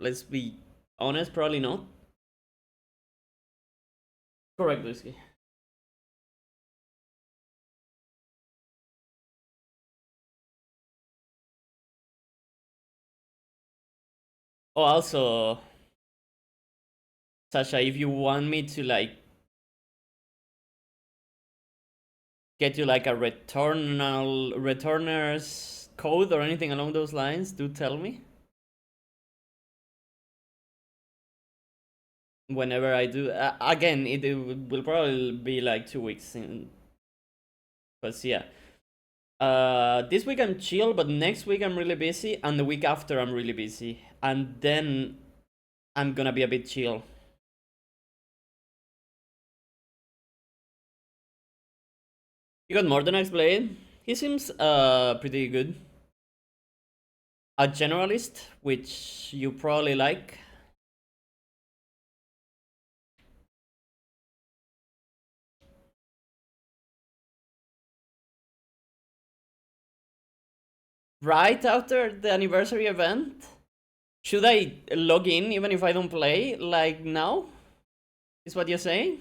Let's be honest, probably not. Correct, Whiskey. Oh, also, Sasha, if you want me to like get you like a returner's code or anything along those lines, do tell me. Whenever I do, again, it will probably be like 2 weeks in. But yeah, this week I'm chill, but next week I'm really busy, and the week after I'm really busy, and then I'm gonna be a bit chill. You got Mordonax Blade? He seems pretty good. A generalist, which you probably like. Right after the anniversary event? Should I log in even if I don't play? Like now? Is what you're saying?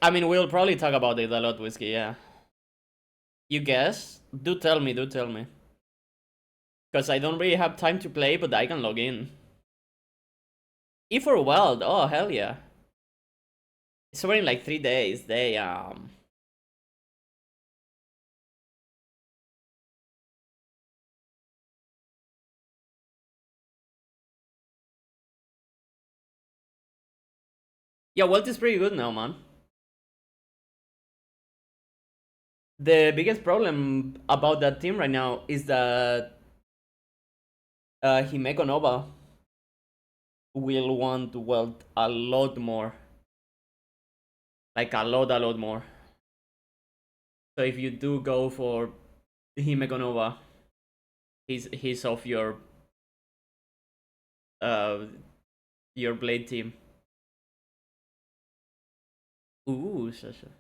I mean, we'll probably talk about it a lot, Whiskey, yeah. You guess? Do tell me, do tell me. Because I don't really have time to play, but I can log in. E for Wild, oh hell yeah. It's over in like 3 days. Yeah, Wild is pretty good now, man. The biggest problem about that team right now is that Himeko Nova will want Welt a lot more. Like a lot more. So if you do go for Himeko Nova, he's off uh your blade team. Ooh, Sasha.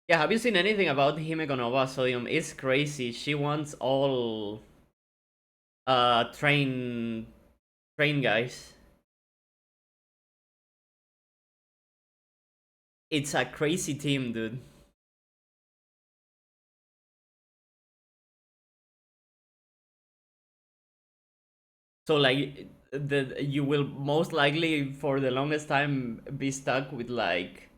Yeah, have you seen anything about Himeko Nova Sodium? It's crazy. She wants all train guys. It's a crazy team, dude. So like you will most likely for the longest time be stuck with like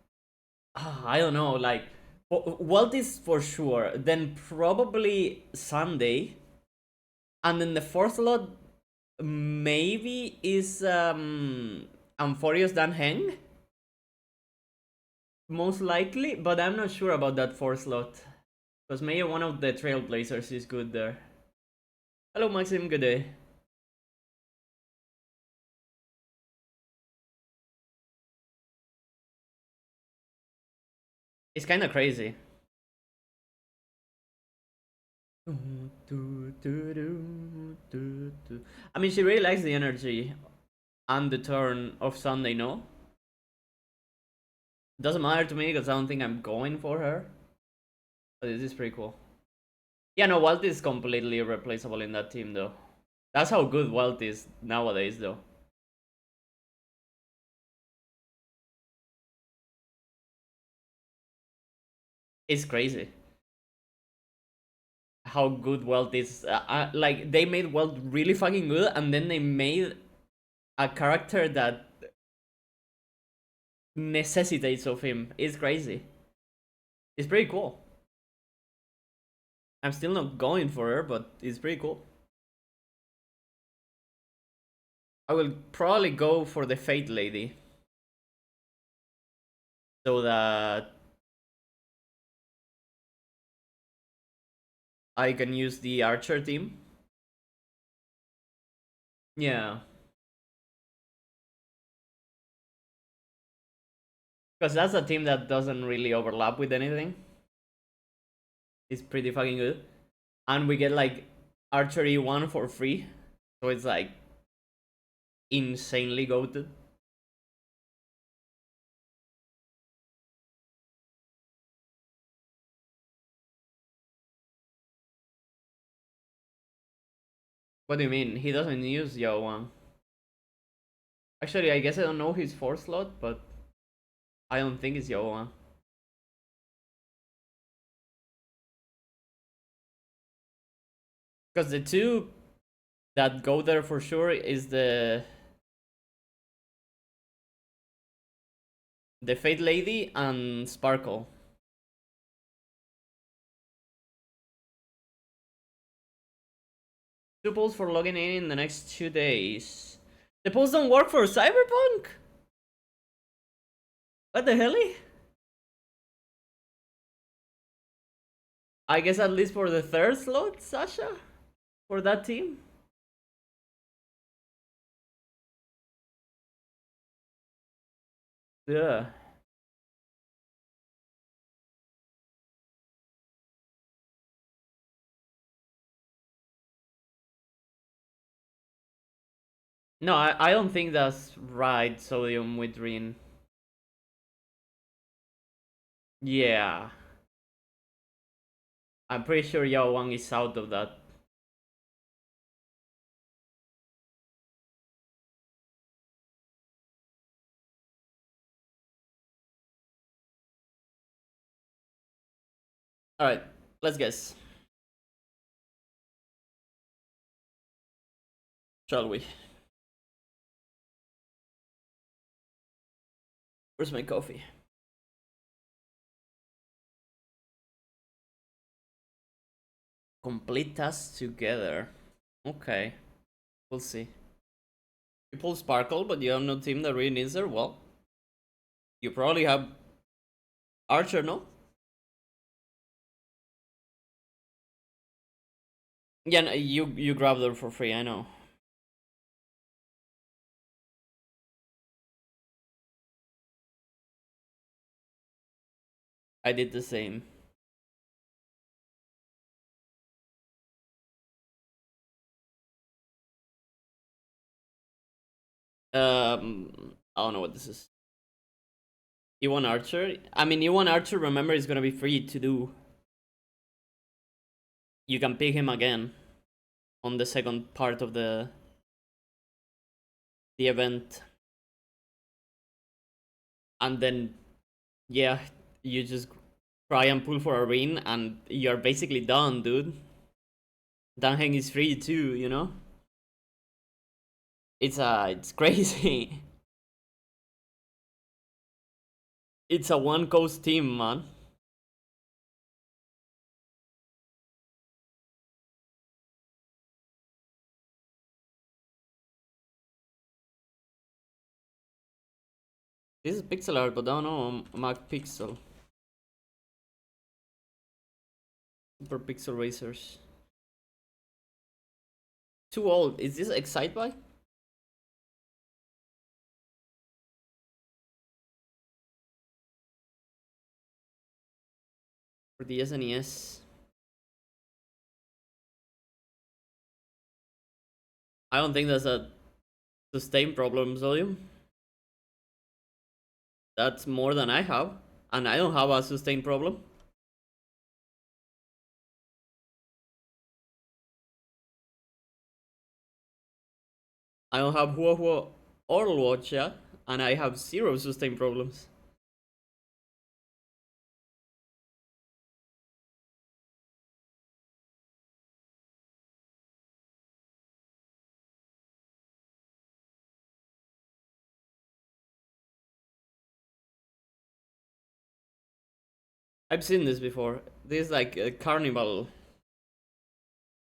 I don't know, like Walt is for sure. Then probably Sunday, and then the fourth slot maybe is Amphorius Dan Heng, most likely, but I'm not sure about that fourth slot because maybe one of the Trailblazers is good there. Hello, Maxim. Good day. It's kind of crazy. I mean, she really likes the energy and the turn of Sunday, no? Doesn't matter to me because I don't think I'm going for her. But this is pretty cool. Yeah, no, Walt is completely irreplaceable in that team, though. That's how good Walt is nowadays, though. It's crazy how good Walt is. Like, they made Walt really fucking good, and then they made a character that necessitates of him. It's crazy. It's pretty cool. I'm still not going for her, but it's pretty cool. I will probably go for the Fate Lady. So that I can use the Archer team. Yeah. Because that's a team that doesn't really overlap with anything. It's pretty fucking good. And we get like Archery 1 for free. So it's like insanely goated. What do you mean? He doesn't use Yao Wang. Actually, I guess I don't know his 4th slot, but I don't think it's Yao Wang. Because the two that go there for sure is the Fate Lady and Sparkle. Two polls for logging in the next 2 days. The polls don't work for Cyberpunk? What the hell? I guess at least for the 3rd slot, Sasha? For that team? Yeah. No, I don't think that's right, Sodium with Rin. Yeah. I'm pretty sure Yao Wang is out of that. Alright, let's guess. Shall we? Where's my coffee? Complete tasks together. Okay. We'll see. You pull Sparkle, but you have no team that really needs her? Well, you probably have Archer, no? Yeah, no, you grabbed her for free, I know. I did the same. I don't know what this is. You want Archer? I mean, you want Archer, remember, is gonna be free to do. You can pick him again on the second part of the event. And then, yeah, you just try and pull for a ring and you're basically done, dude. Dan Heng is free too, you know? It's crazy. It's a one coast team, man. This is pixel art, but I don't know, Mac Pixel. Super Pixel Racers. Too old. Is this Excitebike? For the SNES? I don't think that's a sustain problem, Zolium. That's more than I have. And I don't have a sustain problem. I don't have Hua Hua or Watch, yeah? And I have 0 sustain problems. I've seen this before. This is like a carnival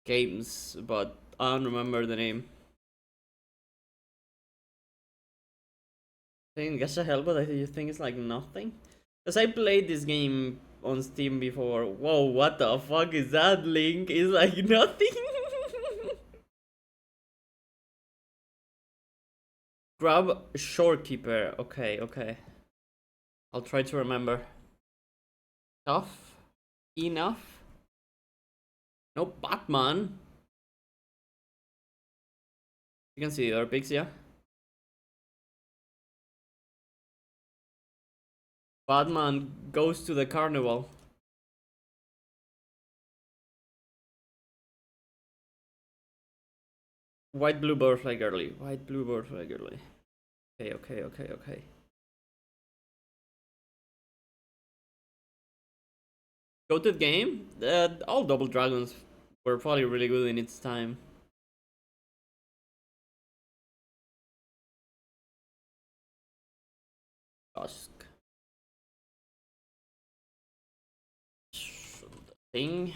games, but I don't remember the name. I think Gacha Hell, but I think it's like nothing. Because I played this game on Steam before. Whoa, what the fuck is that, Link? It's like nothing. Grab Shorekeeper. Okay, okay. I'll try to remember. Tough enough? No, Batman. You can see your pics, yeah? Batman goes to the carnival. White blue butterfly girly. White blue butterfly girly. Okay. Go to the game? All double dragons were probably really good in its time. Tusk. Thing.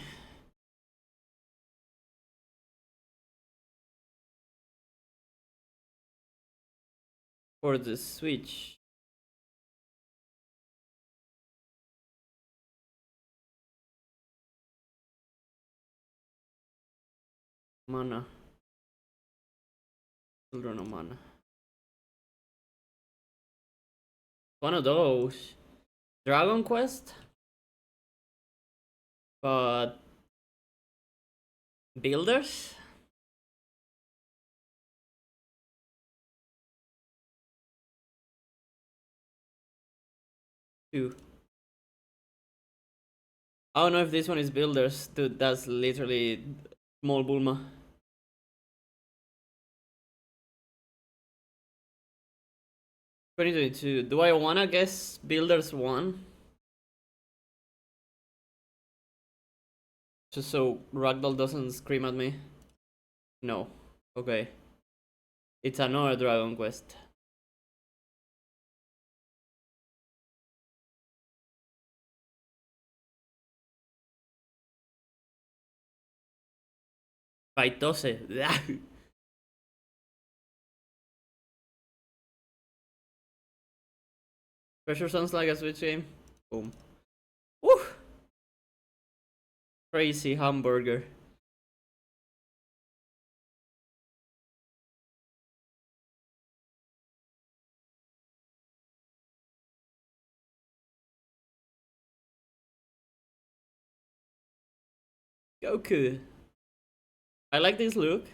For the Switch. Mana. Children of Mana. One of those. Dragon Quest? But builders? Two. I don't know if this one is builders. Dude, that's literally small Bulma. $2022. Do I wanna guess builders 1? Just so Ragdoll doesn't scream at me. No. Okay. It's another Dragon Quest. Faitose. Pressure sounds like a Switch game. Boom. Woo! Crazy hamburger. Goku. I like this look,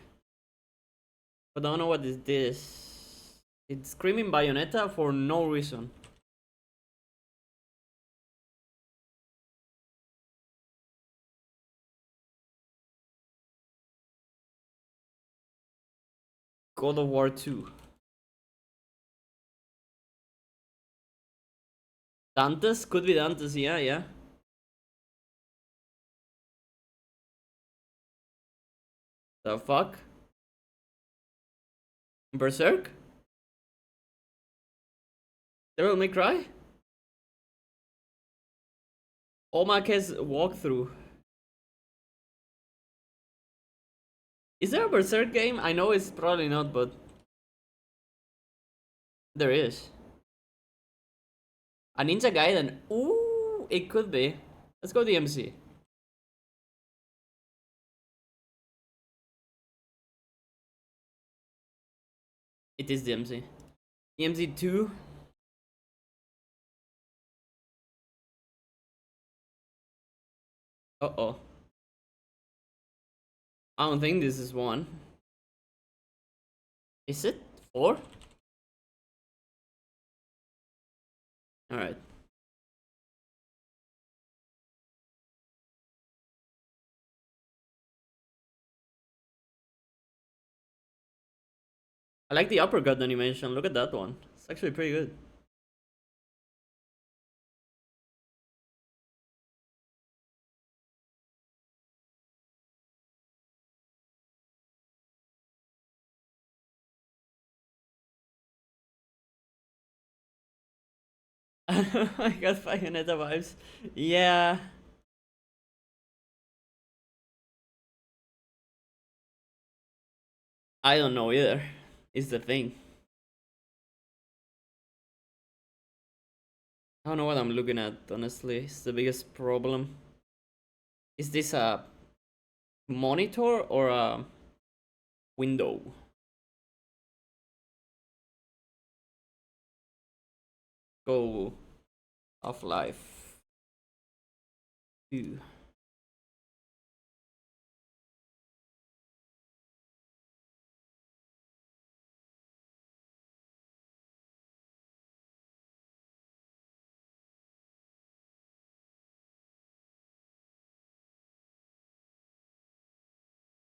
but I don't know what is this. It's screaming Bayonetta for no reason. God of War 2. Dantes? Could be Dantes, yeah. The fuck? Berserk? Devil May Cry? Omake's walkthrough. Is there a Berserk game? I know it's probably not, but there is. A Ninja Gaiden. Ooh, it could be. Let's go DMC. It is DMC. DMC 2. Uh-oh. I don't think this is 1. Is it 4? Alright. I like the uppercut animation. Look at that one. It's actually pretty good. I got Bayonetta vibes. Yeah. I don't know either. Is the thing. I don't know what I'm looking at, honestly. It's the biggest problem. Is this a monitor or a window? Go off life. Ew.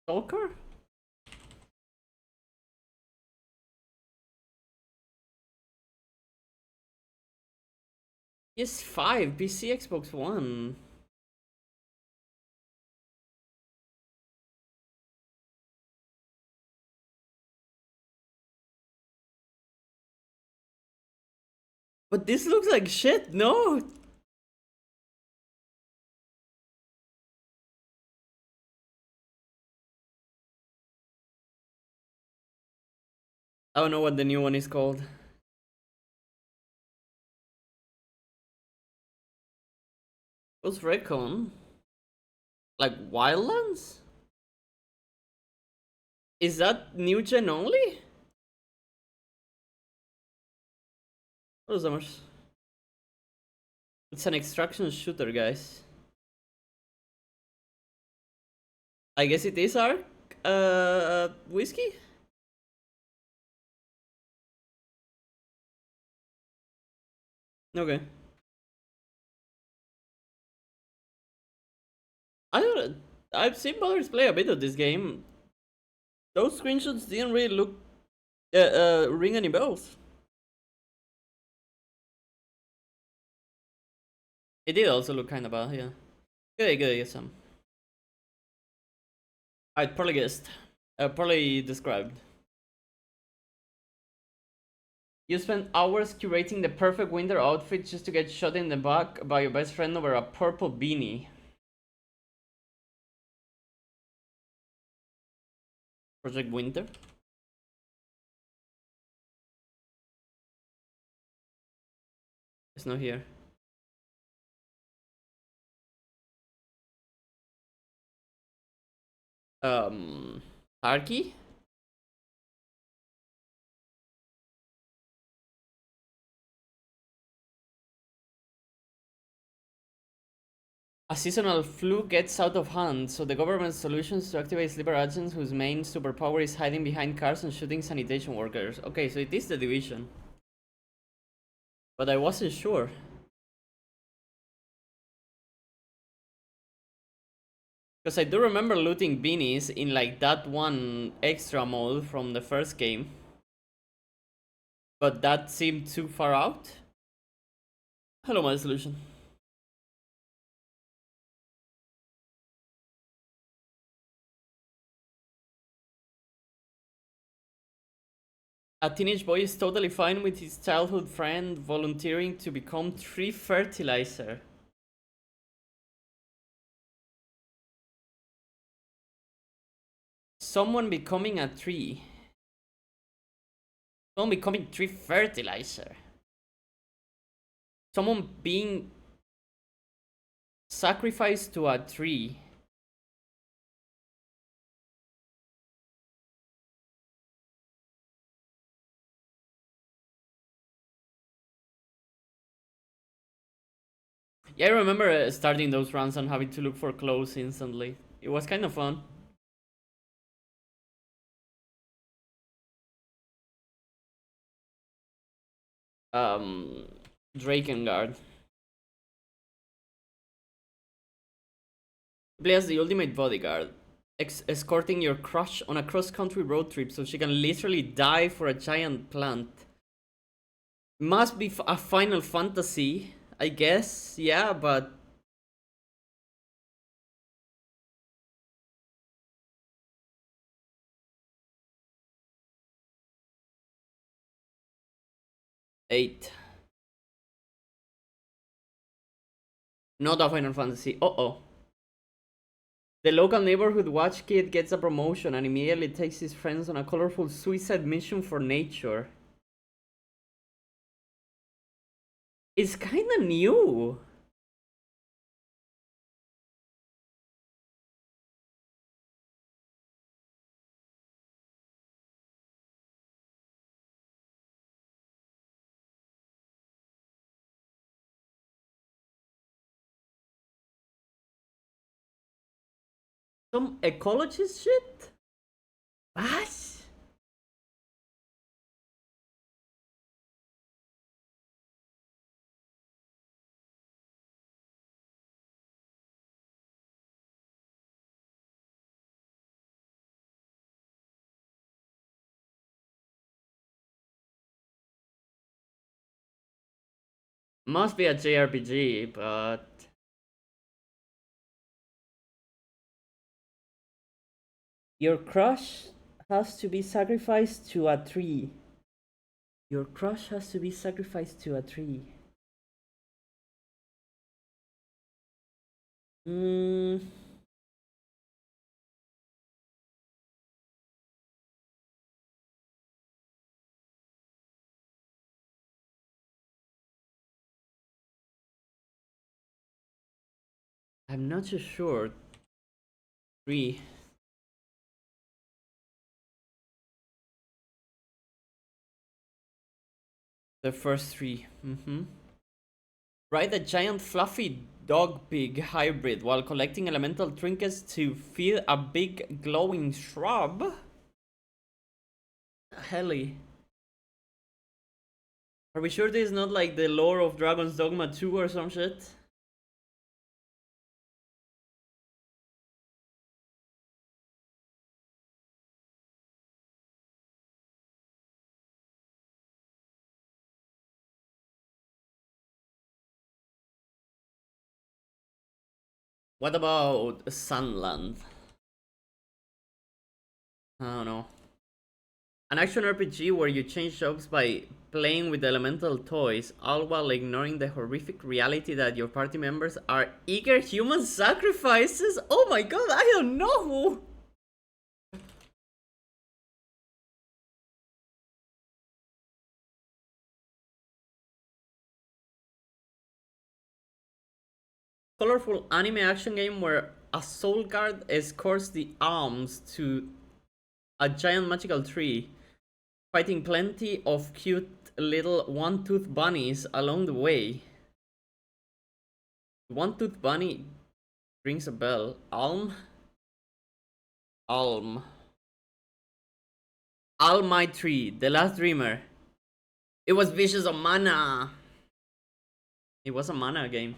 Stalker? PS5, PC, Xbox One. But this looks like shit, no? I don't know what the new one is called. Ghost Recon? Like Wildlands? Is that new gen only? What is that? It's an extraction shooter, guys. I guess it is Ark? Whiskey? Okay. I don't. I've seen others play a bit of this game. Those screenshots didn't really look ring any bells. It did also look kind of bad, yeah. Good, good, some. I'd probably guessed. Probably described. You spent hours curating the perfect winter outfit just to get shot in the back by your best friend over a purple beanie. Project Winter? It's not here. Harky? A seasonal flu gets out of hand, so the government's solutions to activate sleeper agents whose main superpower is hiding behind cars and shooting sanitation workers. Okay, so it is The Division. But I wasn't sure. Because I do remember looting beanies in like that one extra mode from the first game. But that seemed too far out. Hello, my solution. A teenage boy is totally fine with his childhood friend volunteering to become tree fertilizer. Someone becoming a tree. Someone becoming tree fertilizer. Someone being sacrificed to a tree. Yeah, I remember starting those runs and having to look for clothes instantly. It was kind of fun. Um, Drakengard. Play as the ultimate bodyguard, escorting your crush on a cross-country road trip so she can literally die for a giant plant. Must be a Final Fantasy, I guess. Yeah, but eight. Not a Final Fantasy. Uh-oh. The local neighborhood watch kid gets a promotion and immediately takes his friends on a colorful suicide mission for nature. It's kinda new. Some ecologist shit? What? Must be a JRPG, but your crush has to be sacrificed to a tree. Your crush has to be sacrificed to a tree. Hmm. I'm not so sure. Tree. The first three. Ride a giant fluffy dog pig hybrid while collecting elemental trinkets to feed a big glowing shrub? Helly. Are we sure this is not like the lore of Dragon's Dogma 2 or some shit? What about Sunland? I don't know. An action RPG where you change jobs by playing with elemental toys, all while ignoring the horrific reality that your party members are eager human sacrifices? Oh my god, I don't know! Colorful anime action game where a soul guard escorts the alms to a giant magical tree, fighting plenty of cute little one-tooth bunnies along the way. One-tooth bunny rings a bell. Alm? Alm. All My Tree, The Last Dreamer. It was Vicious of Mana. It was a mana game.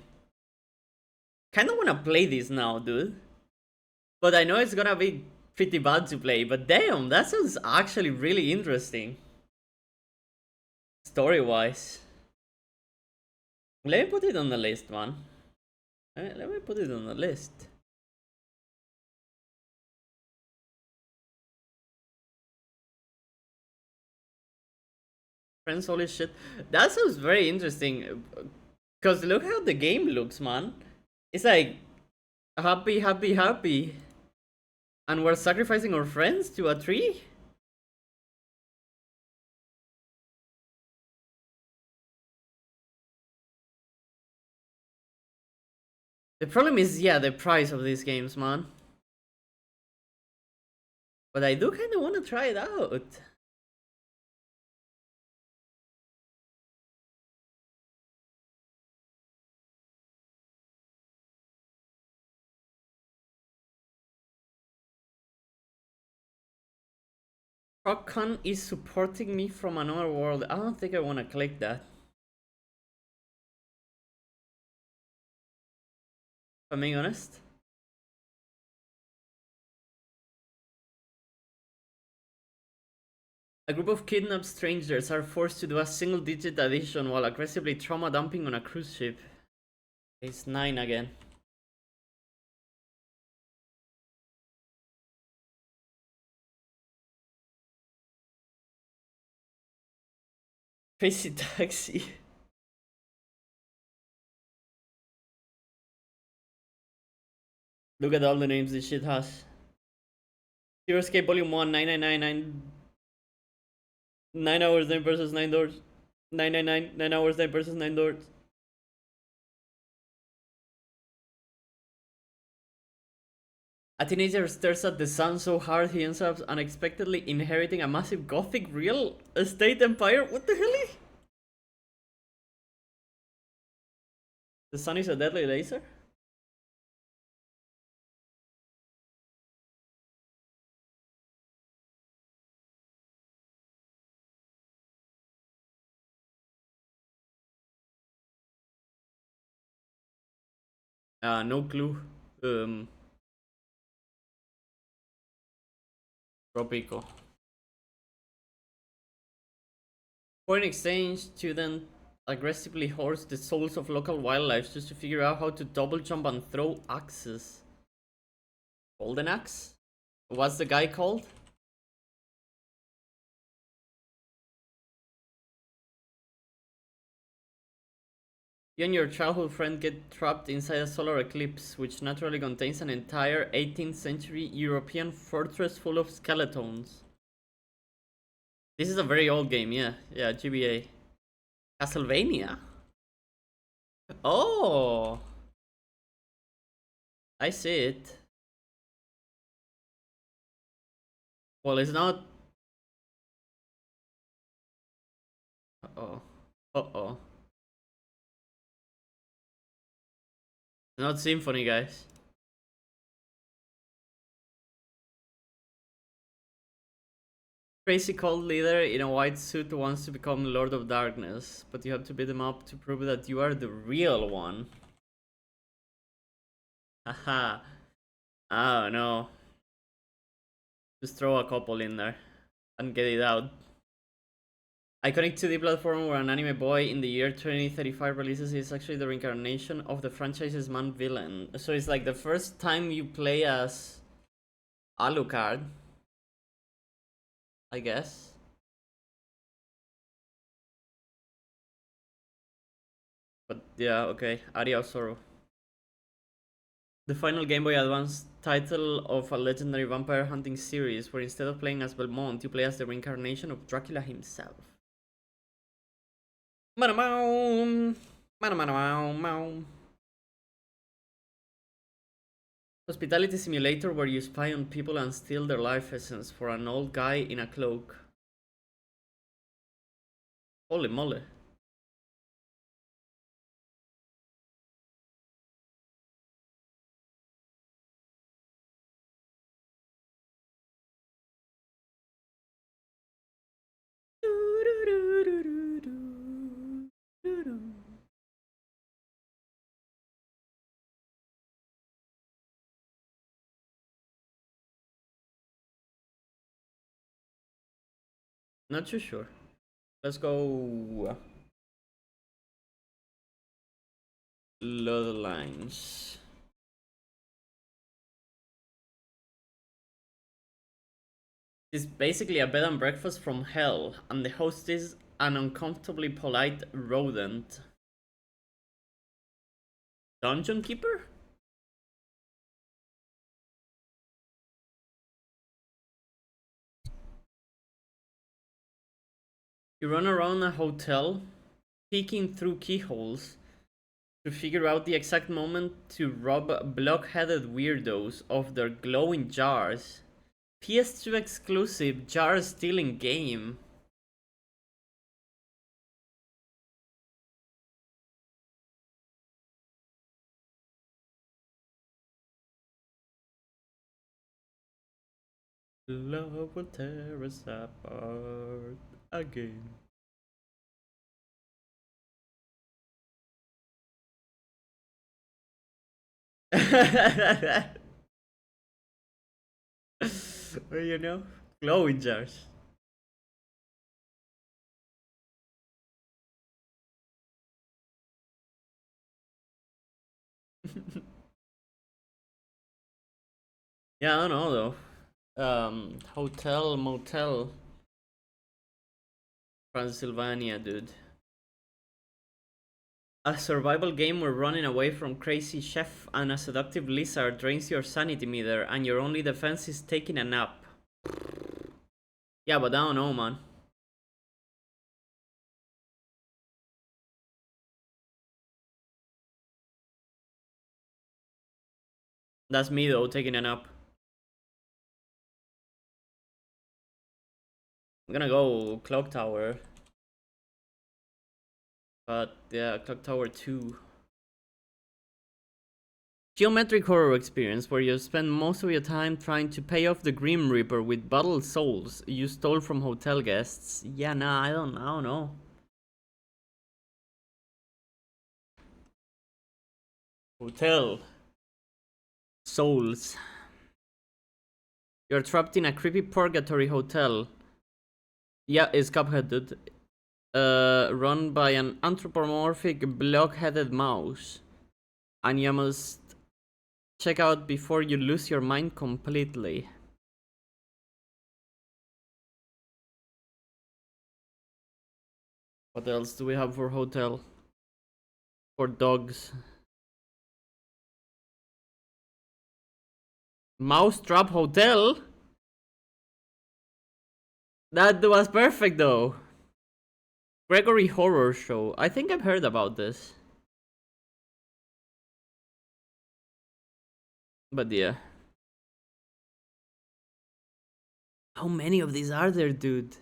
Kinda wanna play this now, dude. But I know it's gonna be pretty bad to play, but damn, that sounds actually really interesting. Story-wise. Let me put it on the list, man. Let me put it on the list. Friends, holy shit. That sounds very interesting. Cause look how the game looks, man. It's like happy, happy, happy. And we're sacrificing our friends to a tree? The problem is, yeah, the price of these games, man. But I do kinda wanna try it out. Rockcon is supporting me from another world. I don't think I wanna click that. If I'm being honest. A group of kidnapped strangers are forced to do a single-digit addition while aggressively trauma dumping on a cruise ship. It's 9 again. Crazy Taxi. Look at all the names this shit has. Hero Escape Volume 1, 9999. 9 hours, 9 versus 9 doors. 999, 9 hours, 9 versus 9 doors. A teenager stares at the sun so hard he ends up unexpectedly inheriting a massive gothic real estate empire. What the hell? The sun is a deadly laser? No clue. Tropico. Foreign exchange student aggressively hoards the souls of local wildlife just to figure out how to double jump and throw axes. Golden Axe? What's the guy called? You and your childhood friend get trapped inside a solar eclipse, which naturally contains an entire 18th century European fortress full of skeletons. This is a very old game, yeah. Yeah, GBA. Castlevania? Oh! I see it. Well, it's not... Uh-oh. Uh-oh. Not Symphony, guys. Crazy cult leader in a white suit wants to become Lord of Darkness, but you have to beat him up to prove that you are the real one. Haha. Oh no. Just throw a couple in there and get it out. Iconic 2D platform where an anime boy in the year 2035 releases is actually the reincarnation of the franchise's main villain. So it's like the first time you play as Alucard, I guess. But yeah, okay. Adios, Zoro. The final Game Boy Advance title of a legendary vampire hunting series where instead of playing as Belmont, you play as the reincarnation of Dracula himself. Hospitality simulator where you spy on people and steal their life essence for an old guy in a cloak. Holy moly. Not too sure. Let's go. Bloodlines. It's basically a bed and breakfast from hell, and the host is an uncomfortably polite rodent. Dungeon Keeper? You run around a hotel, peeking through keyholes to figure out the exact moment to rob block-headed weirdos of their glowing jars. PS2 exclusive jar stealing game. Love will tear us apart again. Well, you know, glowing jars. Yeah, I don't know though. Hotel, motel, Transylvania, dude. A survival game where running away from crazy chef and a seductive lizard drains your sanity meter and your only defense is taking a nap. Yeah, but I don't know, man. That's me though, taking a nap. I'm gonna go Clock Tower. But yeah, Clock Tower 2. Geometric horror experience where you spend most of your time trying to pay off the Grim Reaper with bottled souls you stole from hotel guests. Yeah, nah, I don't know. Hotel. Souls. You're trapped in a creepy purgatory hotel. Yeah, it's Cuphead, dude. run by an anthropomorphic block-headed mouse. And you must check out before you lose your mind completely. What else do we have for hotel? For dogs. Mousetrap Hotel? That was perfect though. Gregory Horror Show. I think I've heard about this. But yeah. How many of these are there, dude?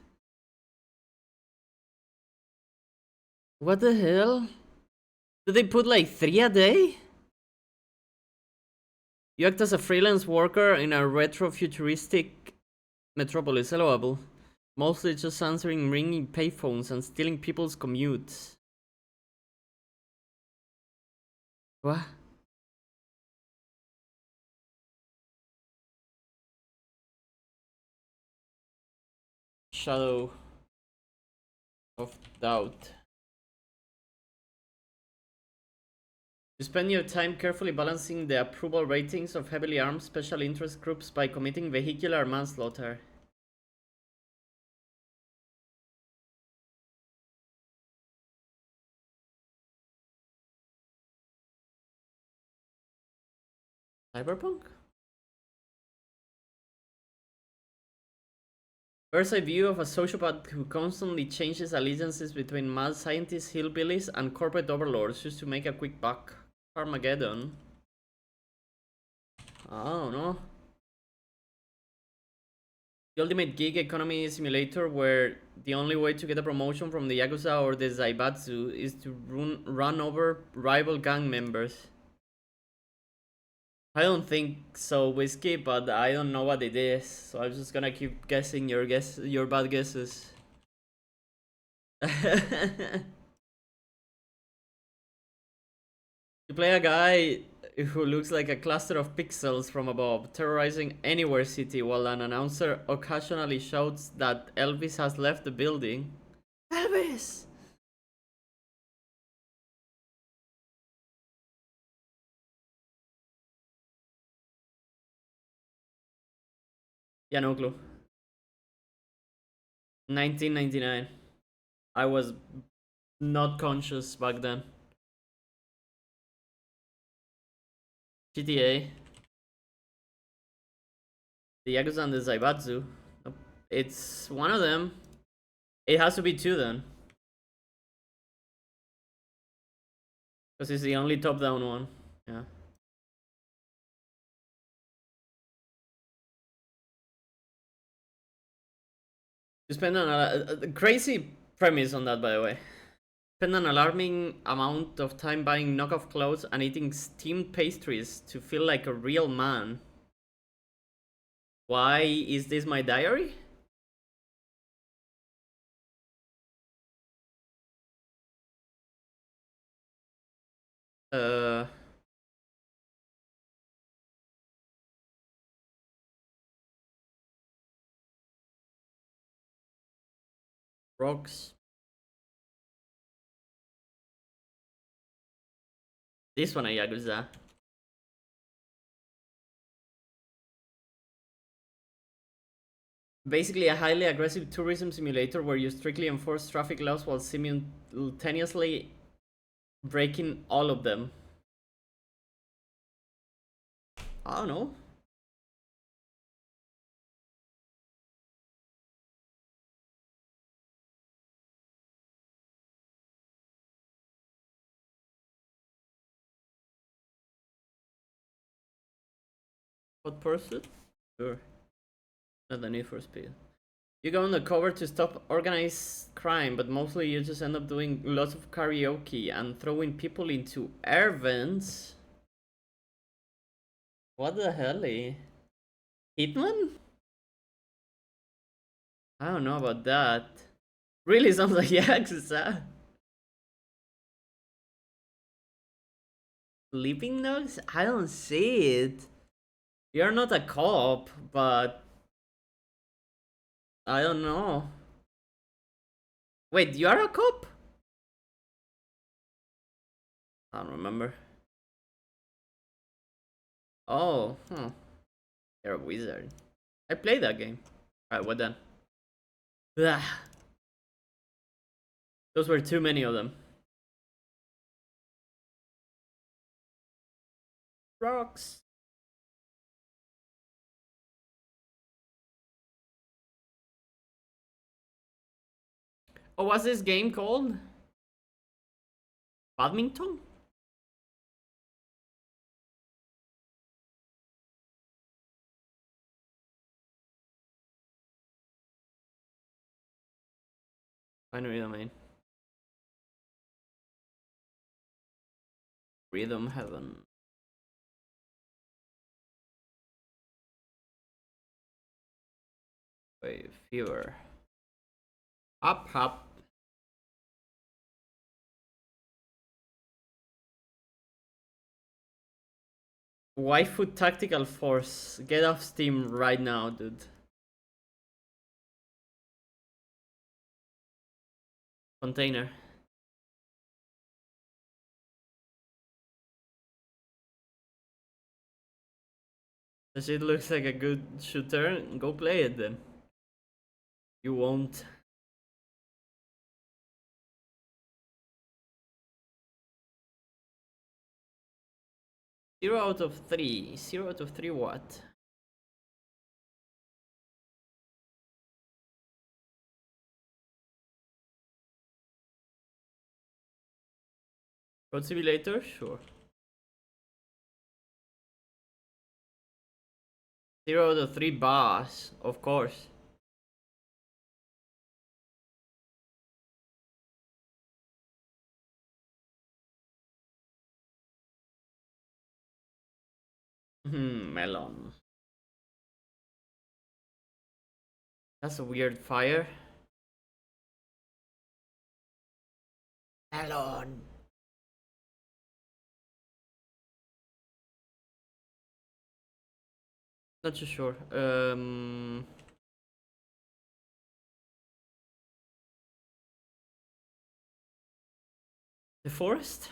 What the hell? Do they put like 3 a day? You act as a freelance worker in a retro-futuristic metropolis. Hello, mostly just answering ringing payphones and stealing people's commutes. What? Shadow of Doubt. You spend your time carefully balancing the approval ratings of heavily armed special interest groups by committing vehicular manslaughter. Cyberpunk? Bird's eye view of a sociopath who constantly changes allegiances between mad scientists, hillbillies, and corporate overlords just to make a quick buck. Armageddon. I don't know. The ultimate gig economy simulator where the only way to get a promotion from the Yakuza or the Zaibatsu is to run over rival gang members. I don't think so, Whiskey, but I don't know what it is, so I'm just gonna keep guessing your bad guesses. You play a guy who looks like a cluster of pixels from above, terrorizing Anywhere City while an announcer occasionally shouts that Elvis has left the building. Elvis! Yeah, no clue. 1999. I was not conscious back then. GTA. The Yakuza and the Zaibatsu. It's one of them. It has to be 2 then. Because it's the only top-down one. Yeah. You spend a crazy premise on that, by the way. Spend an alarming amount of time buying knockoff clothes and eating steamed pastries to feel like a real man. Why is this my diary? Rocks. This one a Yakuza. Basically a highly aggressive tourism simulator where you strictly enforce traffic laws while simultaneously breaking all of them. I don't know. Hot Pursuit? Sure. Not the Need for Speed. You go undercover to stop organized crime, but mostly you just end up doing lots of karaoke and throwing people into air vents. What the hell? Hitman? I don't know about that. Really sounds like Yakuza. Sleeping Dogs? I don't see it. You're not a cop, but I don't know. Wait, you are a cop? I don't remember. Oh, you're a wizard. I played that game. Alright, what then? Ugh. Those were too many of them. Rocks. Oh, what's this game called? Badminton? I know what you mean. Rhythm Heaven. Wait, Fever. Up, up. Waifu Tactical Force. Get off Steam right now, dude. Container. This shit looks like a good shooter. Go play it then. You won't. Zero out of 3. 0 out of 3 what? Road Simulator? Sure. 0 out of 3 boss, of course. Melon. That's a weird fire. Melon. Not too sure. The forest?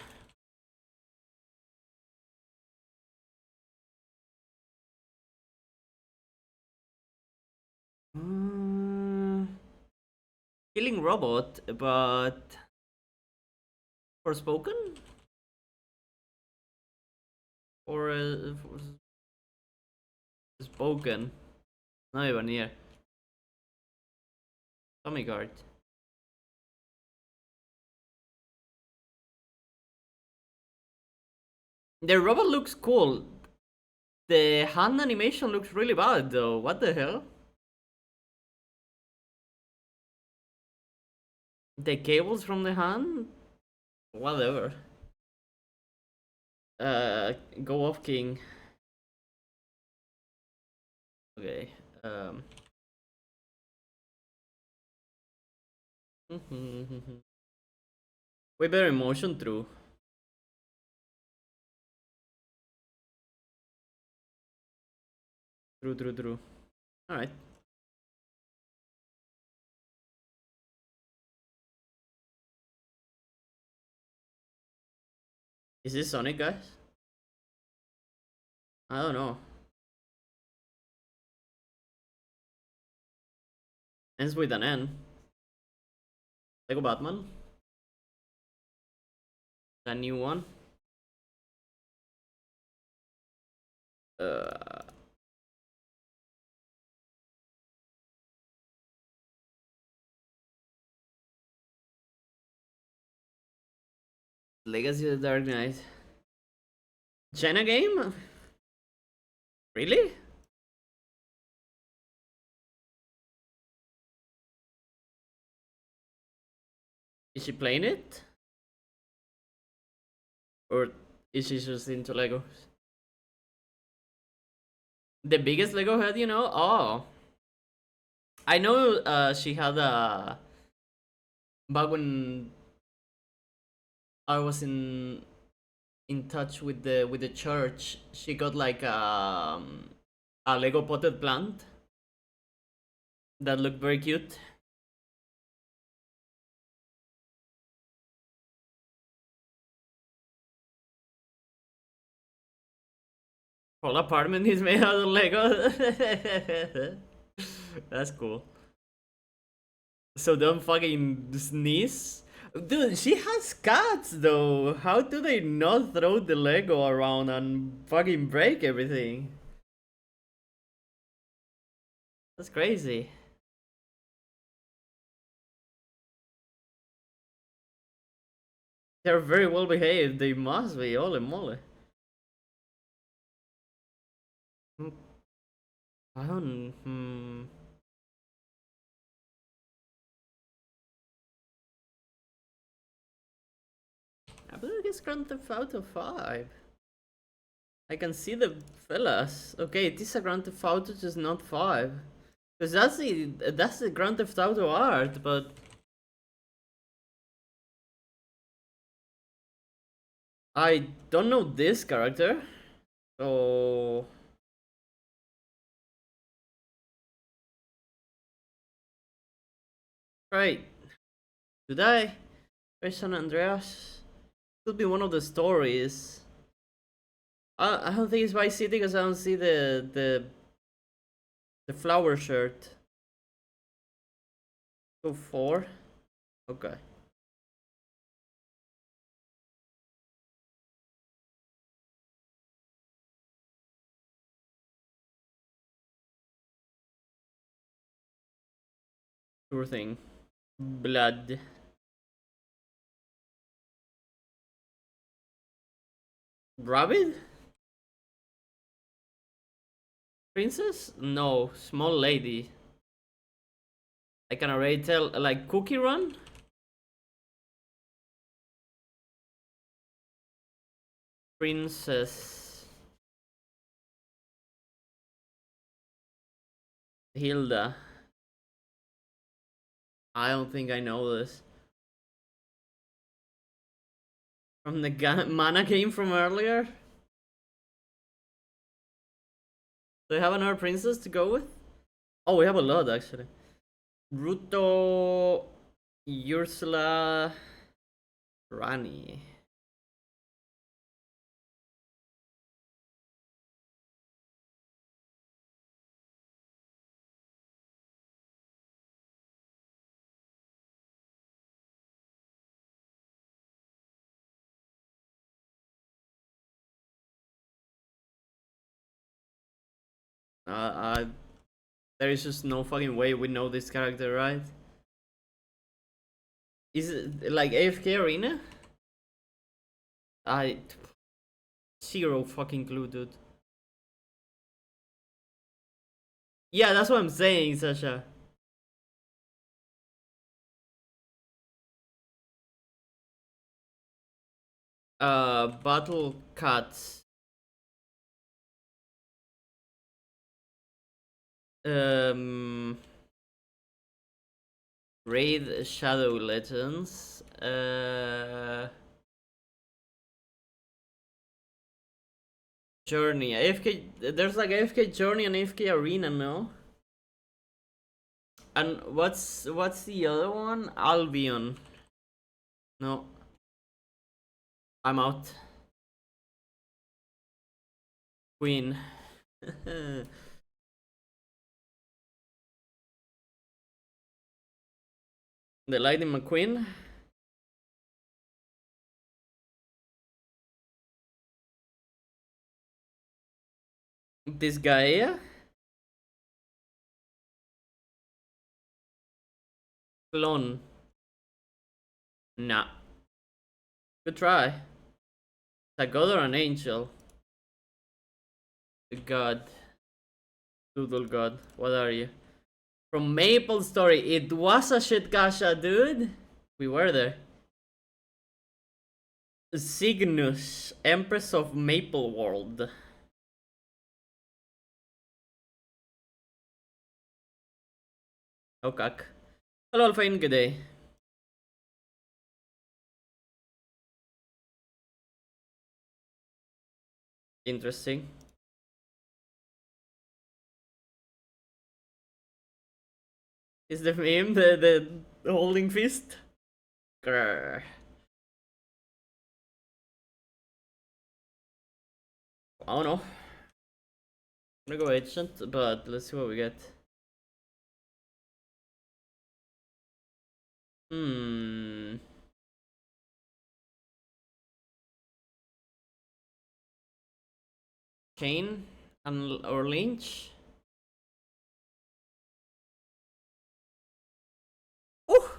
Killing robot, but Forspoken? Or Spoken? Not even here. Tommy Guard. The robot looks cool. The hand animation looks really bad though. What the hell? The cables from the hand? Whatever. Go off, King. Okay. Way better emotion, true. True. Alright. Is this Sonic, guys? I don't know. Ends with an N. Lego Batman. A new one. Legacy of the Dark Knight. China game? Really? Is she playing it? Or is she just into Legos? The biggest Lego head, you know? Oh. I know she had a... Back when I was in touch with the church, she got like a Lego potted plant that looked very cute. Whole apartment is made out of Lego. That's cool. So don't fucking sneeze. Dude, she has cats though. How do they not throw the Lego around and fucking break everything? That's crazy. They're very well behaved. They must be. Holy moly. I don't. I believe it's Grand Theft Auto 5. I can see the fellas. Okay, it is a Grand Theft Auto, just not 5. Because that's the Grand Theft Auto art, but I don't know this character. So right. Did I? Where's San Andreas? Could be one of the stories. I don't think it's Vice City because I don't see the flower shirt. So 4? Okay. Sure thing. Blood. Rabbit? Princess? No, small lady. I can already tell, like Cookie Run? Princess Hilda. I don't think I know this. From the mana game from earlier? Do we have another princess to go with? Oh, we have a lot actually. Ruto, Ursula, Rani. There is just no fucking way we know this character, right? Is it like AFK Arena? I zero fucking clue, dude. Yeah, that's what I'm saying, Sasha. Battle Cats. Raid Shadow Legends. Journey. AFK. There's like AFK Journey and AFK Arena, no? And what's the other one? Albion. No. I'm out. Queen. The Lightning McQueen. This guy. Clone. Nah. Good try. A god or an angel? The god. Doodle god. What are you? From Maple Story. It was a shit gacha, dude. We were there. Cygnus. Empress of Maple World. Okay. Hello, Alphain. Good day. Interesting. Is the meme the holding fist? Grr. I don't know. I'm gonna go ancient, but let's see what we get. Hmm. Chain and or Lynch. Ooh!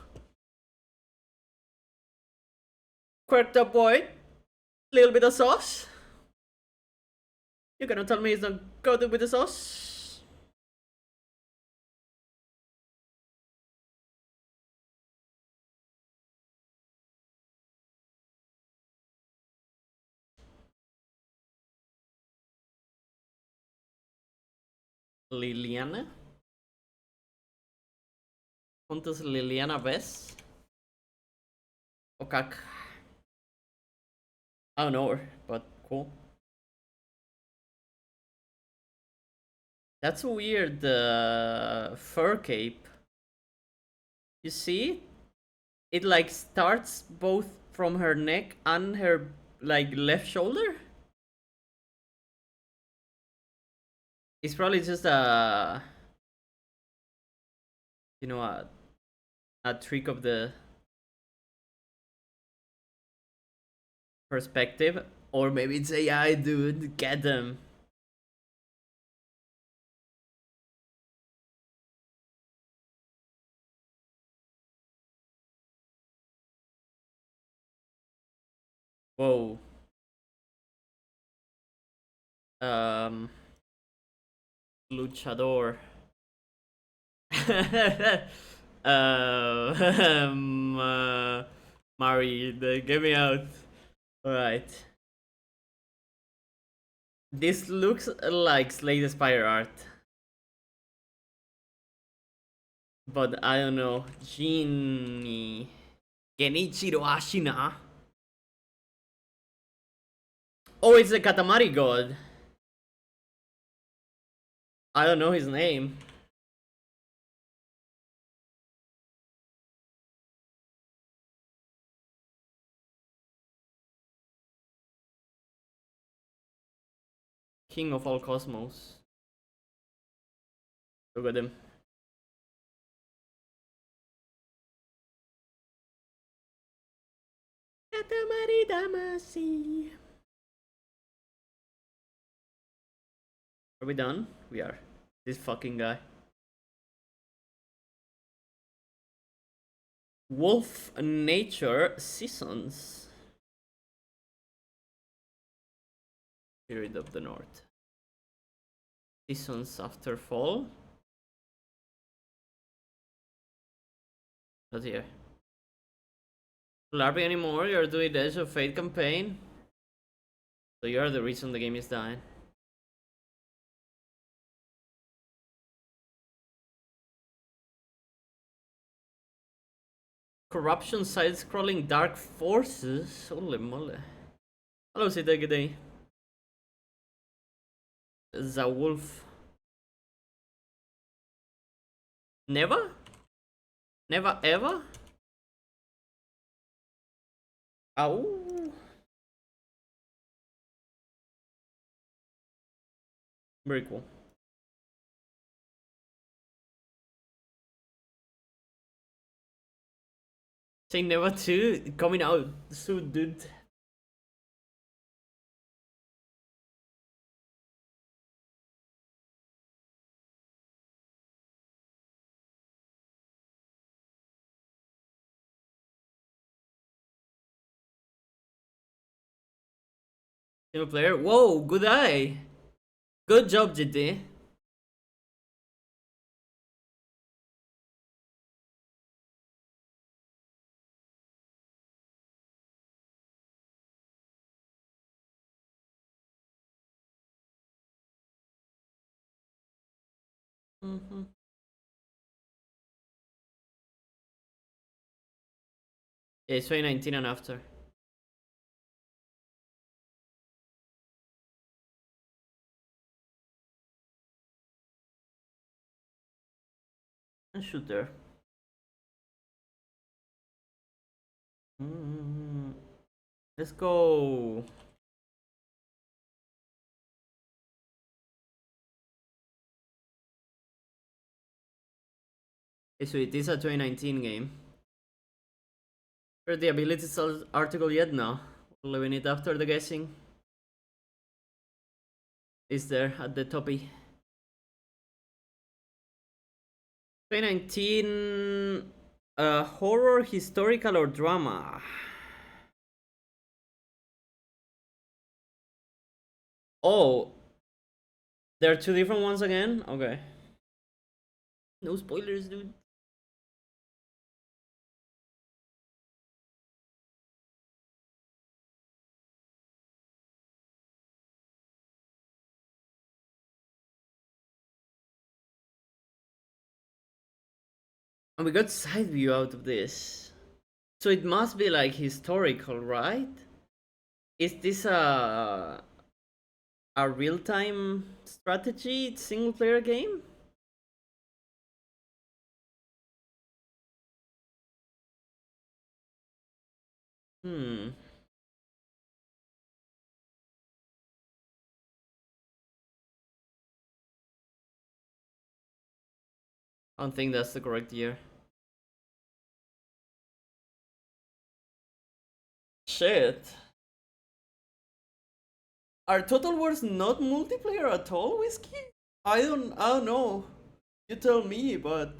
Quirked up boy. Little bit of sauce. You cannot tell me it's not coated with the sauce. Liliana. Juntos Liliana Vess. Okak. I don't know her, but cool. That's a weird fur cape. You see? It like starts both from her neck and her like left shoulder. It's probably just a a trick of the perspective, or maybe it's AI, dude. Get them. Whoa. Um, luchador. Mari, get me out. All right. This looks like Slay the Spire art, but I don't know. Genichiro Ashina. Oh, it's the Katamari god. I don't know his name. King of all cosmos. Look at him. Katamari Damacy. Are we done? We are. This fucking guy. Wolf Nature Seasons. Period of the North. Seasons after fall. Not here. LARPing anymore? You're doing the Edge of Fate campaign? So you're the reason the game is dying. Corruption side-scrolling Dark Forces? Holy moly. Hello, Sita, good day. The Wolf. Never? Never ever? Ow. Very cool. Say never too? Coming out soon, dude. Single player? Whoa, good eye. Good job, GT. Mm-hmm. Yeah, it's 2019 and after. And shooter. Let's go. Okay, so it is a 2019 game. Heard the abilities article yet? No. We're leaving it after the guessing. Is there at the toppy. 2019 horror, historical, or drama? Oh, there are two different ones again? Okay. No spoilers, dude. And we got side view out of this. So it must be like historical, right? Is this a real-time strategy single-player game? Hmm. I don't think that's the correct year. Shit. Are Total Wars not multiplayer at all, Whiskey? I don't know. You tell me, but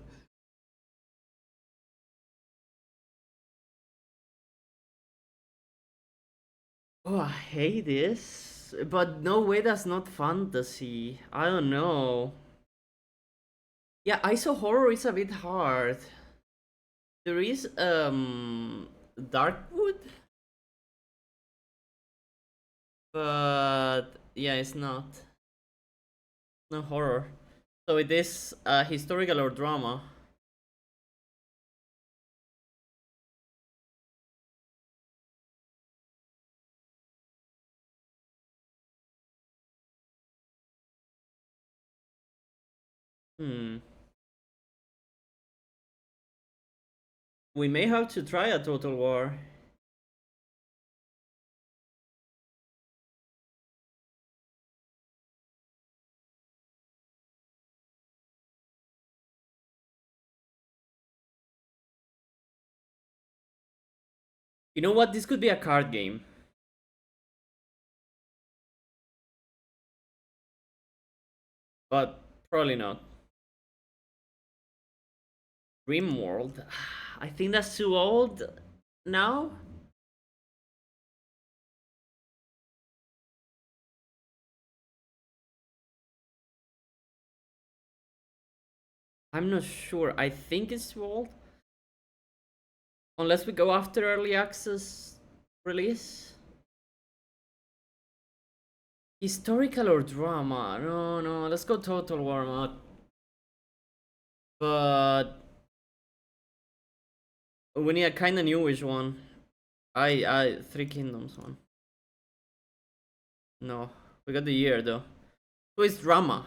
oh, I hate this. But no way, that's not fantasy. I don't know. Yeah, ISO horror is a bit hard. There is Darkwood, but yeah, it's not. No horror. So it is historical or drama. Hmm. We may have to try a Total War. You know what? This could be a card game. But probably not. Rimworld. I think that's too old now. I'm not sure. I think it's too old. Unless we go after early access release. Historical or drama? No, no. Let's go Total War mod. But we need a kind of newish one. Three Kingdoms one. No, we got the year though. So it's drama.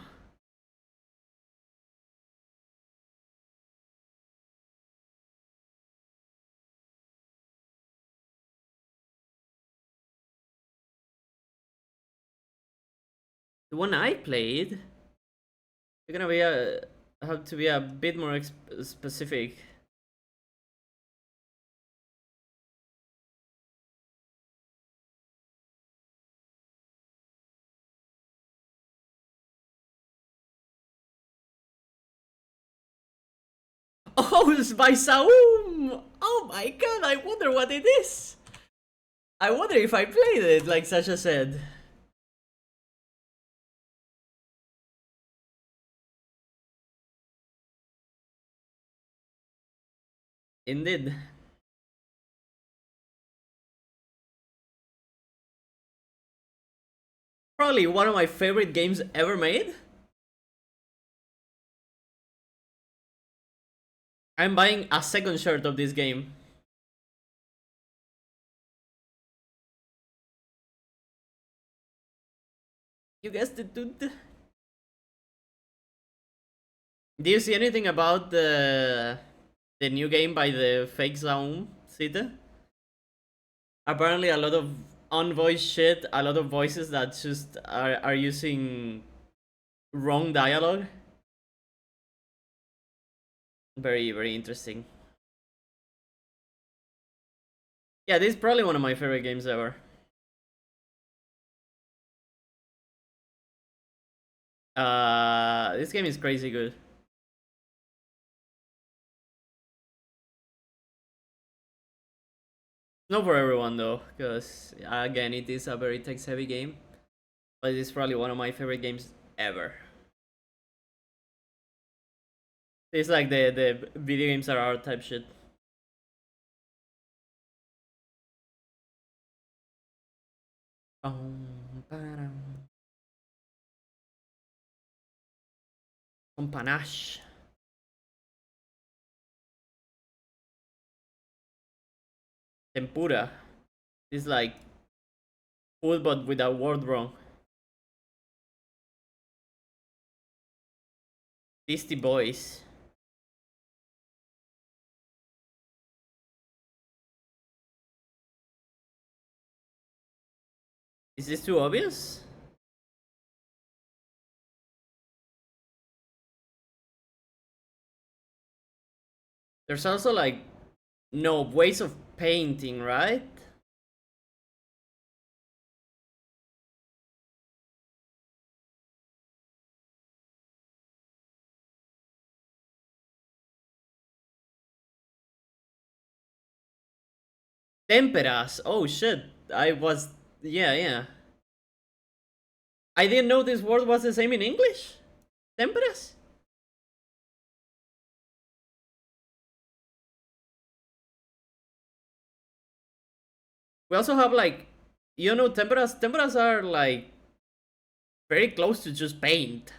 The one I played, you're gonna be have to be a bit more specific. Oh, it's by Saum! Oh my god, I wonder what it is. I wonder if I played it, like Sasha said. Indeed. Probably one of my favorite games ever made. I'm buying a second shirt of this game. You guessed it, dude. Do you see anything about the new game by the fake Zaum City? Apparently a lot of unvoiced shit, a lot of voices that just are using wrong dialogue. Very, very interesting. Yeah, this is probably one of my favorite games ever. This game is crazy good. Not for everyone though, because again, it is a very text-heavy game. But it's probably one of my favorite games ever. It's like the video games are art type shit. Con panache. Tempura. It's like food but with a word wrong. Beastie Boys. Is this too obvious? There's also like no ways of painting, right? Temperas. Oh shit. I was yeah. I didn't know this word was the same in English. Temperas. We also have like temperas. Temperas are like very close to just paint.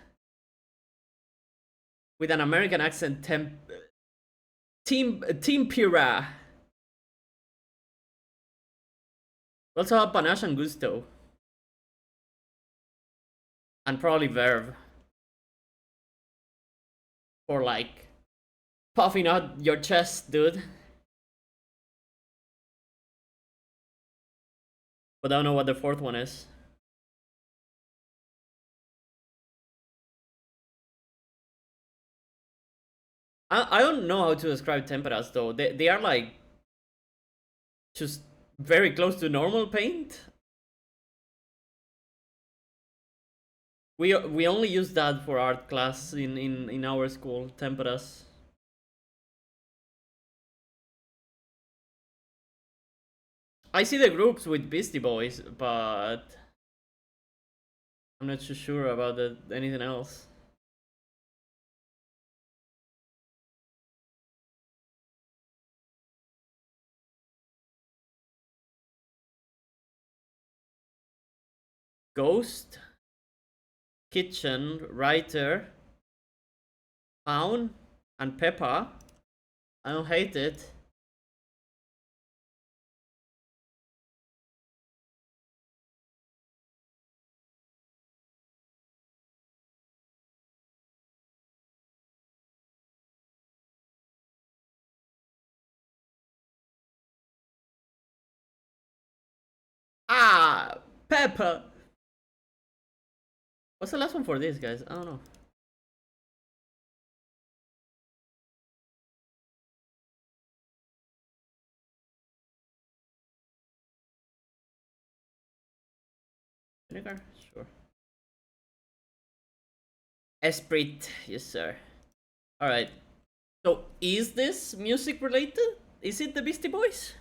With an American accent, tempura. We also have panache and gusto. And probably verve. For like puffing out your chest, dude. But I don't know what the fourth one is. I don't know how to describe temperas though. They are like just very close to normal paint. We only use that for art class in our school, temperas. I see the groups with Beastie Boys, but I'm not too sure about anything else. Ghost, Kitchen, Writer, Pound, and Peppa. I don't hate it. Ah, Peppa. What's the last one for this, guys? I don't know. Vinegar? Sure. Esprit, yes sir. Alright. So, is this music related? Is it the Beastie Boys?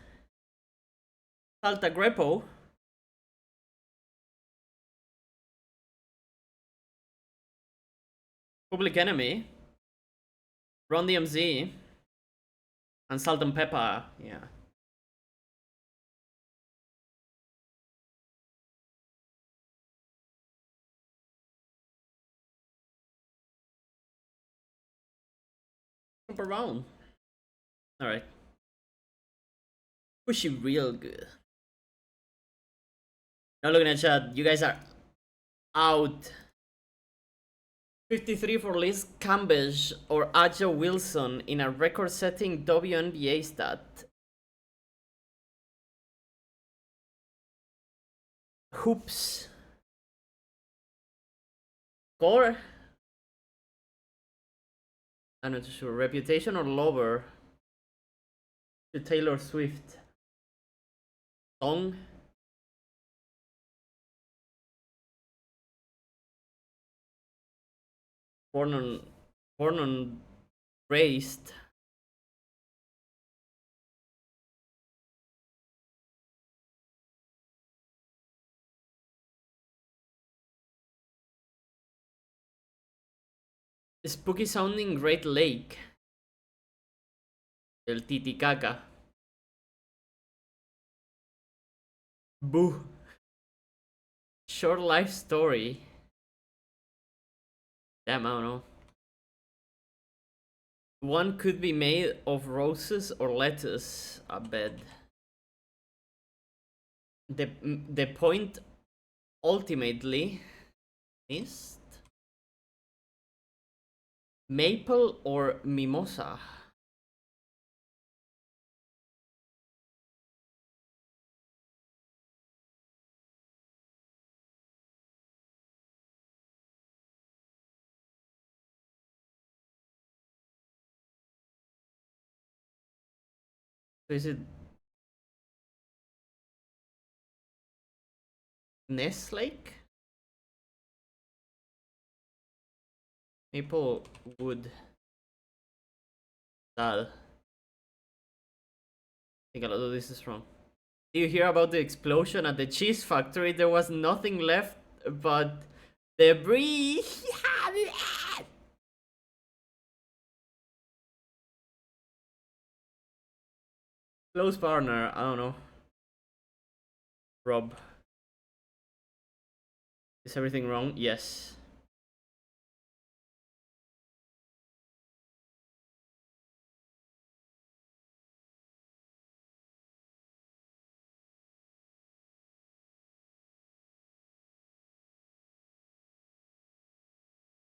Salta Grepo. Public Enemy. Run DMZ. And Salt and Pepper, yeah. Jump around. Alright. Pushy real good. Now looking at chat, you guys are out. 53 for Liz Cambish or Aja Wilson in a record-setting WNBA stat. Hoops. Score. I'm not sure. Reputation or Lover to Taylor Swift. Song. Born on, born on, raised. Spooky sounding Great Lake. El Titicaca. Boo. Short life story. Damn, I don't know. One could be made of roses or lettuce. I bet. The point ultimately is maple or mimosa. So is it Ness Lake? Maple wood. Dal. I think a lot of this is wrong. Do you hear about the explosion at the cheese factory? There was nothing left but debris. Close partner, I don't know. Rob. Is everything wrong? Yes.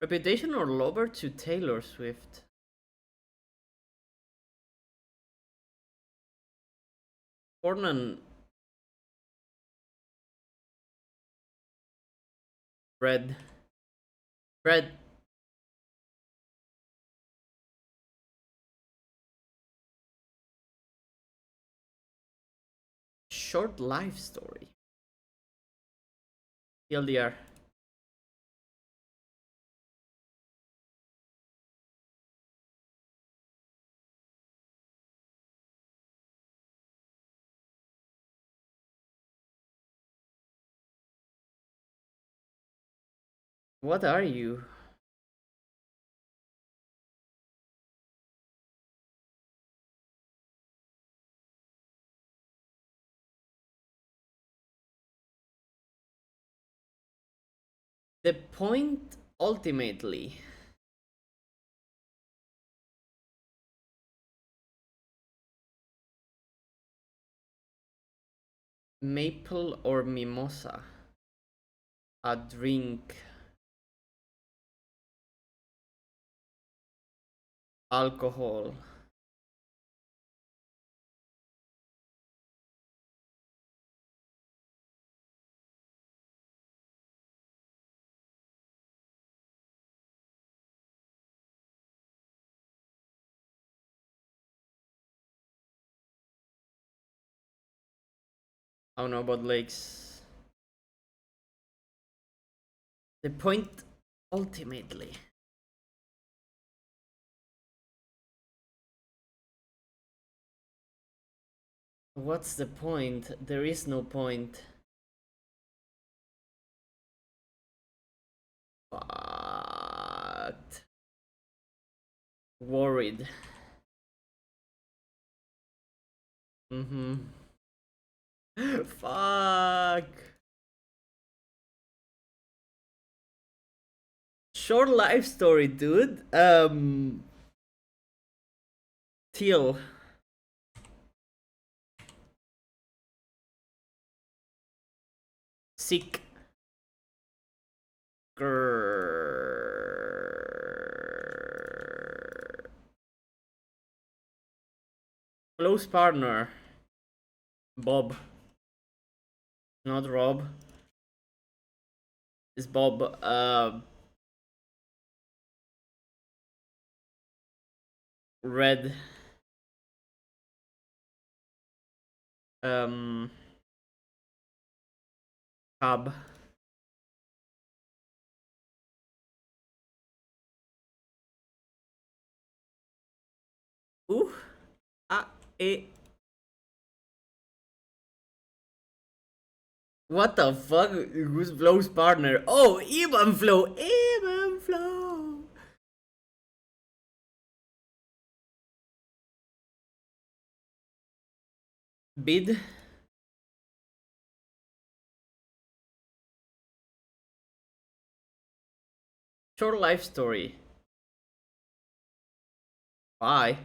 Reputation or Lover to Taylor Swift? Born on bread. Bread. Short life story. TLDR. What are you? The point ultimately. Maple or mimosa? A drink. Alcohol. I don't know about lakes. The point ultimately. What's the point? There is no point. Fucked. Worried. Mm-hmm. Fuck. Short life story, dude. Teal. Sick. Grrr. Close partner. Bob. Not Rob. It's Bob. red um hub. Ooh, ah, eh. What the fuck? Who's Flow's partner? Oh, Ivan Flow! Ivan Flow! Bid? Short life story. Bye.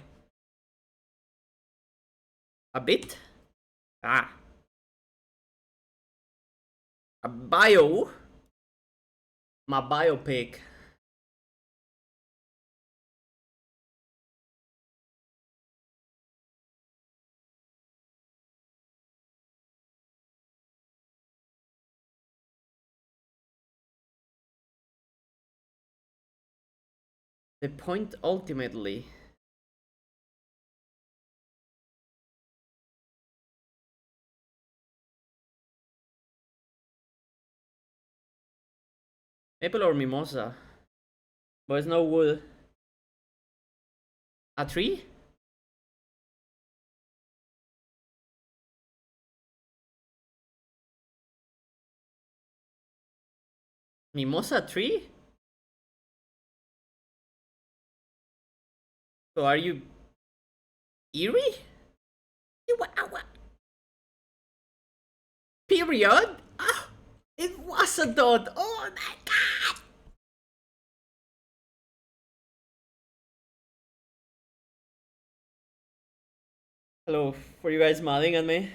A bit? Ah. A bio? My biopic. The point ultimately. Maple or mimosa? But it's no wood. A tree? Mimosa tree? So are you eerie? Period? Ah, it was a dot. Oh my god! Hello, were you guys modding at me?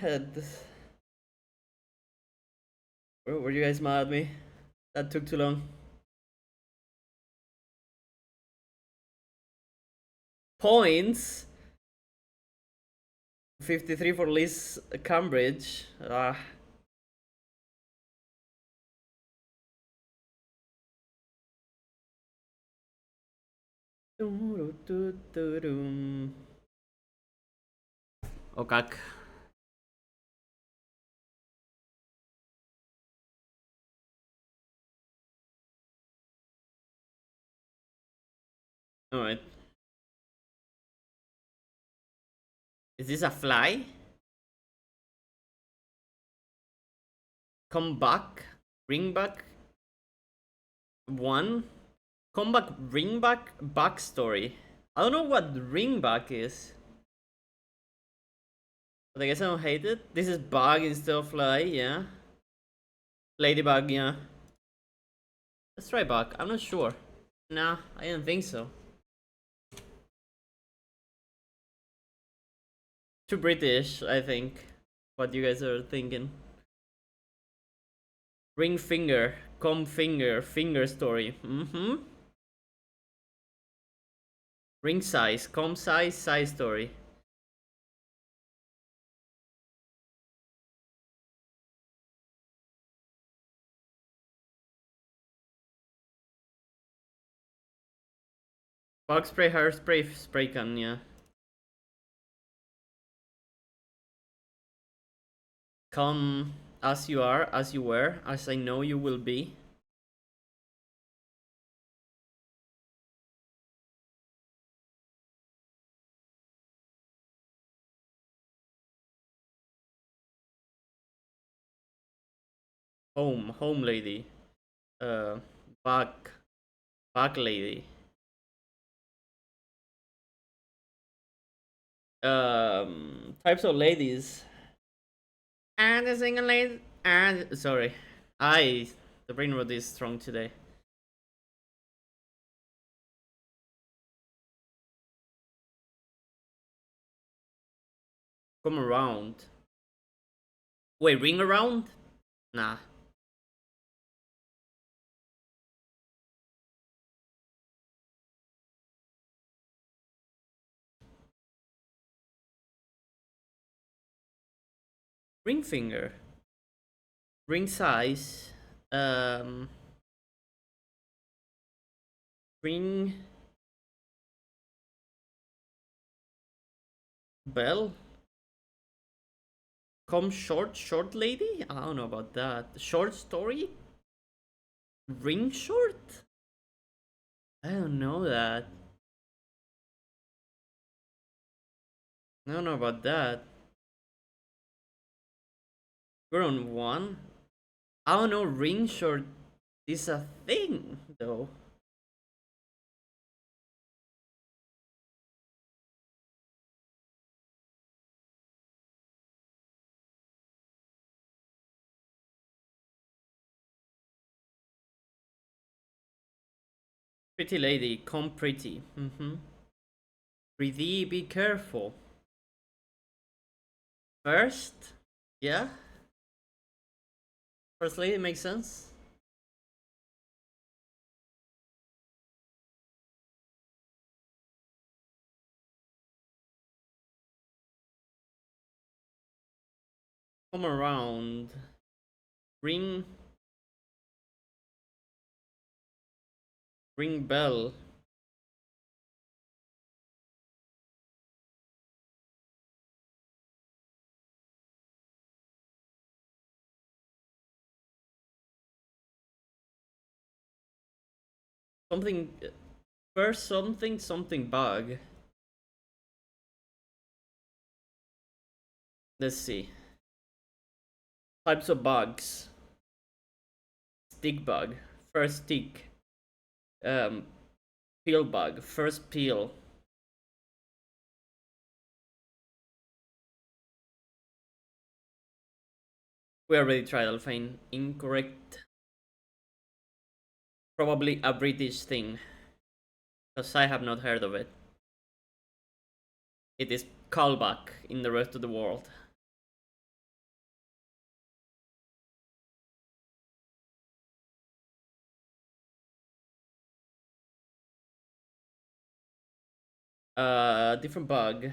Were you guys mad at me? That took too long. Points? 53 for Liz Cambridge. Ah. Okak. Alright. Is this a fly? Come back? Bring back? One? Come back, bring back? Backstory. I don't know what ring back is. But I guess I don't hate it. This is bug instead of fly, yeah. Ladybug, yeah. Let's try bug. I'm not sure. Nah, I didn't think so. Too British, I think. What you guys are thinking. Ring finger, comb finger, finger story. Mm-hmm. Ring size, comb size, size story. Bug spray, hairspray, spray can, yeah. Come as you are, as you were, as I know you will be. Home lady. Uh, back, back lady. Types of ladies. And a single lady. And sorry, the brain rot is strong today. Come around. Wait, ring around? Nah. Ring finger. Ring size. Ring. Bell? Come short lady? I don't know about that. Short story? Ring short? I don't know that. I don't know about that. We're on one. I don't know, ring short is a thing, though. Pretty lady, come pretty. Pretty, be careful. First? Yeah? First lady makes sense? Come around. Ring. Ring bell. Something. First something bug. Let's see. Types of bugs. Stick bug. First stick. Peel bug. First peel. We already tried Alphane. Incorrect. Probably a British thing. Because I have not heard of it. It is callback in the rest of the world. Different bug.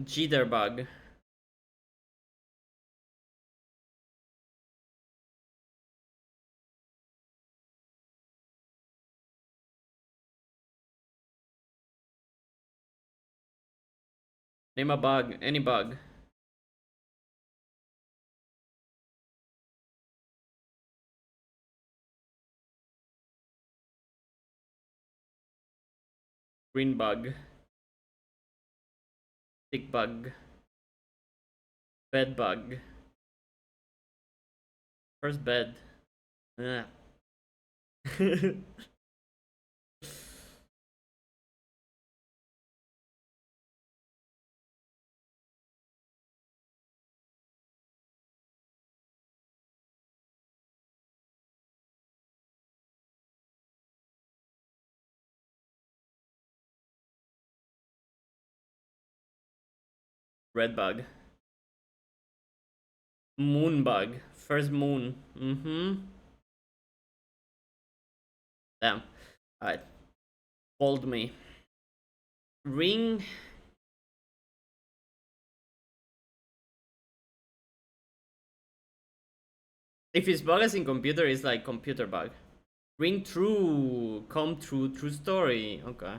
Jitterbug. Name a bug. Any bug. Green bug. Stick bug. Bed bug. First bed. Ah. Red bug. Moon bug. First moon. Damn. Alright. Fold me. Ring. If it's bug as in computer, it's like computer bug. Ring true. Come true. True story. Okay.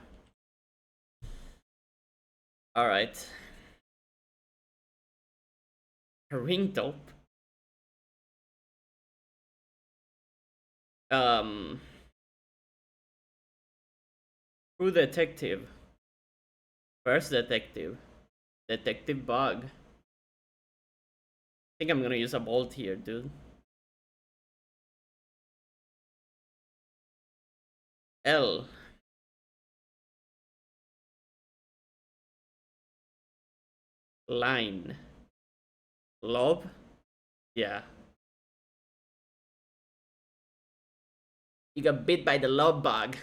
Alright. Ring top. True detective. First detective. Detective bug. I think I'm gonna use a bolt here, dude. L. Line. Lob? Yeah. You got bit by the love bug.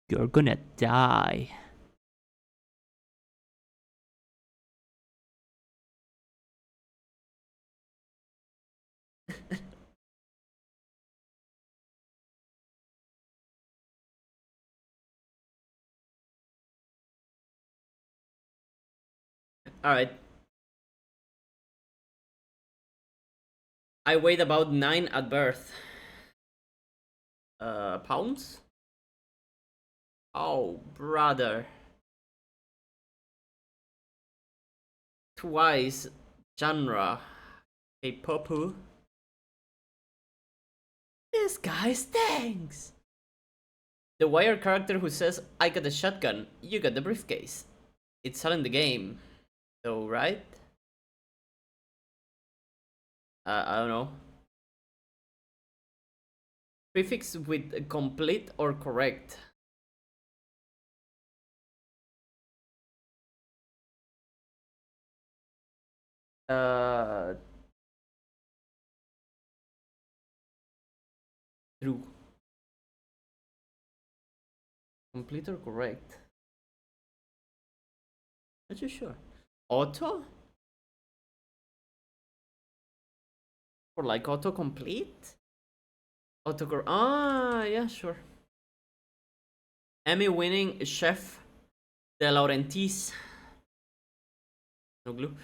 You're gonna die. Alright. I weighed about 9 at birth. Pounds? Oh, brother. Twice genre. Hey, Popu. This guy stinks. The Wire character who says, I got the shotgun, you got the briefcase. It's all in the game, though, right? I don't know. Prefix with complete or correct. Uh, True. Complete or correct? Not too sure. Auto? Or like autocomplete? Ah, yeah, sure. Emmy winning chef De Laurentiis. No glue.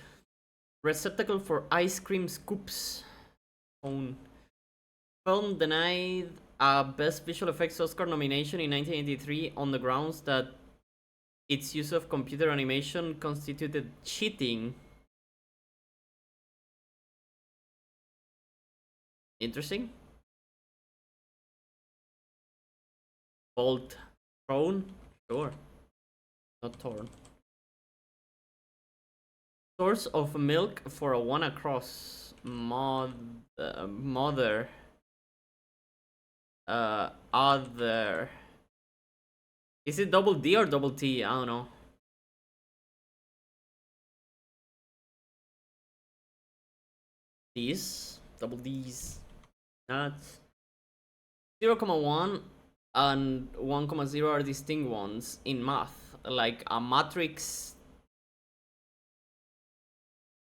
Receptacle for ice cream scoops. Phone. Film denied a Best Visual Effects Oscar nomination in 1983 on the grounds that its use of computer animation constituted cheating. Interesting. Bolt. Thrown? Sure. Not torn. Source of milk for a one across. Mother. Other. Is it double D or double T? I don't know. These. Double D's. Nuts. 0,1 and 1,0 are distinct ones in math. Like a matrix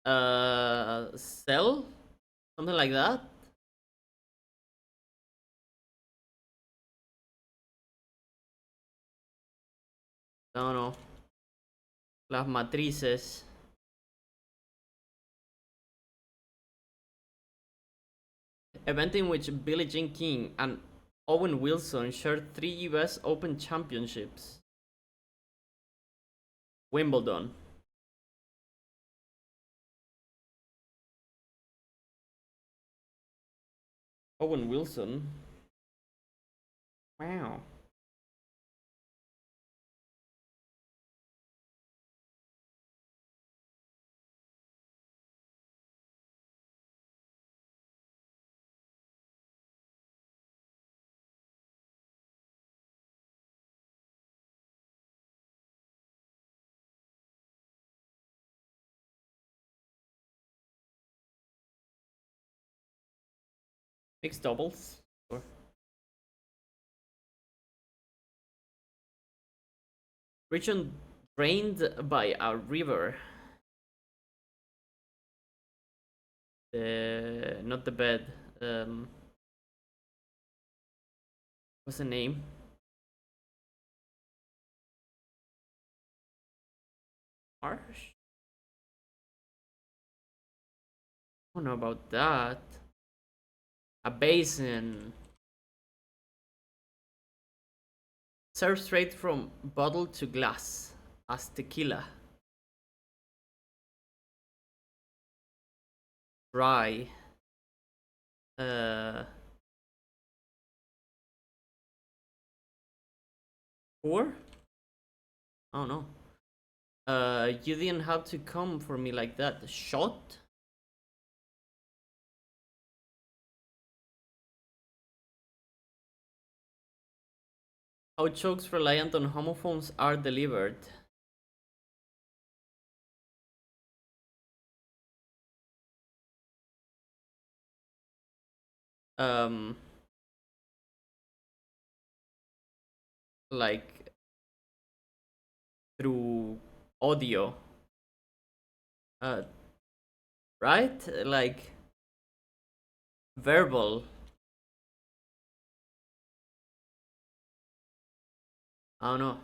cell? Something like that? I don't know. Las matrices. Event in which Billie Jean King and Owen Wilson shared 3 US Open championships. Wimbledon. Owen Wilson. Wow. Mixed doubles. Sure. Region drained by a river. Not the bed. What's the name? Marsh? I don't know about that. A basin. Served straight from bottle to glass as tequila. Dry. Pour? I don't know. You didn't have to come for me like that. Shot? How jokes reliant on homophones are delivered. Um, like through audio. Right? Like verbal. I don't know.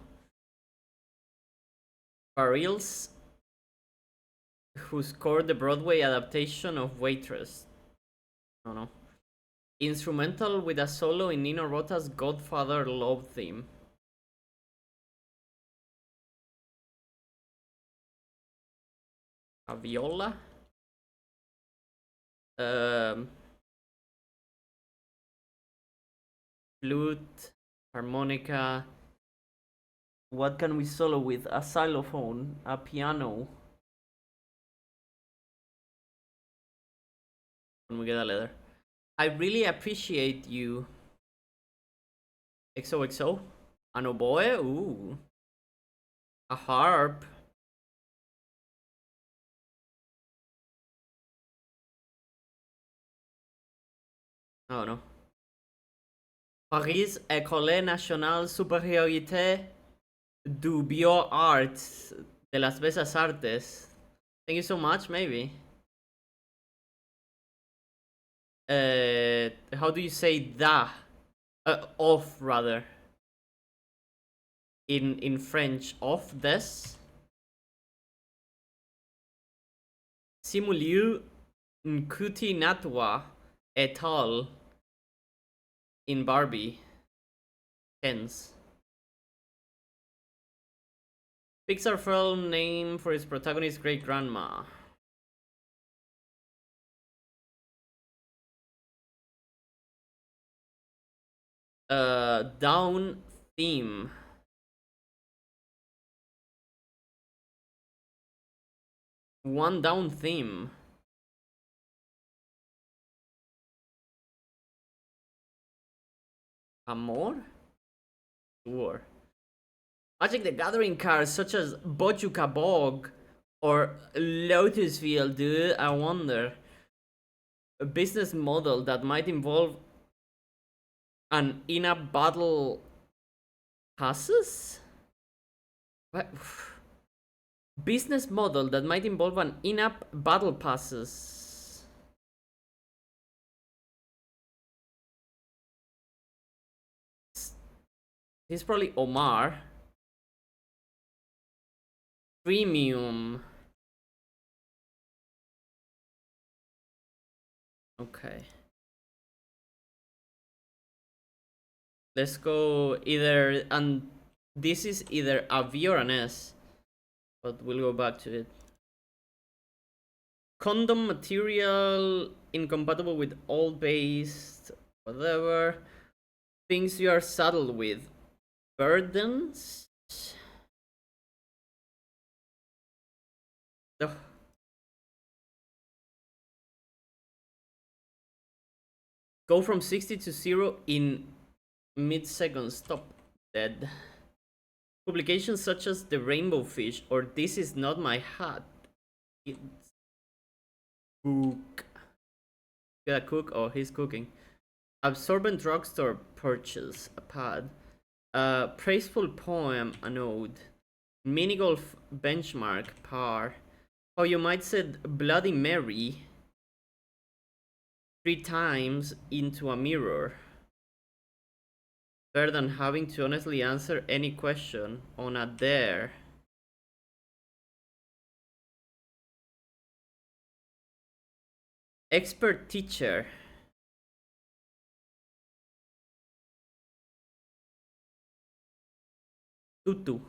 Barils, who scored the Broadway adaptation of Waitress. I don't know. Instrumental with a solo in Nino Rota's Godfather love theme. A viola. Flute, harmonica. What can we solo with? A xylophone, a piano. When we get a letter. I really appreciate you. XOXO. An oboe? Ooh. A harp. Oh no. Paris École Nationale Supérieurité du Beaux-Arts. De las Bellas Artes. Thank you so much, maybe. How do you say da? Of, rather. In French, of des. Simuliu Nkuti Natwa et al. In Barbie. Hence. Pixar film named for its protagonist's great grandma. Down theme. One down theme. Amor? Sure. Magic the Gathering cards such as Bojuka Bog or Lotus Field, dude, I wonder. A business model that might involve an in-app battle passes? What? Business model that might involve an in-app battle passes. He's probably Omar. Premium. Okay. Let's go either, and this is either a V or an S, but we'll go back to it. Condom material incompatible with oil-based, whatever. Things you are saddled with. Burdens? Ugh. Go from 60 to 0 in mid-second. Stop dead. Publications such as The Rainbow Fish or This Is Not My Hat. It's cook. Get a cook? Oh, he's cooking. Absorbent drugstore purchase. A pad. Praiseful poem. An ode. Mini golf benchmark. Par. Oh, you might said Bloody Mary 3 times into a mirror. Better than having to honestly answer any question on a dare. Expert teacher. Tutu.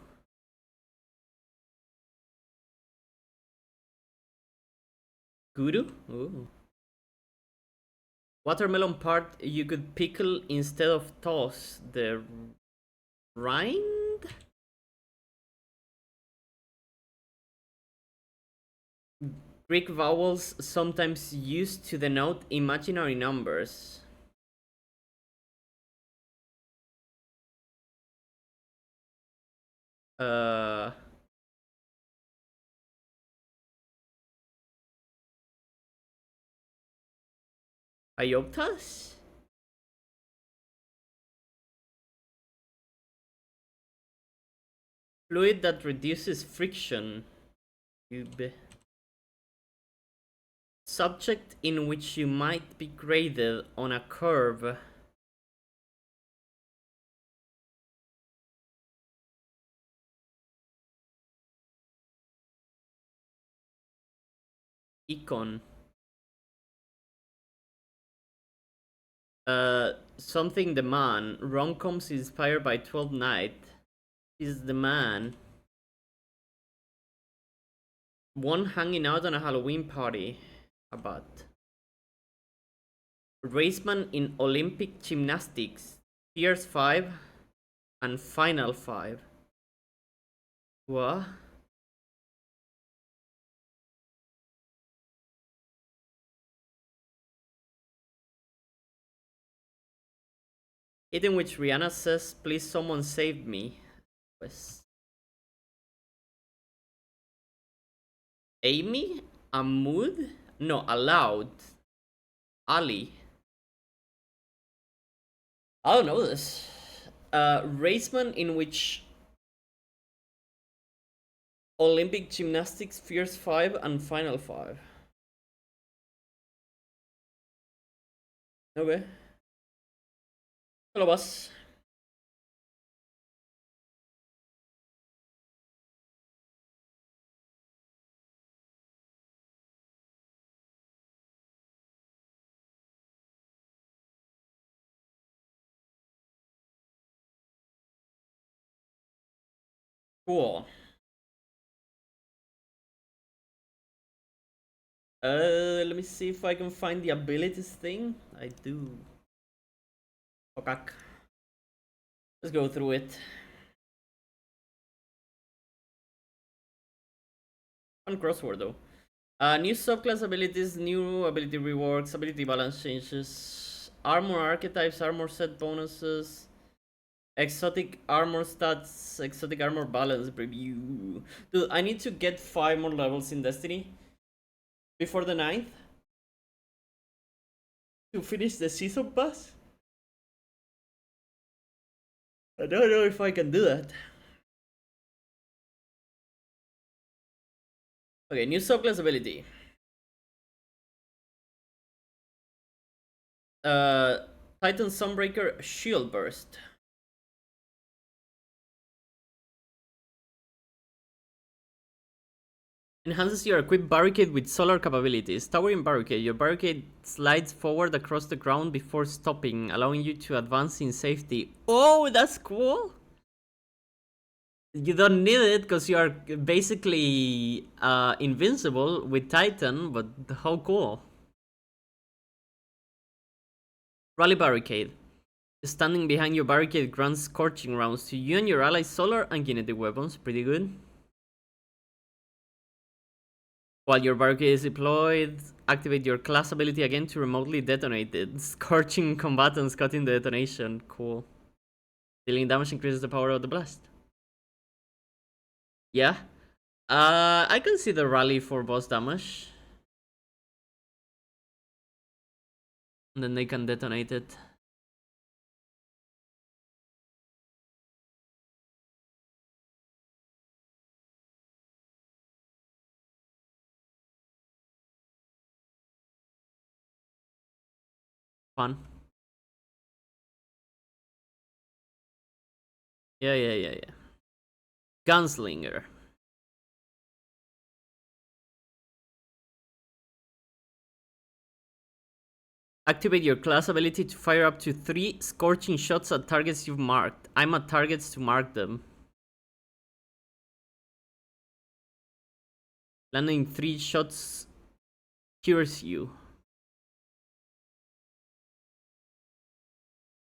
Guru? Ooh. Watermelon part you could pickle instead of toss. The rind? Greek vowels sometimes used to denote imaginary numbers. Ioptas? Fluid that reduces friction. Subject in which you might be graded on a curve. Econ. Something the man. Rom-coms inspired by 12 Night. Is the man. One hanging out on a Halloween party. About. Raceman in Olympic gymnastics. Fierce 5 and Final 5. What? It in which Rihanna says, please someone save me. Pues. Amy? Ahmood? No, Allowed. Ali. I don't know this. Raceman in which Olympic gymnastics, Fierce 5 and Final 5. Okay. Hello, boss. Cool. Let me see if I can find the abilities thing. I do. Okay. Let's go through it. Fun crossword though. New subclass abilities, new ability reworks, ability balance changes, armor archetypes, armor set bonuses, exotic armor stats, exotic armor balance preview. Dude, I need to get 5 more levels in Destiny before the 9th to finish the season pass. I don't know if I can do that. Okay, new subclass ability. Titan Sunbreaker Shield Burst. Enhances your equipped barricade with solar capabilities. Towering barricade. Your barricade slides forward across the ground before stopping, allowing you to advance in safety. Oh, that's cool! You don't need it because you are basically invincible with Titan, but how cool. Rally barricade. Standing behind your barricade grants scorching rounds to you and your allies' solar and kinetic weapons. Pretty good. While your barricade is deployed, activate your class ability again to remotely detonate it. Scorching combatants cutting the detonation. Cool. Dealing damage increases the power of the blast. Yeah. I can see the rally for boss damage. And then they can detonate it. Fun. Yeah. Gunslinger. Activate your class ability to fire up to 3 scorching shots at targets you've marked. I'm at targets to mark them. Landing 3 shots cures you.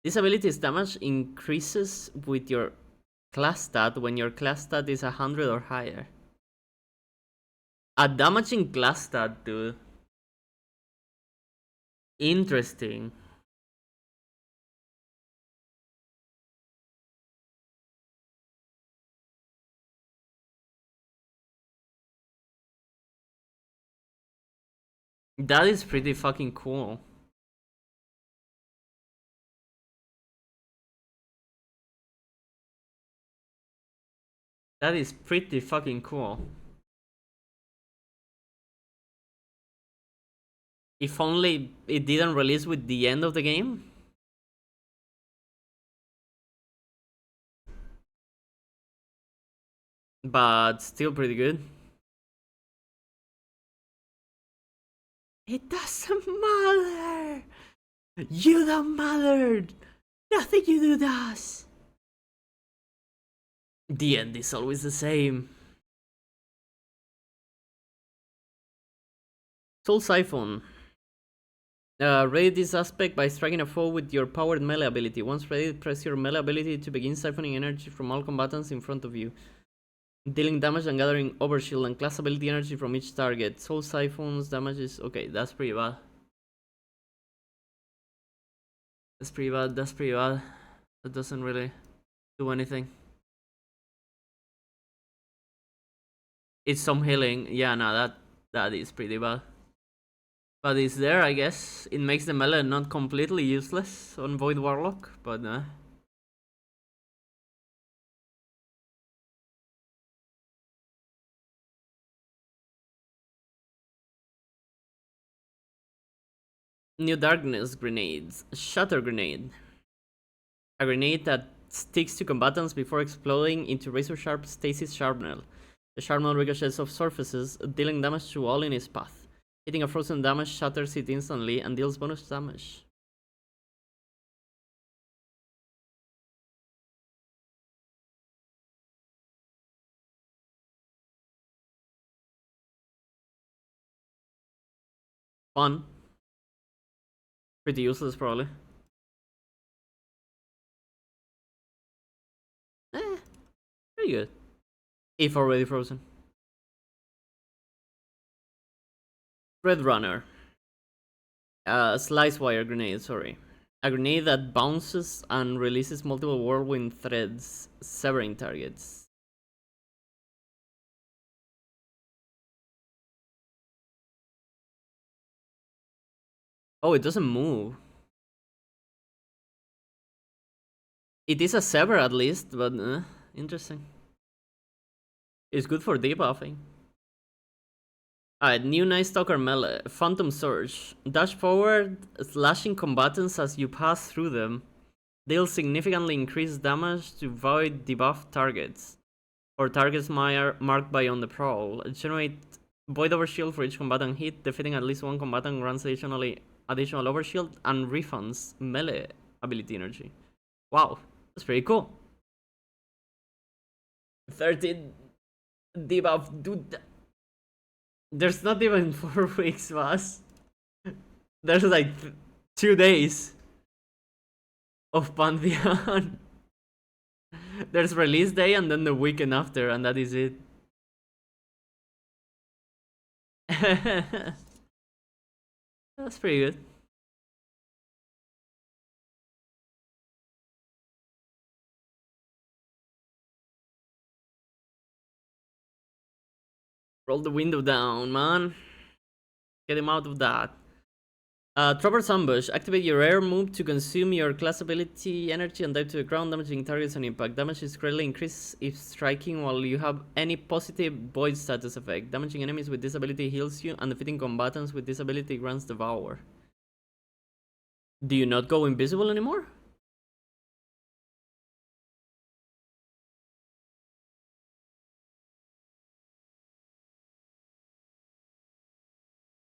This ability's damage increases with your class stat when your class stat is 100 or higher. A damaging class stat, dude. Interesting. That is pretty fucking cool. That is pretty fucking cool. If only it didn't release with the end of the game. But still pretty good. It doesn't matter. You don't matter! Nothing you do does! The end is always the same. Soul Siphon. Raid this aspect by striking a foe with your powered melee ability. Once raided, press your melee ability to begin siphoning energy from all combatants in front of you, dealing damage and gathering overshield and class ability energy from each target. Soul Siphon's damage is... okay, that's pretty bad. That's pretty bad, that's pretty bad. That doesn't really do anything. It's some healing. Yeah, no, that is pretty bad. But it's there, I guess. It makes the melee not completely useless on Void Warlock, but New Darkness Grenades. Shatter Grenade. A grenade that sticks to combatants before exploding into razor sharp stasis shrapnel. The shrapnel ricochets off surfaces, dealing damage to all in its path. Hitting a frozen damage shatters it instantly and deals bonus damage. Fun. Pretty useless, probably. Pretty good. If already frozen. Red Runner. Slice wire grenade, sorry. A grenade that bounces and releases multiple whirlwind threads, severing targets. Oh, it doesn't move. It is a sever at least, but interesting. It's good for debuffing. Alright, new Night Stalker melee. Phantom Surge. Dash forward, slashing combatants as you pass through them. Deal significantly increased damage to void debuff targets, or targets marked by on the prowl. Generate void overshield for each combatant hit. Defeating at least one combatant grants additional overshield and refunds melee ability energy. Wow, that's pretty cool. 13 debuff, dude. There's not even 4 weeks, Vas. There's like 2 days of Pantheon. There's release day and then the weekend after, and that is it. That's pretty good. Roll the window down, man. Get him out of that. Trapper's Ambush. Activate your air move to consume your class ability energy and dive to the ground, damaging targets on impact. Damage is greatly increased if striking while you have any positive void status effect. Damaging enemies with this ability heals you, and defeating combatants with this ability grants Devour. Do you not go invisible anymore?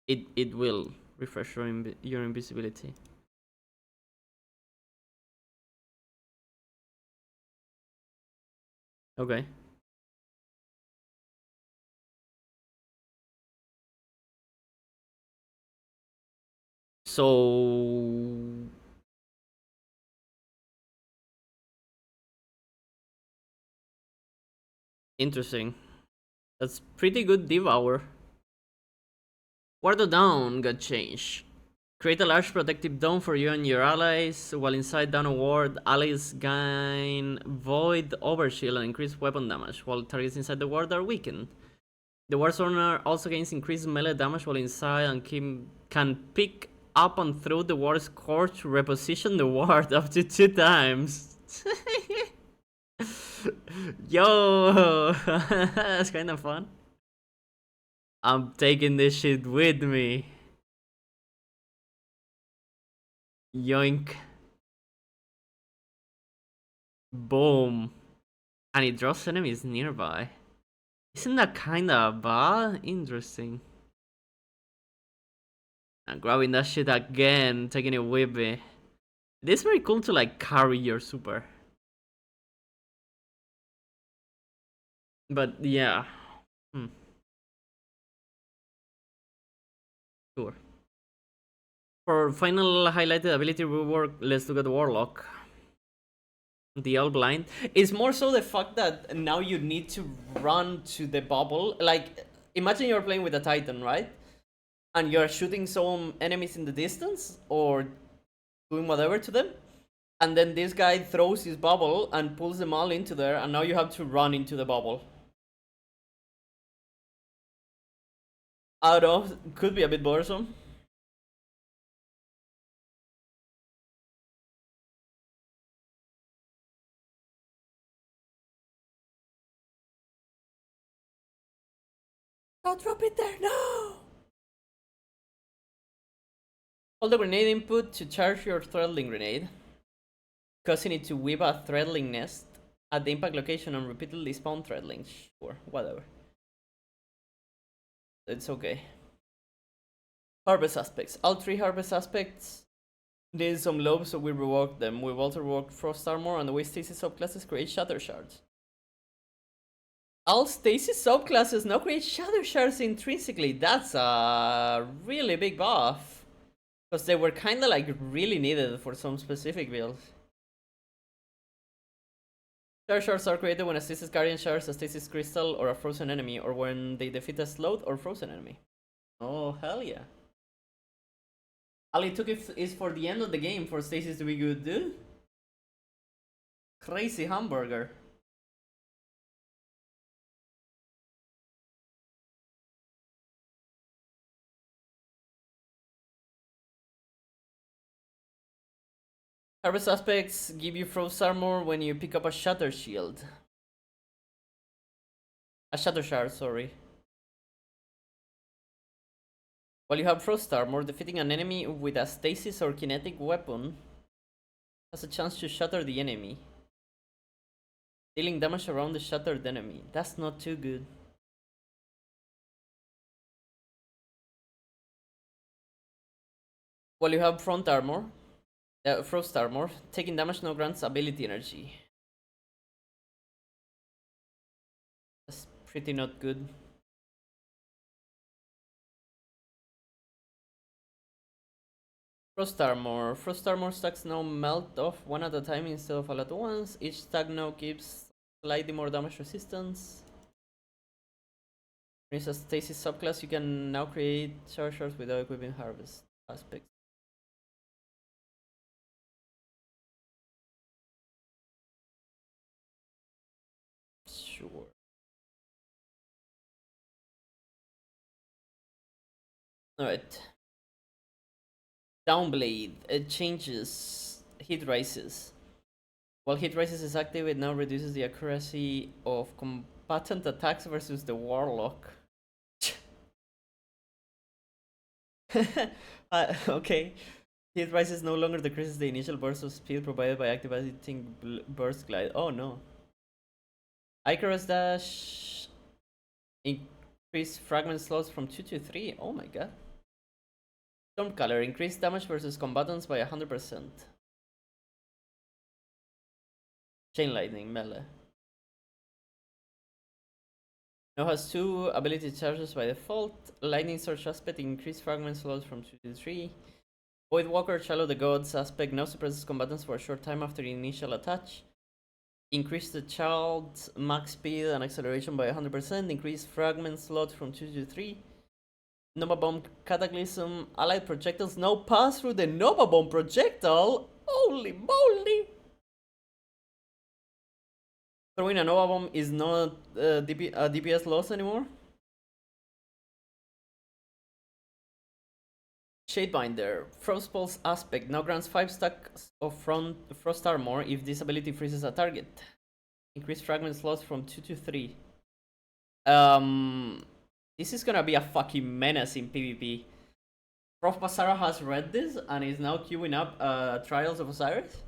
It will refresh your invisibility. Okay. So interesting. That's pretty good Devour. Wardo Down got changed. Create a large protective dome for you and your allies. While inside down a ward, allies gain void overshield and increased weapon damage, while targets inside the ward are weakened. The ward's owner also gains increased melee damage while inside and can pick up and throw the ward's core to reposition the ward up to 2 times. Yo, that's kind of fun. I'm taking this shit with me. Yoink. Boom. And it draws enemies nearby. Isn't that kinda bad? Interesting. And grabbing that shit again, taking it with me. This is very cool to like carry your super. But yeah. Sure. For final highlighted ability rework, let's look at the Warlock. The All Blind. It's more so the fact that now you need to run to the bubble. Like, imagine you're playing with a Titan, right? And you're shooting some enemies in the distance or doing whatever to them. And then this guy throws his bubble and pulls them all into there, and now you have to run into the bubble. I don't know, could be a bit bothersome. Don't drop it there, no! Hold the grenade input to charge your threadling grenade, causing it to whip a threadling nest at the impact location and repeatedly spawn threadlings. Sure, whatever. It's okay. Harvest aspects. All 3 harvest aspects need some love, so we reworked them. We've also reworked Frost Armor, and the way Stasis subclasses create Shatter Shards. All Stasis subclasses now create Shatter Shards intrinsically. That's a really big buff. Because they were kinda like really needed for some specific builds. Shatter Shards are created when a Stasis Guardian shares a Stasis Crystal or a frozen enemy, or when they defeat a slowed or frozen enemy. Oh, hell yeah. All it took is for the end of the game for Stasis to be good, dude. Crazy hamburger. Harvest aspects give you frost armor when you pick up a shatter shield. A shatter shard, sorry. While you have frost armor, defeating an enemy with a stasis or kinetic weapon has a chance to shatter the enemy, dealing damage around the shattered enemy. That's not too good. While you have frost armor, taking damage now grants ability energy. That's pretty not good. Frost armor. Frost armor stacks now melt off one at a time instead of all at once. Each stack now gives slightly more damage resistance. As a stasis subclass, you can now create charge shards without equipping harvest aspects. Sure. Alright. Downblade. It changes. Hit rises. While hit rises is active, it now reduces the accuracy of combatant attacks versus the warlock. Okay. Hit rises no longer decreases the initial burst of speed provided by activating burst glide. Oh no. Icarus dash increase fragment slots from 2 to 3. Oh my god. Stormcaller increase damage versus combatants by 100%. Chain lightning melee. Now has 2 ability charges by default. Lightning Surge aspect increase fragment slots from 2 to 3. Void Walker Shallow the Gods aspect now suppresses combatants for a short time after the initial attach. Increase the child's max speed and acceleration by 100%. Increase fragment slot from 2 to 3. Nova Bomb Cataclysm. Allied projectiles now pass through the Nova Bomb projectile. Holy moly! Throwing a Nova Bomb is not a DPS loss anymore. Shadebinder. Frost Pulse aspect now grants 5 stacks of Frost Armor if this ability freezes a target. Increase fragment slots from 2 to 3. This is gonna be a fucking menace in PvP. Prof Basara has read this and is now queuing up Trials of Osiris.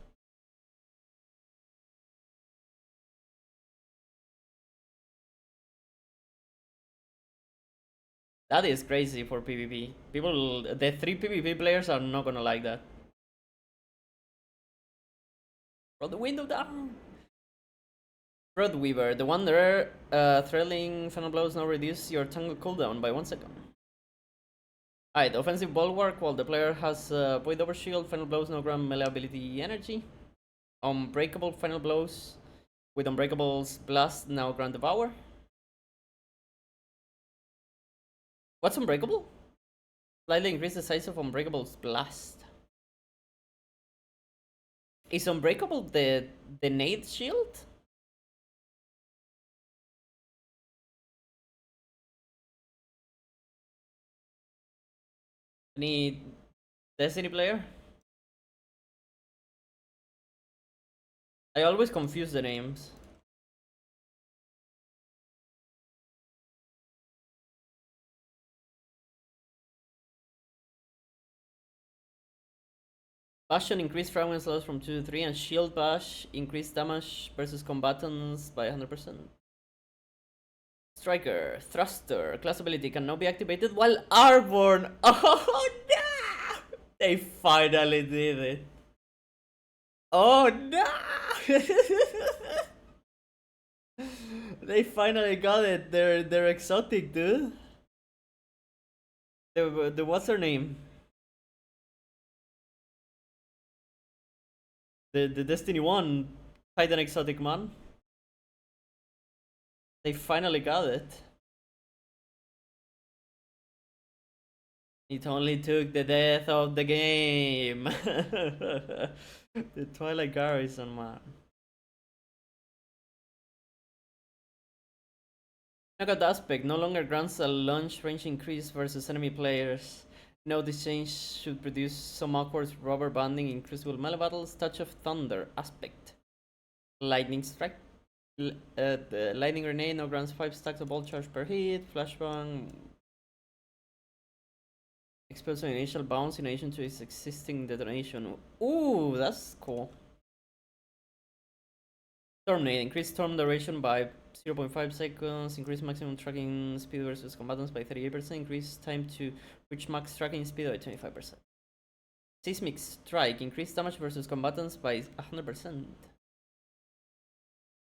That is crazy for PvP. People, the 3 PvP players are not gonna like that. Roll the window down! Broadweaver, the Wanderer, thrilling final blows now reduce your tangle cooldown by 1 second. Alright, offensive bulwark, while the player has void over shield, final blows now grant melee ability energy. Unbreakable final blows with Unbreakable's blast now grant devour. What's Unbreakable? Slightly increase the size of Unbreakable's blast. Is Unbreakable the nade shield? Any Destiny player? I always confuse the names. Bastion increased fragment slots from 2 to 3, and Shield Bash increased damage versus combatants by 100%. Striker, Thruster, class ability can now be activated while Airborne. Oh no! They finally did it. Oh no! They finally got it. They're exotic, dude. The what's her name? The Destiny 1 Titan exotic man. They finally got it. It only took the death of the game. The Twilight Garrison, man. Knockout aspect no longer grants a launch range increase versus enemy players. No, this change should produce some awkward rubber banding in crucible melee battles. Touch of Thunder aspect. Lightning Strike. The Lightning Grenade now grants 5 stacks of bolt charge per hit. Flashbang. Expels an initial bounce in addition to its existing detonation. Ooh, that's cool. Storm Nade. Increase storm duration by 0.5 seconds. Increase maximum tracking speed versus combatants by 38%. Increase time to reach max tracking speed by 25%. Seismic Strike. Increase damage versus combatants by 100%.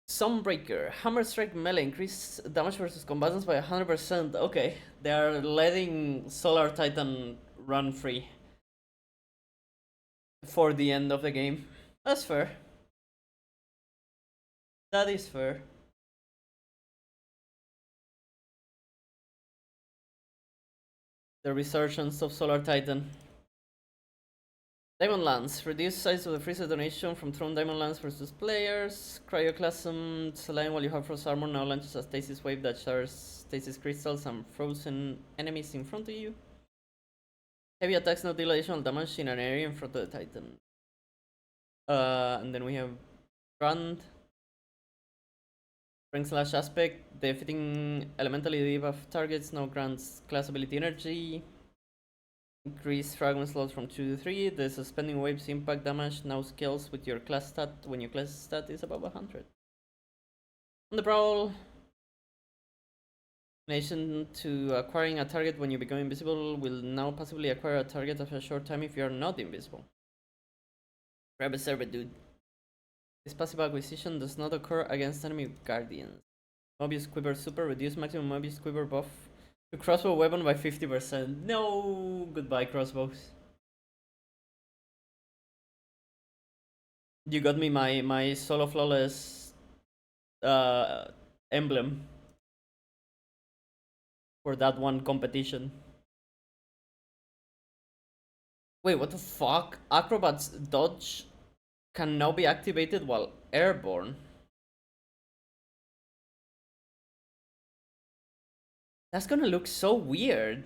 Sunbreaker. Hammer Strike melee. Increase damage versus combatants by 100%. Okay, they are letting Solar Titan run free for the end of the game. That's fair. That is fair. The resurgence of Solar Titan. Diamond Lance. Reduce size of the freeze detonation from thrown Diamond Lance versus players. Cryoclasm. Saline while you have frost armor now launches a stasis wave that shatters stasis crystals and frozen enemies in front of you. Heavy attacks now deal additional damage in an area in front of the Titan. And then we have Brand. Strength slash aspect. Defeating elementally debuff targets now grants class ability energy. Increase fragment slots from 2 to 3. The suspending waves impact damage now scales with your class stat when your class stat is above 100. On the prowl, in addition to acquiring a target when you become invisible, will now passively acquire a target after a short time if you are not invisible. Grab a servitude. This passive acquisition does not occur against enemy guardians. Mobius Quiver Super. Reduce maximum Mobius Quiver buff to crossbow weapon by 50%. No! Goodbye, crossbows. You got me my solo flawless emblem for that one competition. Wait, what the fuck? Acrobat's dodge can now be activated while airborne. That's gonna look so weird.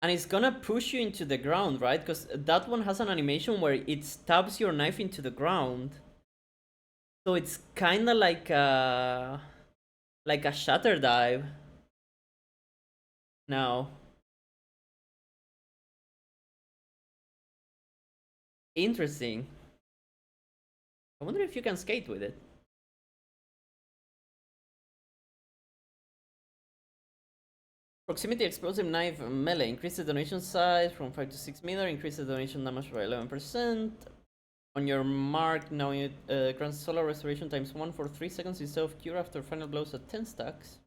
And it's gonna push you into the ground, right? Because that one has an animation where it stabs your knife into the ground. So it's kinda like a shatter dive. Now. Interesting. I wonder if you can skate with it. Proximity explosive knife melee. Increase the donation size from 5 to 6 meter. Increase the donation damage by 11%. On your mark, now it grants solar restoration times 1 for 3 seconds instead of cure after final blows at 10 stacks.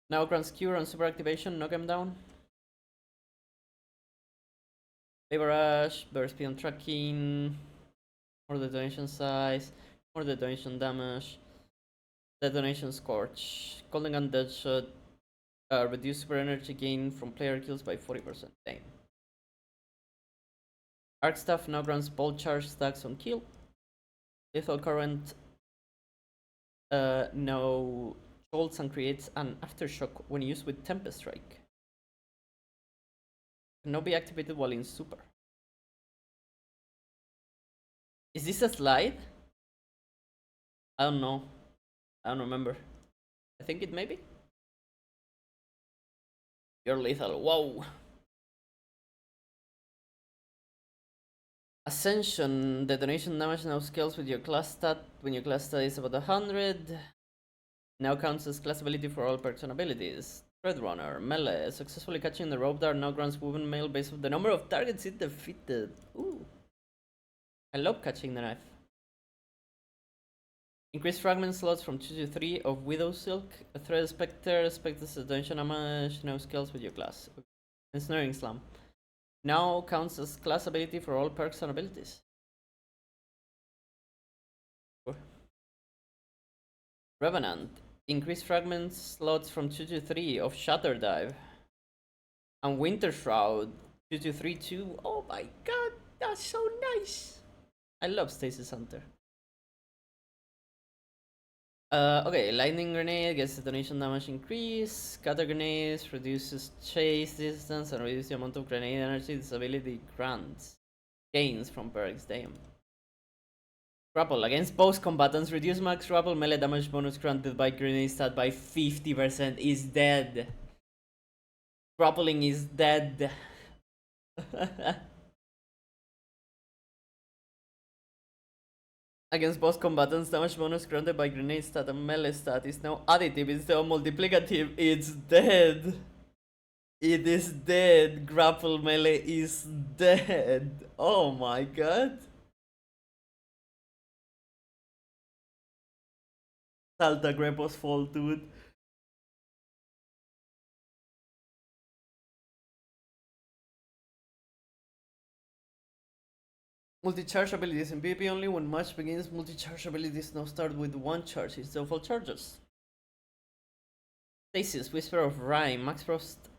Now grants cure on super activation, knock him down. Barrage, better speed on tracking. More the donation size, more the donation damage. Detonation Scorch. Golden Gun Deadshot. Reduce super energy gain from player kills by 40%. Damn. Arc Staff now grants bolt charge stacks on kill. Lethal Current now jolts and creates an aftershock when used with Tempest Strike. Cannot be activated while in super. Is this a slide? I don't know. I don't remember. I think it may be. You're lethal. Whoa. Ascension. Detonation damage now scales with your class stat when your class stat is about 100. Now counts as class ability for all perks and abilities. Threadrunner. Melee. Successfully catching the rope dart now grants woven mail based on the number of targets it defeated. Ooh. I love catching the knife. Increase fragment slots from 2 to 3 of Widow Silk. A Thread Spectre. Spectre's detonation damage now scales with your class. Ensnaring Slam. Now counts as class ability for all perks and abilities. Revenant. Increase fragment slots from 2 to 3 of Shatter Dive. And Winter Shroud. 2 to 3 too. Oh my god, that's so nice. I love Stasis Hunter. Okay, Lightning Grenade gets detonation damage increase. Scatter Grenades reduces chase distance and reduces the amount of grenade energy this ability grants. Gains from perks, damn. Grapple. Against both combatants, reduce max grapple melee damage bonus granted by grenade stat by 50% is dead. Grappling is dead. Against both combatants, damage bonus granted by grenade stat and melee stat is now additive instead of multiplicative. It's dead. It is dead. Grapple melee is dead. Oh my god. Salta Greppo's fault, dude. Multi-charge abilities in PvP only. When match begins, multi-charge abilities now start with one charge instead of all charges. Stasis, Whisper of Rhyme, Max Frost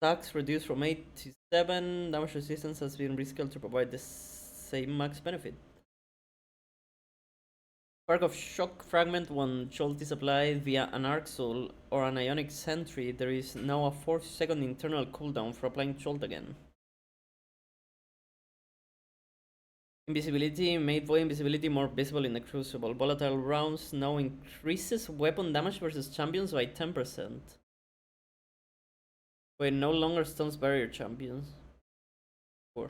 stacks reduced from 8 to 7. Damage resistance has been rescaled to provide the same max benefit. Spark of Shock Fragment. When Jolt is applied via an Arc Soul or an Ionic Sentry, there is now a 4-second internal cooldown for applying Jolt again. Invisibility made void invisibility more visible in the Crucible. Volatile rounds now increases weapon damage versus champions by 10%. Wait, no longer stuns barrier champions. 4.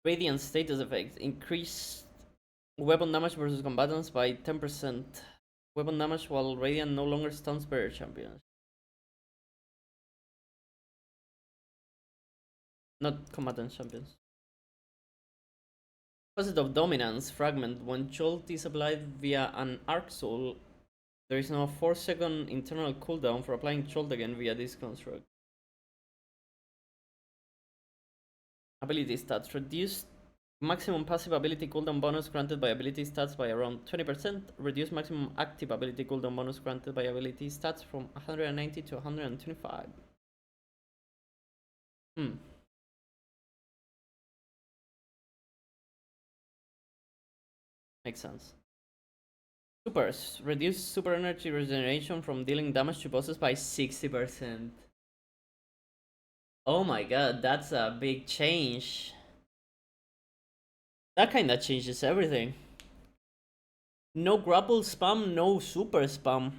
Radiant status effect. Increased weapon damage versus combatants by 10%. Weapon damage while Radiant no longer stuns barrier champions. Not combatant champions. Opposite of Dominance Fragment. When Jolt is applied via an Arc Soul, there is now a 4-second internal cooldown for applying Jolt again via this construct. Ability stats. Reduced maximum passive ability cooldown bonus granted by ability stats by around 20%. Reduce maximum active ability cooldown bonus granted by ability stats from 190 to 125. Makes sense. Supers. Reduce super energy regeneration from dealing damage to bosses by 60%. Oh my god, that's a big change. That kinda changes everything. No grapple spam, no super spam.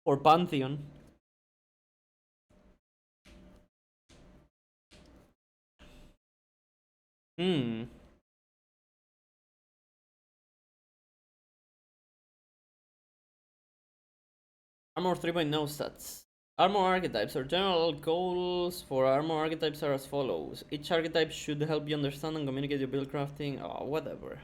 For Pantheon. Armor 3.0 stats. Armor archetypes or general goals for armor archetypes are as follows. Each archetype should help you understand and communicate your build crafting. Oh, whatever.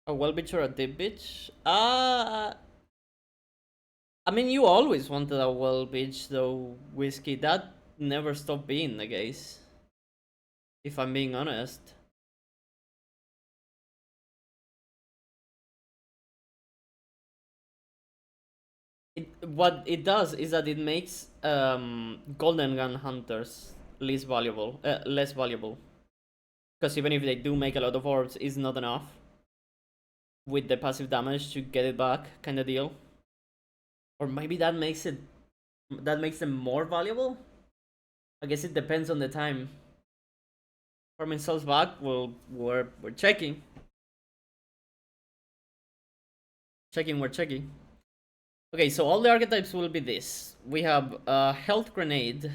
A well bitch or a deep bitch? I mean, you always wanted a well bitch, though, Whiskey. That never stopped being the case. If I'm being honest. What it does is that it makes golden gun hunters less valuable. Because even if they do make a lot of orbs, it's not enough with the passive damage to get it back, kind of deal. Or maybe that makes them more valuable. I guess it depends on the time. Farming souls back. Well, we're checking. We're checking. Okay, so all the archetypes will be this. We have a health grenade.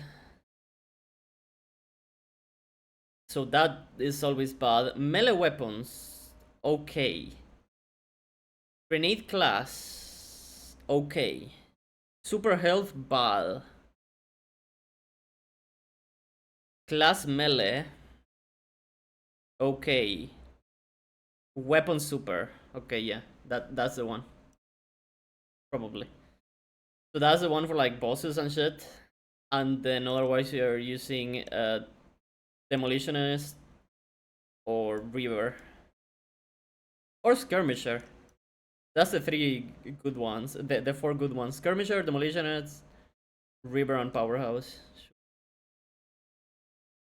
So that is always bad. Melee weapons, okay. Grenade class, okay. Super health, bad. Class melee, okay. Weapon super, okay, yeah, that's the one. Probably. So that's the one for like bosses and shit. And then otherwise you're using Demolitionist or Reaver. Or Skirmisher. That's the three good ones. The four good ones. Skirmisher, Demolitionist, Reaver, and Powerhouse.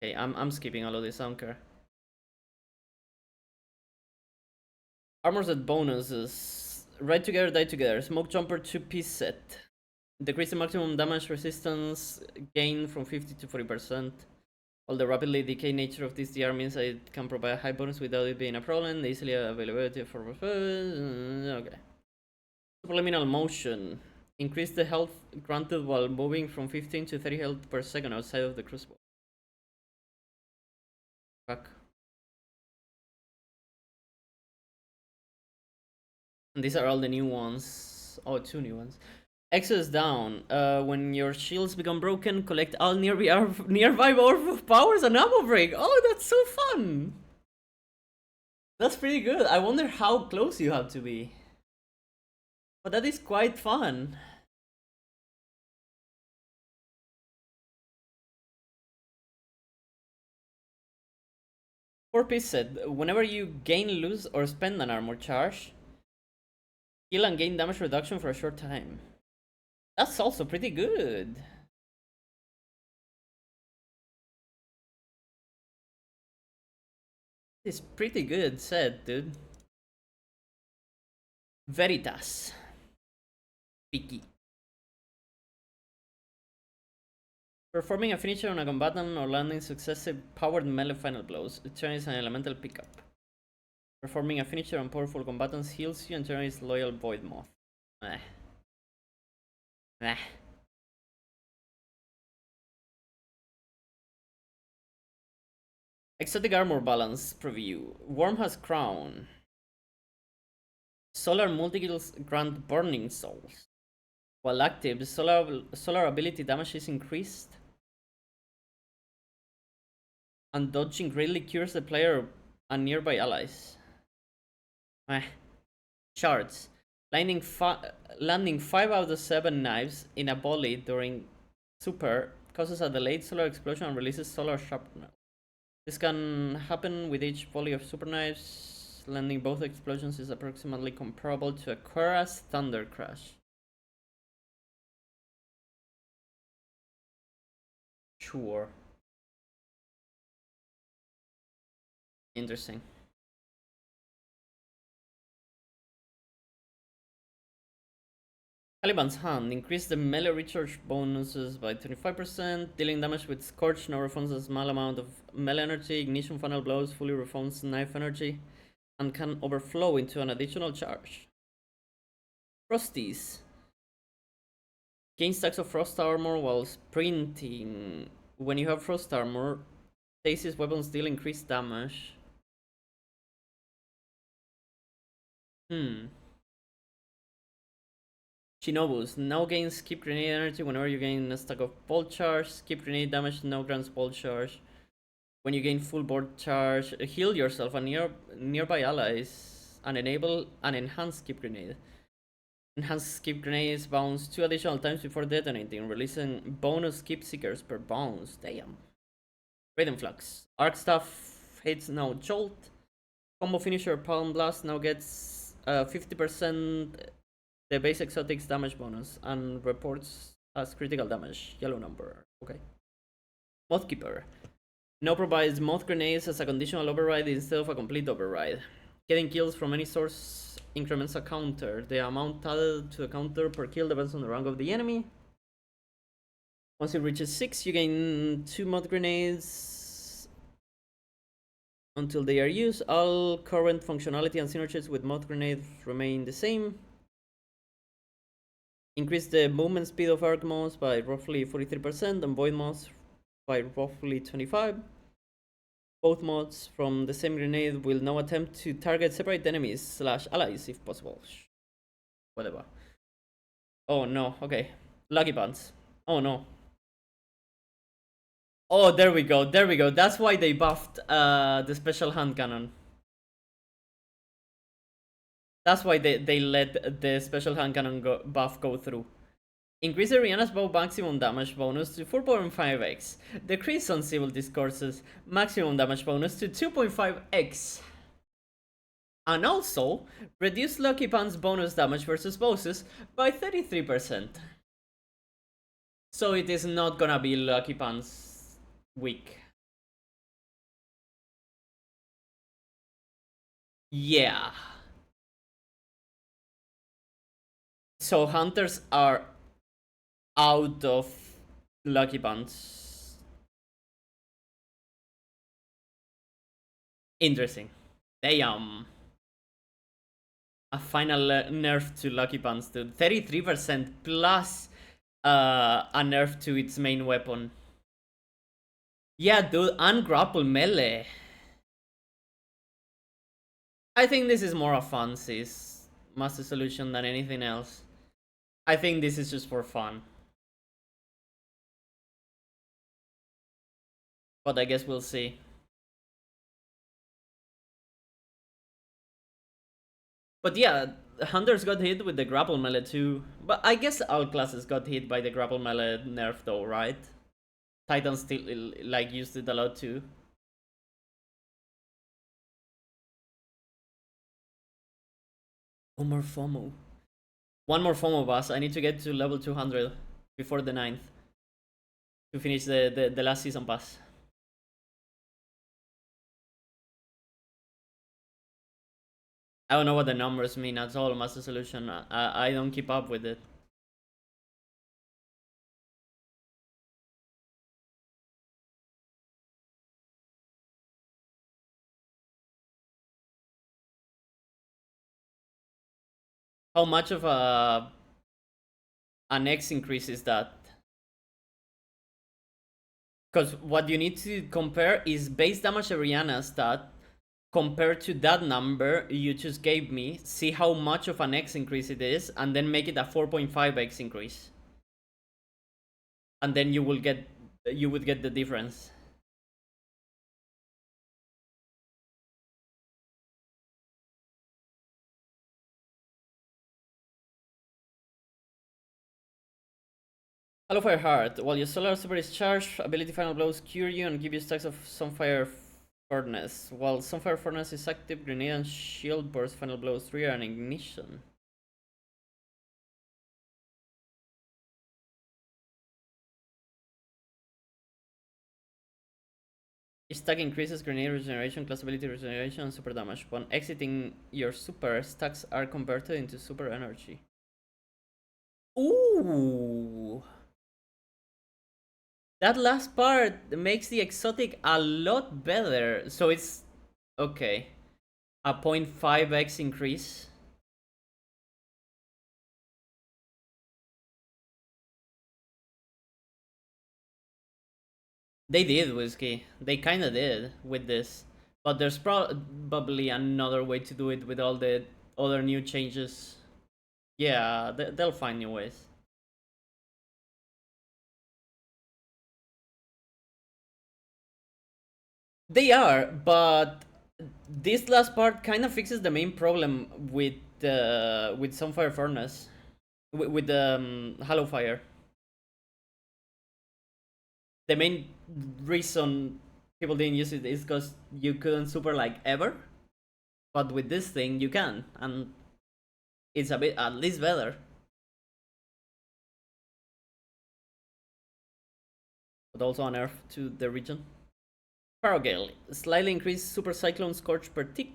Okay, I'm skipping all of this, I don't care. Armor set bonuses. Ride together, die together. Smoke jumper 2-piece set. Decrease the maximum damage resistance gain from 50 to 40%. While the rapidly decay nature of this DR means that it can provide a high bonus without it being a problem. The easily availability for okay. Subliminal motion. Increase the health granted while moving from 15 to 30 health per second outside of the crucible. Fuck. And these are all the new ones. Oh, two new ones. Excess down. When your shields become broken, collect all nearby orb of powers and ammo break. Oh, that's so fun. That's pretty good. I wonder how close you have to be. But that is quite fun. Four-piece set. Whenever you gain, lose, or spend an armor charge, heal and gain damage reduction for a short time. That's also pretty good. It's pretty good set, dude. Veritas. Picky. Performing a finisher on a combatant or landing successive powered melee final blows. It turns an elemental pickup. Performing a finisher on powerful combatants heals you and turns loyal void moth. Eh. Eh. Exotic armor balance preview. Worm's Crown. Solar multi-kills grant burning souls. While active, solar ability damage is increased. And dodging greatly cures the player and nearby allies. Shards. Landing 5 out of 7 knives in a volley during super causes a delayed solar explosion and releases solar shrapnel. This can happen with each volley of super knives. Landing both explosions is approximately comparable to a Korra's Thunder Crash. Sure. Interesting. Caliban's Hand. Increase the melee recharge bonuses by 25%. Dealing damage with Scorch now refunds a small amount of melee energy. Ignition Funnel Blows fully refunds knife energy. And can overflow into an additional charge. Frosties. Gain stacks of frost armor while sprinting. when you have frost armor, stasis weapons still increase damage. Shinobus now gain skip grenade energy whenever you gain a stack of bolt charge. Skip grenade damage now grants bolt charge. When you gain full bolt charge, heal yourself and nearby allies and enable an enhanced skip grenade. Enhanced skip grenades bounce 2 additional times before detonating, releasing bonus skip seekers per bounce. Damn. Rhythm Flux. Arc Staff hits now Jolt. Combo finisher Palm Blast now gets 50% the base exotics damage bonus and reports as critical damage. Yellow number. Okay. Mothkeeper now provides moth grenades as a conditional override instead of a complete override. Getting kills from any source increments a counter. The amount added to the counter per kill depends on the rank of the enemy. Once it reaches 6, you gain 2 moth grenades until they are used. All current functionality and synergies with moth grenades remain the same. Increase the movement speed of arc moths by roughly 43% and void moths by roughly 25%. Both mods from the same grenade will now attempt to target separate enemies / allies if possible. Whatever. Oh no, okay. Lucky Pants. Oh no. Oh, there we go, there we go. That's why they buffed the special hand cannon. That's why they let the special hand cannon buff go through. Increase Ariana's bow maximum damage bonus to 4.5x. Decrease on Civil Discourses maximum damage bonus to 2.5x. And also, reduce Lucky Pants bonus damage versus bosses by 33%. So it is not gonna be Lucky Pants weak. Yeah. So hunters are out of Lucky Pants. Interesting. Damn. A final nerf to Lucky Pants, dude. 33% plus a nerf to its main weapon. Yeah, dude, and grapple melee. I think this is more a fancies master solution than anything else. I think this is just for fun. But I guess we'll see. But yeah, Hunters got hit with the grapple melee too. But I guess all classes got hit by the grapple melee nerf though, right? Titans still like used it a lot too. One more FOMO. One more FOMO boss. I need to get to level 200 before the 9th to finish the last season pass. I don't know what the numbers mean at all, Master Solution. I don't keep up with it. How much of an X increase is that? Because what you need to compare is base damage Ariana stat compared to that number you just gave me. See how much of an X increase it is, and then make it a 4.5x increase. And then you would get the difference. Hello Fireheart. While your solar super is charged, ability final blows cure you and give you stacks of Sunfire Furnace. While Sunfire Furnace is active, grenade and shield burst final blows trigger an ignition. Each stack increases grenade regeneration, class ability regeneration, and super damage. When exiting your super, stacks are converted into super energy. Ooh! That last part makes the exotic a lot better. So it's okay. A 0.5x increase. They did, Whiskey. They kind of did with this. But there's probably another way to do it with all the other new changes. Yeah, they'll find new ways. They are, but this last part kind of fixes the main problem with Sunfire Furnace, with the Hollow Fire. The main reason people didn't use it is because you couldn't super like ever, but with this thing you can, and it's a bit at least better. But also a nerf to the region. Paragale, slightly increased Super Cyclone Scorch per tick.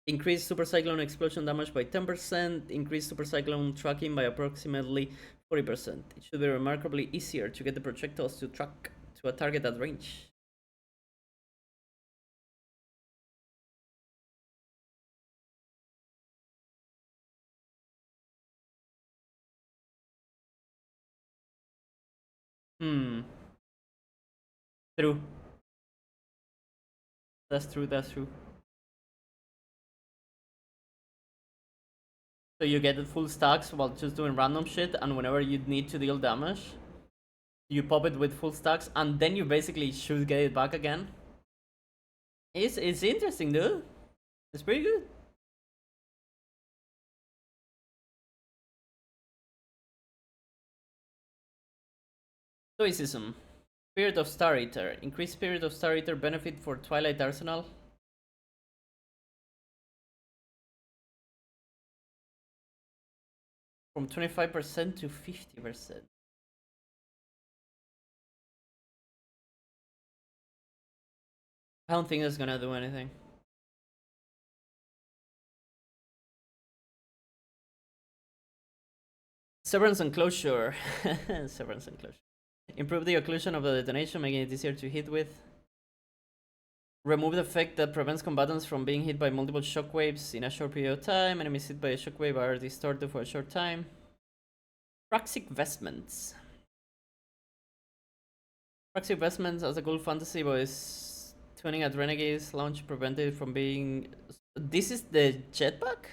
Increased Super Cyclone explosion damage by 10%. Increased Super Cyclone tracking by approximately 40%. It should be remarkably easier to get the projectiles to track to a target at range. True. That's true, that's true. So you get the full stacks while just doing random shit, and whenever you need to deal damage, you pop it with full stacks, and then you basically should get it back again. It's interesting, dude. It's pretty good. Stoicism. Spirit of Star Eater. Increased Spirit of Star Eater benefit for Twilight Arsenal. From 25% to 50%. I don't think that's gonna do anything. Severance Enclosure. Severance Enclosure. Improve the occlusion of the detonation, making it easier to hit with. Remove the effect that prevents combatants from being hit by multiple shockwaves in a short period of time. Enemies hit by a shockwave are distorted for a short time. Praxic Vestments. Praxic Vestments as a cool fantasy was tuning at Renegade's launch prevented it from being... This is the jetpack?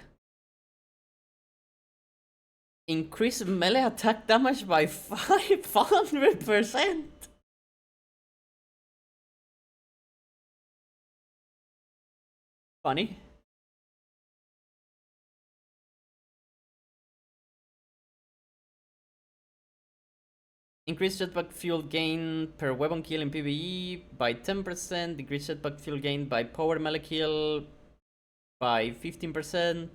Increase melee attack damage by 500%. Funny. Increase jetpack fuel gain per weapon kill in PvE by 10%. Decrease jetpack fuel gain by power melee kill by 15%.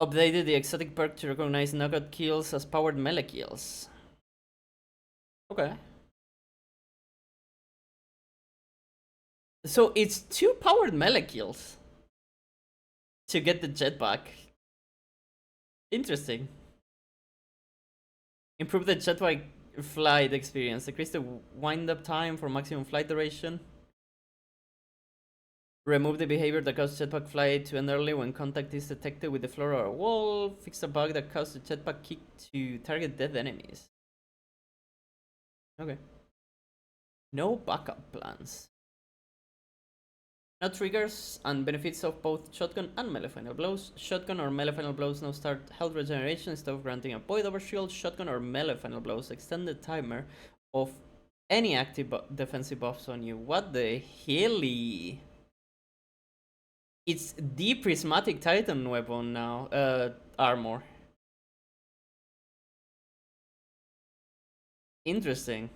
Updated the exotic perk to recognize knockout kills as powered melee kills. Okay. So it's 2 powered melee kills to get the jetpack. Interesting. Improve the jetpack flight experience. Decrease the wind-up time for maximum flight duration. Remove the behavior that causes jetpack flight to end early when contact is detected with the floor or wall. Fix the bug that causes the jetpack kick to target dead enemies. Okay. No backup plans. No triggers and benefits of both shotgun and melee final blows. Shotgun or melee final blows now start health regeneration instead of granting a void overshield. Shotgun or melee final blows extend the timer of any active defensive buffs on you. What the hell? It's the prismatic titan weapon now, armor. Interesting.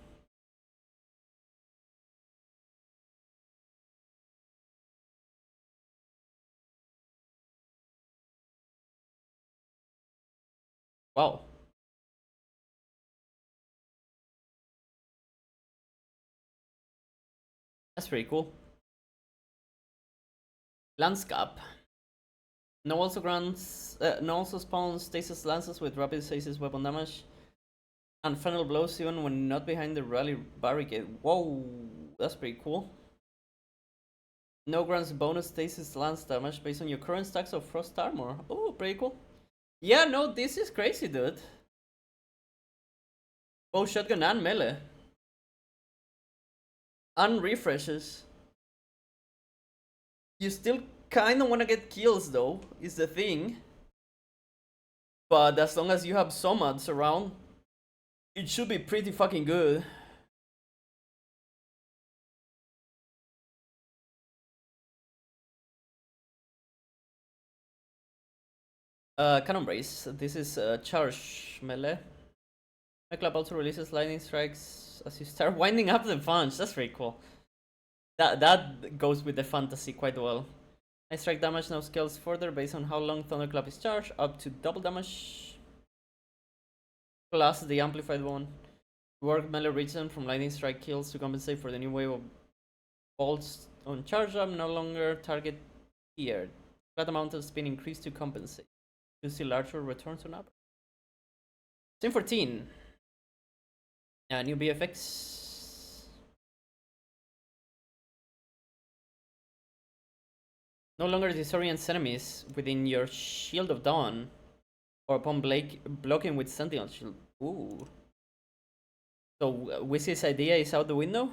Wow. That's pretty cool. Landscape. No also grants, no also spawns stasis lances with rapid stasis weapon damage. And final blows even when not behind the rally barricade. Whoa, that's pretty cool. No grants bonus stasis lance damage based on your current stacks of frost armor. Oh, pretty cool. Yeah, no, this is crazy, dude. Both shotgun and melee. And refreshes. You still kinda wanna get kills though, is the thing. But as long as you have Somads around, it should be pretty fucking good. Cannon Brace. This is charge melee. My club also releases lightning strikes as you start winding up the punch. That's pretty cool. That goes with the fantasy quite well. My strike damage now scales further based on how long Thunderclap is charged, up to double damage. Plus the amplified one. Work melee region from lightning strike kills to compensate for the new wave of bolts on charge up, no longer target here. That amount of spin increased to compensate. You see larger returns on average. Scene 14. New BFX. No longer disorients enemies within your Shield of Dawn or upon blocking with Sentinel Shield. Ooh. So Wizzy's idea is out the window?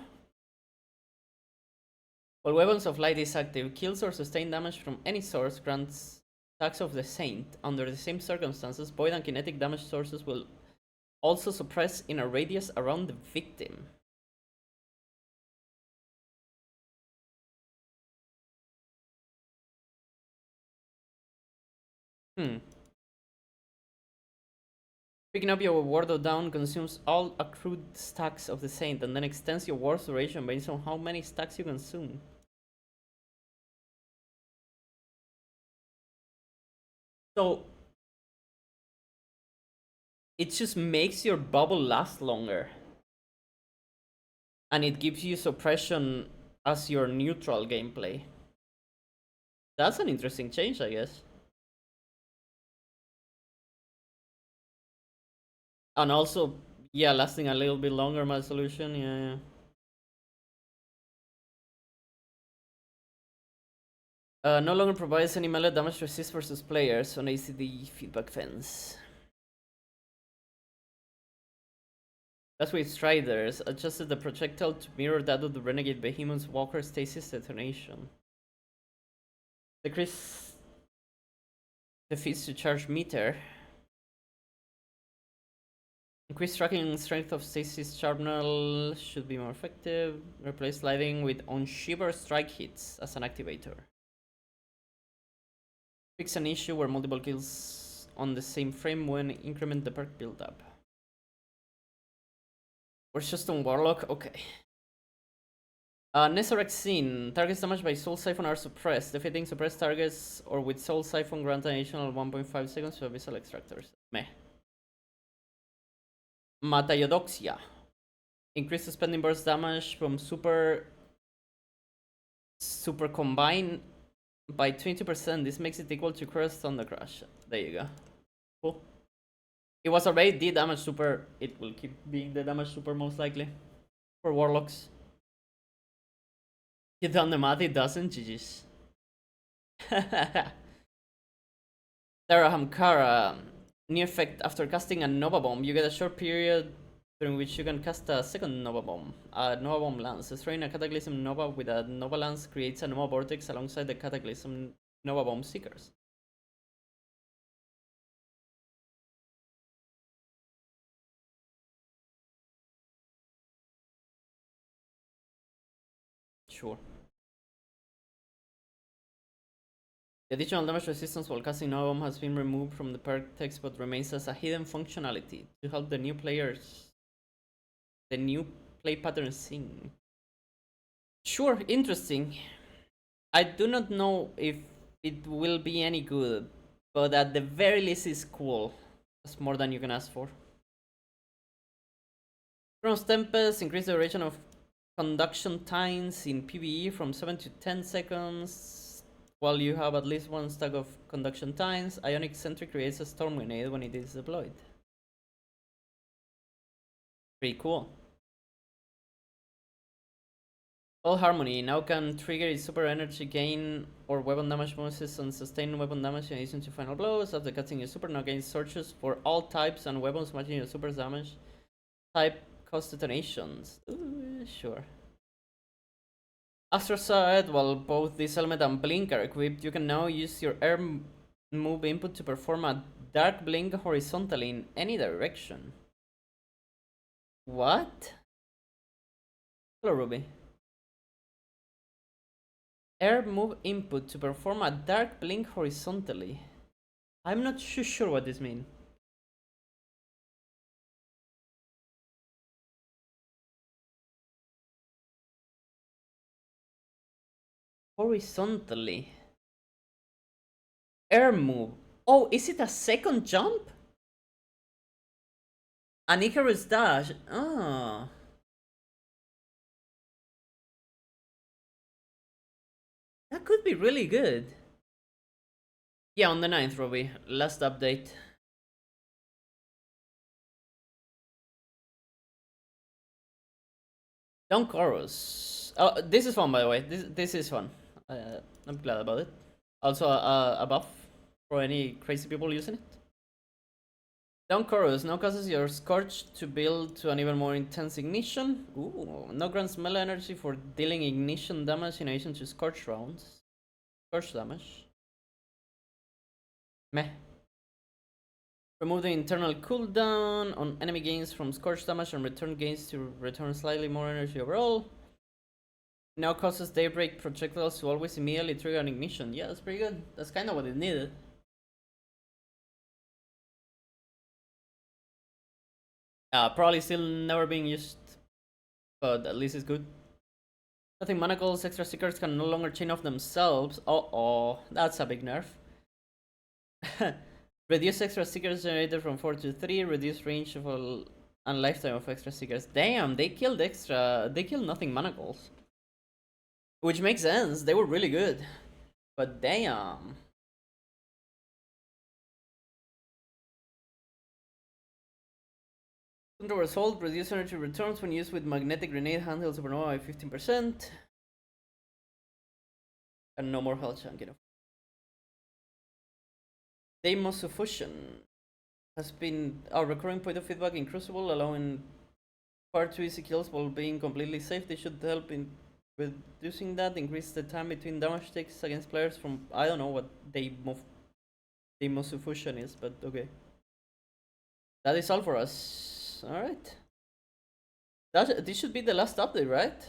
While Weapons of Light is active, kills or sustained damage from any source grants attacks of the Saint. Under the same circumstances, void and kinetic damage sources will also suppress in a radius around the victim. Picking up your Ward of Down consumes all accrued stacks of the Saint and then extends your ward's duration based on how many stacks you consume. So it just makes your bubble last longer. And it gives you suppression as your neutral gameplay. That's an interesting change, I guess. And also, yeah, lasting a little bit longer, my solution, yeah. No longer provides any melee damage resist versus players on ACD feedback fence. As with Striders, adjusted the projectile to mirror that of the Renegade Behemoth's Walker Stasis detonation. Decrease the feats to charge meter. Increased tracking strength of Stasis Charbonel should be more effective. Replace sliding with on Shiver strike hits as an activator. Fix an issue where multiple kills on the same frame when increment the perk build-up. We're just on Warlock? Okay. Nesurect Scene. Targets damaged by Soul Siphon are suppressed. Defeating suppressed targets or with Soul Siphon grant an additional 1.5 seconds to Abyssal Extractors. Meh. Matayodoxia. Increase spending burst damage from Super Combine by 20%. This makes it equal to Curse Thunder Crash. There you go. Cool. It was already the damage super. It will keep being the damage super most likely for Warlocks. You done the math, it doesn't, GG's. Hamkara. New effect, after casting a Nova Bomb, you get a short period during which you can cast a second Nova Bomb. A Nova Bomb Lance. Destroying a Cataclysm Nova with a Nova Lance creates a Nova Vortex alongside the Cataclysm Nova Bomb Seekers. Sure. The additional damage resistance while casting Nova Bomb has been removed from the perk text but remains as a hidden functionality to help the new players, the new play pattern sing. Sure, interesting. I do not know if it will be any good, but at the very least it's cool. That's more than you can ask for. Chronos Tempest, increase the duration of conduction times in PvE from 7 to 10 seconds. While you have at least one stack of conduction times, Ionic Sentry creates a storm grenade when it is deployed. Pretty cool. All Harmony now can trigger its super energy gain or weapon damage bonuses on sustained weapon damage in addition to final blows. After casting your super, now gains searches for all types and weapons matching your super's damage. type cost detonations. Ooh, sure. Astro said, while both this helmet and blink are equipped, you can now use your air move input to perform a dark blink horizontally in any direction. What? Hello, Ruby. Air move input to perform a dark blink horizontally. I'm not sure what this means. Horizontally. Air move. Oh, is it a second jump? An Icarus dash. Oh. That could be really good. Yeah, on the 9th, Robbie. Last update. Don Chorus. Oh, this is fun, by the way. This is fun. I'm glad about it. Also, a buff for any crazy people using it. Down Chorus now causes your Scorch to build to an even more intense ignition. Ooh, no grants melee energy for dealing ignition damage in addition to Scorch rounds. Scorch damage. Meh. Remove the internal cooldown on enemy gains from Scorch damage and return gains to return slightly more energy overall. Now causes Daybreak projectiles to always immediately trigger an ignition. Yeah, that's pretty good. That's kind of what it needed. Probably still never being used, but at least it's good. Nothing manacles, extra stickers can no longer chain off themselves. Oh, that's a big nerf. Reduce extra stickers generated from 4 to 3, reduce range of all and lifetime of extra stickers. Damn, they killed nothing manacles. Which makes sense, they were really good. But damn. Under assault, reduce energy returns when used with magnetic grenade handheld supernova by 15%. And no more health chunk, you know. Deimos Fusion has been a recurring point of feedback in Crucible, allowing far too easy kills while being completely safe. They should help in reducing that, increase the time between damage takes against players from, I don't know what Deimos Fusion is, but okay. That is all for us. Alright. This should be the last update, right?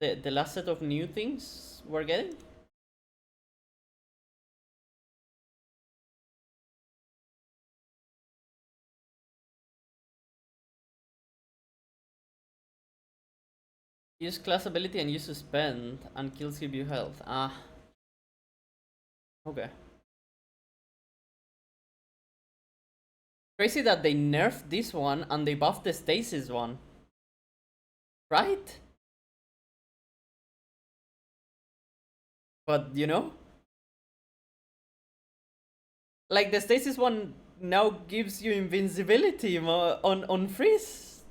The last set of new things we're getting? Use class ability and use suspend and kills give you health. Ah. Okay. Crazy that they nerfed this one and they buffed the stasis one. Right? But you know? Like the stasis one now gives you invincibility on freeze.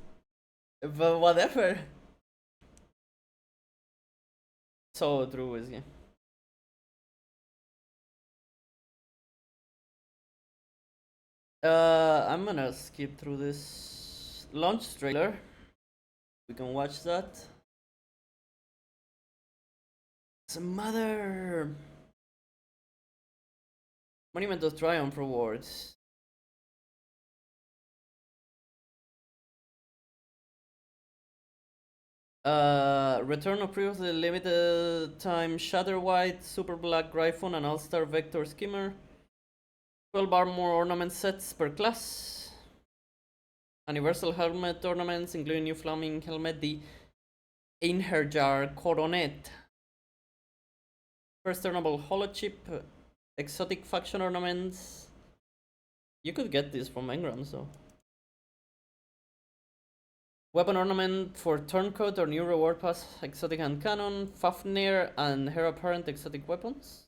But whatever. So true, is yeah. I'm gonna skip through this launch trailer. We can watch that. Some mother Monument of Triumph rewards. Return of previously limited time Shatter White, Super Black Gryphon, and All-Star Vector Skimmer. 12 armor ornament sets per class. Universal helmet ornaments, including new flaming helmet, the Einherjar Coronet. First turnable holochip, exotic faction ornaments. You could get this from Engram, so. Weapon ornament for Turncoat or new reward pass, exotic hand cannon, Fafnir, and heir apparent exotic weapons.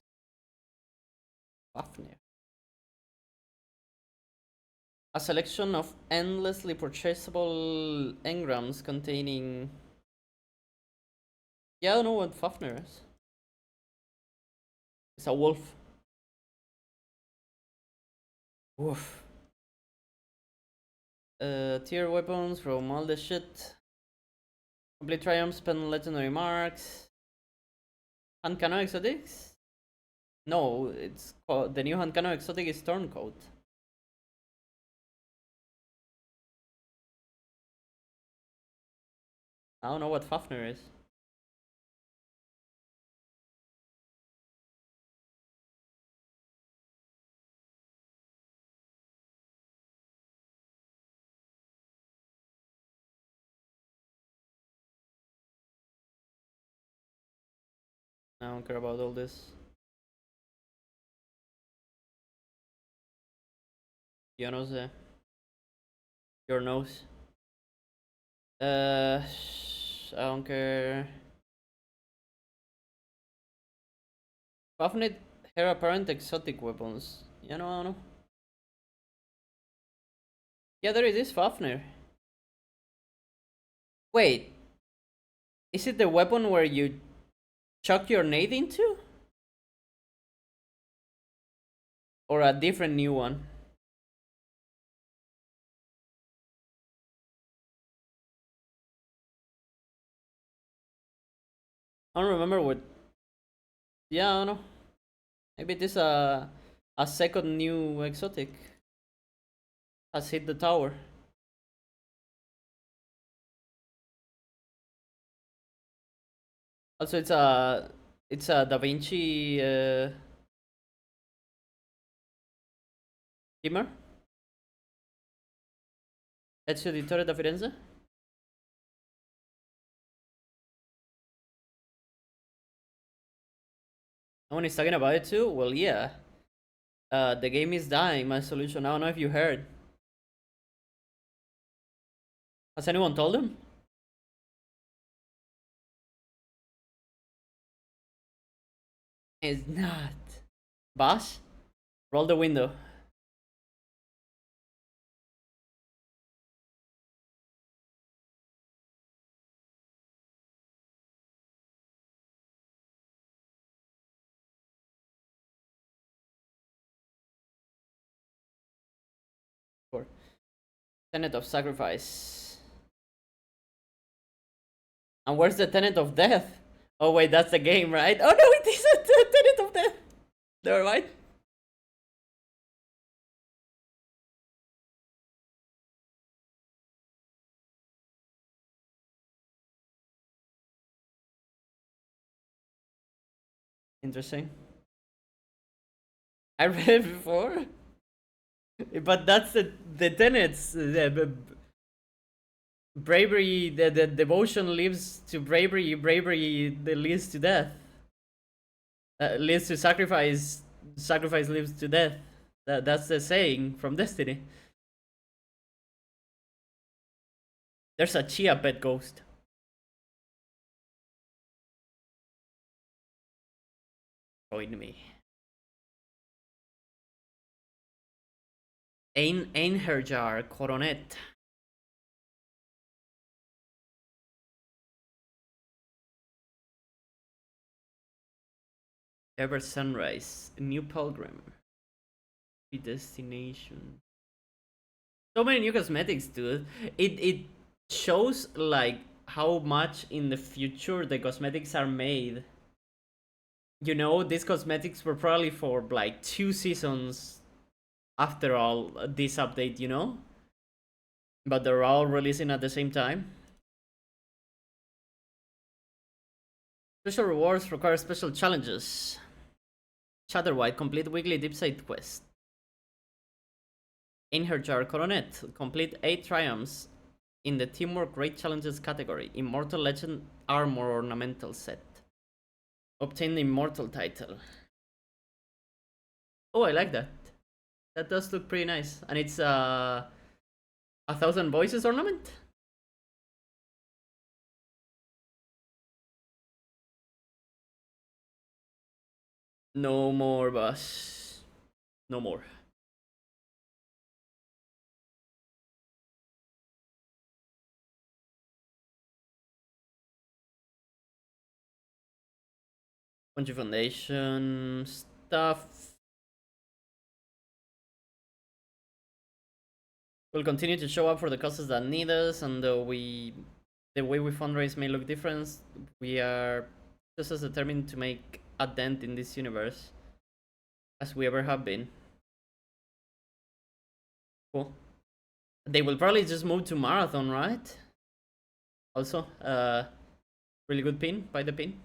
Fafnir. A selection of endlessly purchasable engrams containing. Yeah, I don't know what Fafnir is. It's a wolf. Oof. Tier weapons from all the shit. Complete triumph, spend legendary marks. Hand cannon exotics? No, it's called, the new hand cannon exotic is Stormcoat. I don't know what Fafnir is. I don't care about all this. Yo no sé. Your nose. I don't care. Fafnir, her apparent exotic weapons. I don't know. Yeah, there it is, Fafnir. Wait. Is it the weapon where you chuck your nade into? Or a different new one? I don't remember what. Yeah, I don't know. Maybe this a second new exotic has hit the tower. Also, it's a Da Vinci skimmer. Ezio Editore da Firenze. No one is talking about it too. Well, yeah. The game is dying. My solution. I don't know if you heard. Has anyone told him? It's not. Boss, roll the window. For Tenet of Sacrifice. And where's the Tenet of Death? Oh wait, that's the game, right? Oh no, it isn't the Tenet of Death. Never mind. Interesting. I read it before, but that's the tenets. The bravery, the devotion leads to bravery. Bravery leads to death. Leads to sacrifice. Sacrifice leads to death. That's the saying from Destiny. There's a Chia pet ghost. Join me. Einherjar Coronet. Ever Sunrise. New Pilgrim. Predestination. So many new cosmetics, dude. It shows like how much in the future the cosmetics are made. You know, these cosmetics were probably for like 2 seasons after all this update, you know? But they're all releasing at the same time. Special rewards require special challenges. Chatterwhite, complete weekly deep side quest. Einherjar Coronet, complete 8 triumphs in the Teamwork Great Challenges category. Immortal Legend Armor Ornamental Set. Obtain the Immortal title. Oh, I like that. That does look pretty nice. And it's a 1,000 Voices ornament? No more, boss. No more. Bungie Foundation stuff. We'll continue to show up for the causes that need us, and the way we fundraise may look different, we are just as determined to make a dent in this universe as we ever have been. Cool. They will probably just move to Marathon, right? Also, really good pin by the pin.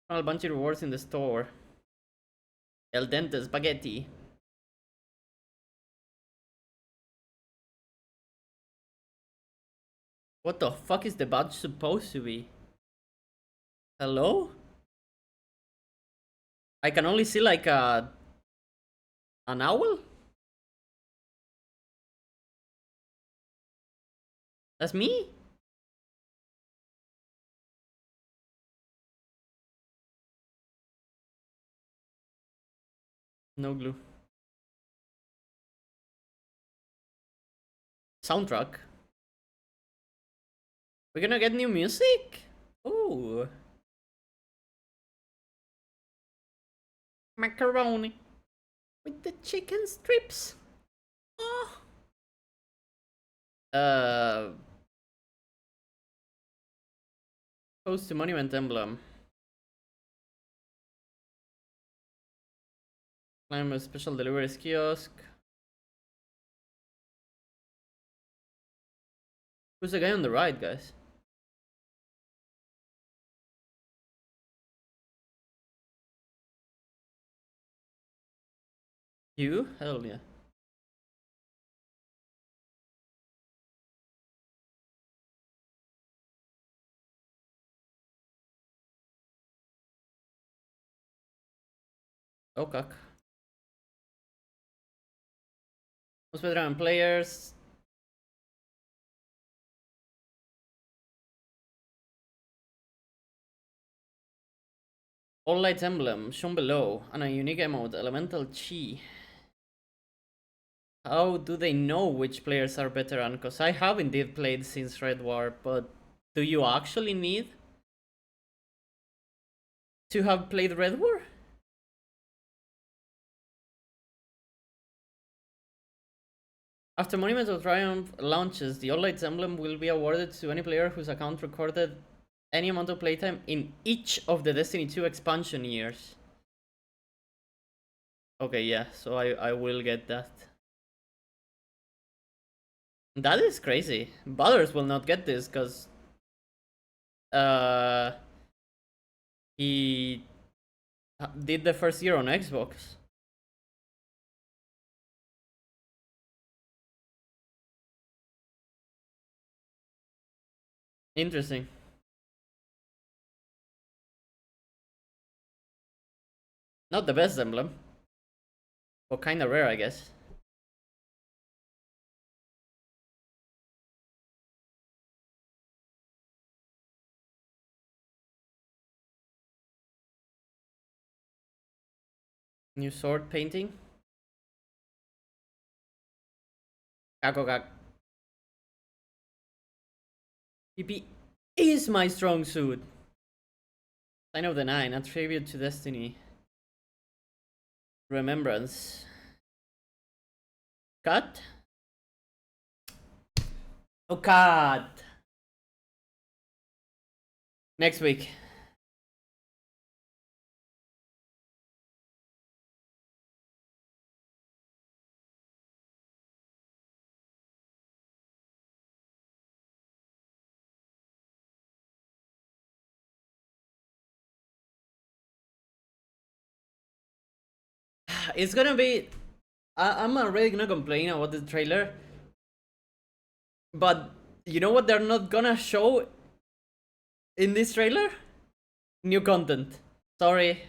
A bunch of rewards in the store. El Dente Spaghetti. What the fuck is the badge supposed to be? Hello? I can only see like an owl? That's me? No glue. Soundtrack. We're gonna get new music? Ooh. Macaroni. With the chicken strips. Oh. Post to monument emblem. Climb a special deliveries kiosk. Who's the guy on the right, guys? You? Hell yeah. Oh, cock. Most veteran players. All light emblem shown below, and a unique emote, Elemental Chi. How do they know which players are veteran? Because I have indeed played since Red War, but do you actually need to have played Red War? After Monument of Triumph launches, the All Lights emblem will be awarded to any player whose account recorded any amount of playtime in each of the Destiny 2 expansion years. Okay, yeah, so I will get that. That is crazy. Butters will not get this because he did the first year on Xbox. Interesting. Not the best emblem, but kind of rare, I guess. New sword painting. Kakokak. PP is my strong suit. Sign of the Nine, a tribute to Destiny. Remembrance. Cut? Oh, cut! Next week. It's gonna be. I'm already gonna complain about the trailer. But you know what they're not gonna show in this trailer? New content. Sorry.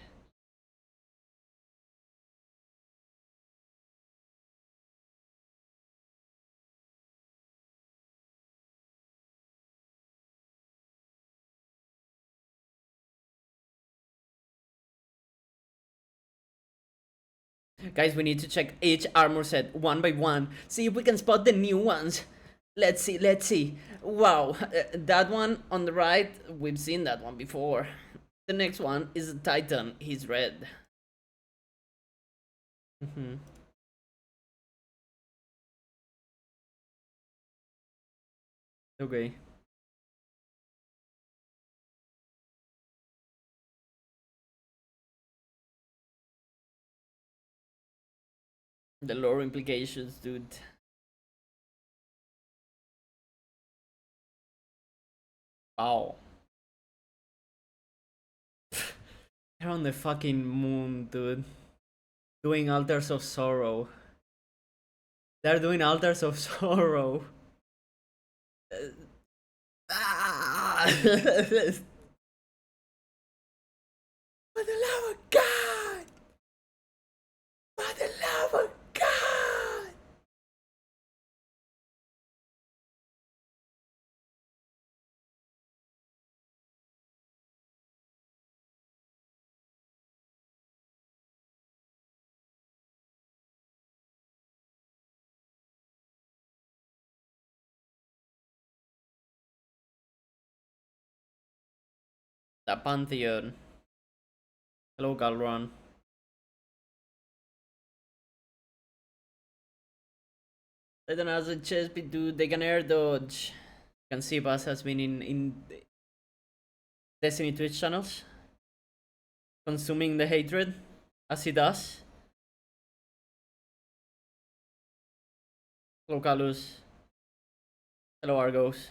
Guys, we need to check each armor set one by one. See if we can spot the new ones. Let's see, let's see. Wow, that one on the right, we've seen that one before. The next one is a Titan, he's red. Okay. The lore implications, dude. Wow. They're on the fucking moon, dude. Doing altars of sorrow. They're doing altars of sorrow. Ah! For the love of God! For the love of God! The Pantheon. Hello, Galron. They don't have a chess, dude. They can air dodge. You can see Bass has been in Destiny Twitch channels, consuming the hatred as he does. Hello, Calus. Hello, Argos.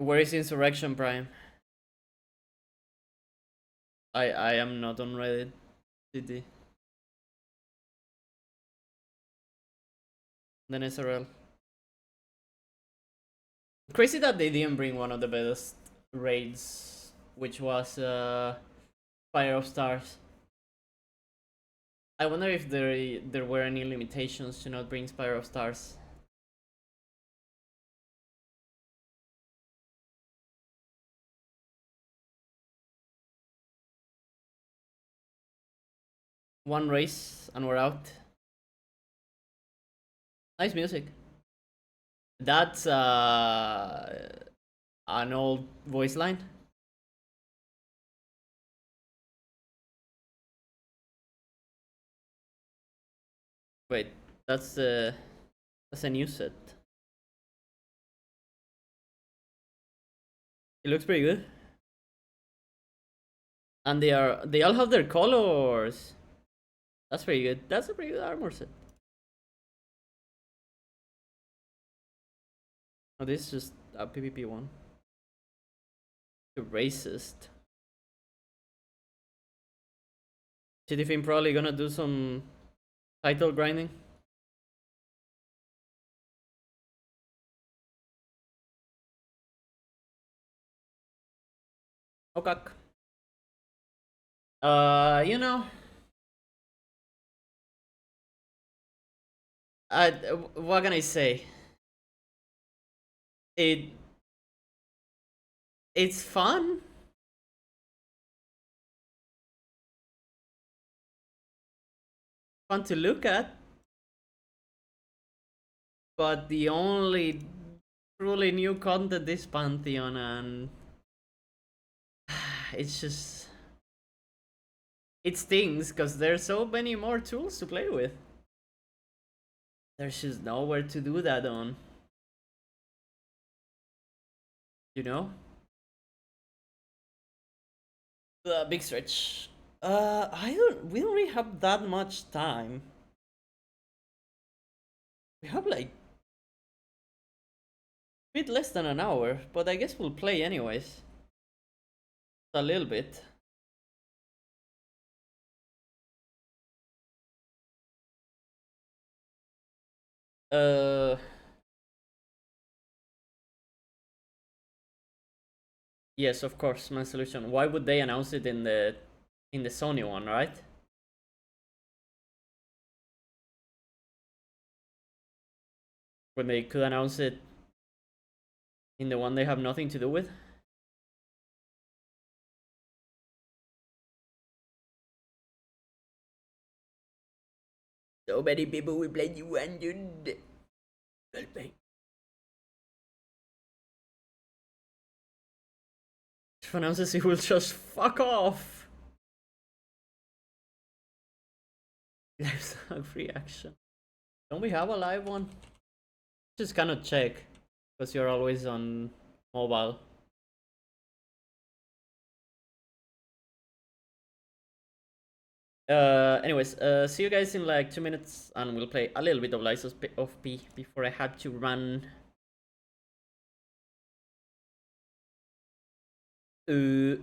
Where is Insurrection Prime? I am not on Reddit. City. Then SRL. Crazy that they didn't bring one of the best raids, which was Fire of Stars. I wonder if there were any limitations to not bring Spire of Stars. One race and we're out. Nice music. That's an old voice line. Wait, that's a new set. It looks pretty good. And they all have their colors. That's pretty good. That's a pretty good armor set. Oh, this is just a PvP one. The racist. Cityfin probably gonna do some title grinding. Okay. You know, what can I say? It's fun. Fun to look at. But the only truly new content is Pantheon, and it's just it stings because there's so many more tools to play with. There's just nowhere to do that on. You know? Big stretch. We don't really have that much time. We have like a bit less than an hour, but I guess we'll play anyways. A little bit. Yes, of course, my solution. Why would they announce it in the Sony one, right? When they could announce it in the one they have nothing to do with? So many people will play you and you. announces he will just fuck off. Live reaction. Don't we have a live one? Just cannot check because you're always on mobile. Anyways, see you guys in like 2 minutes, and we'll play a little bit of Lies of P before I had to run. BRB.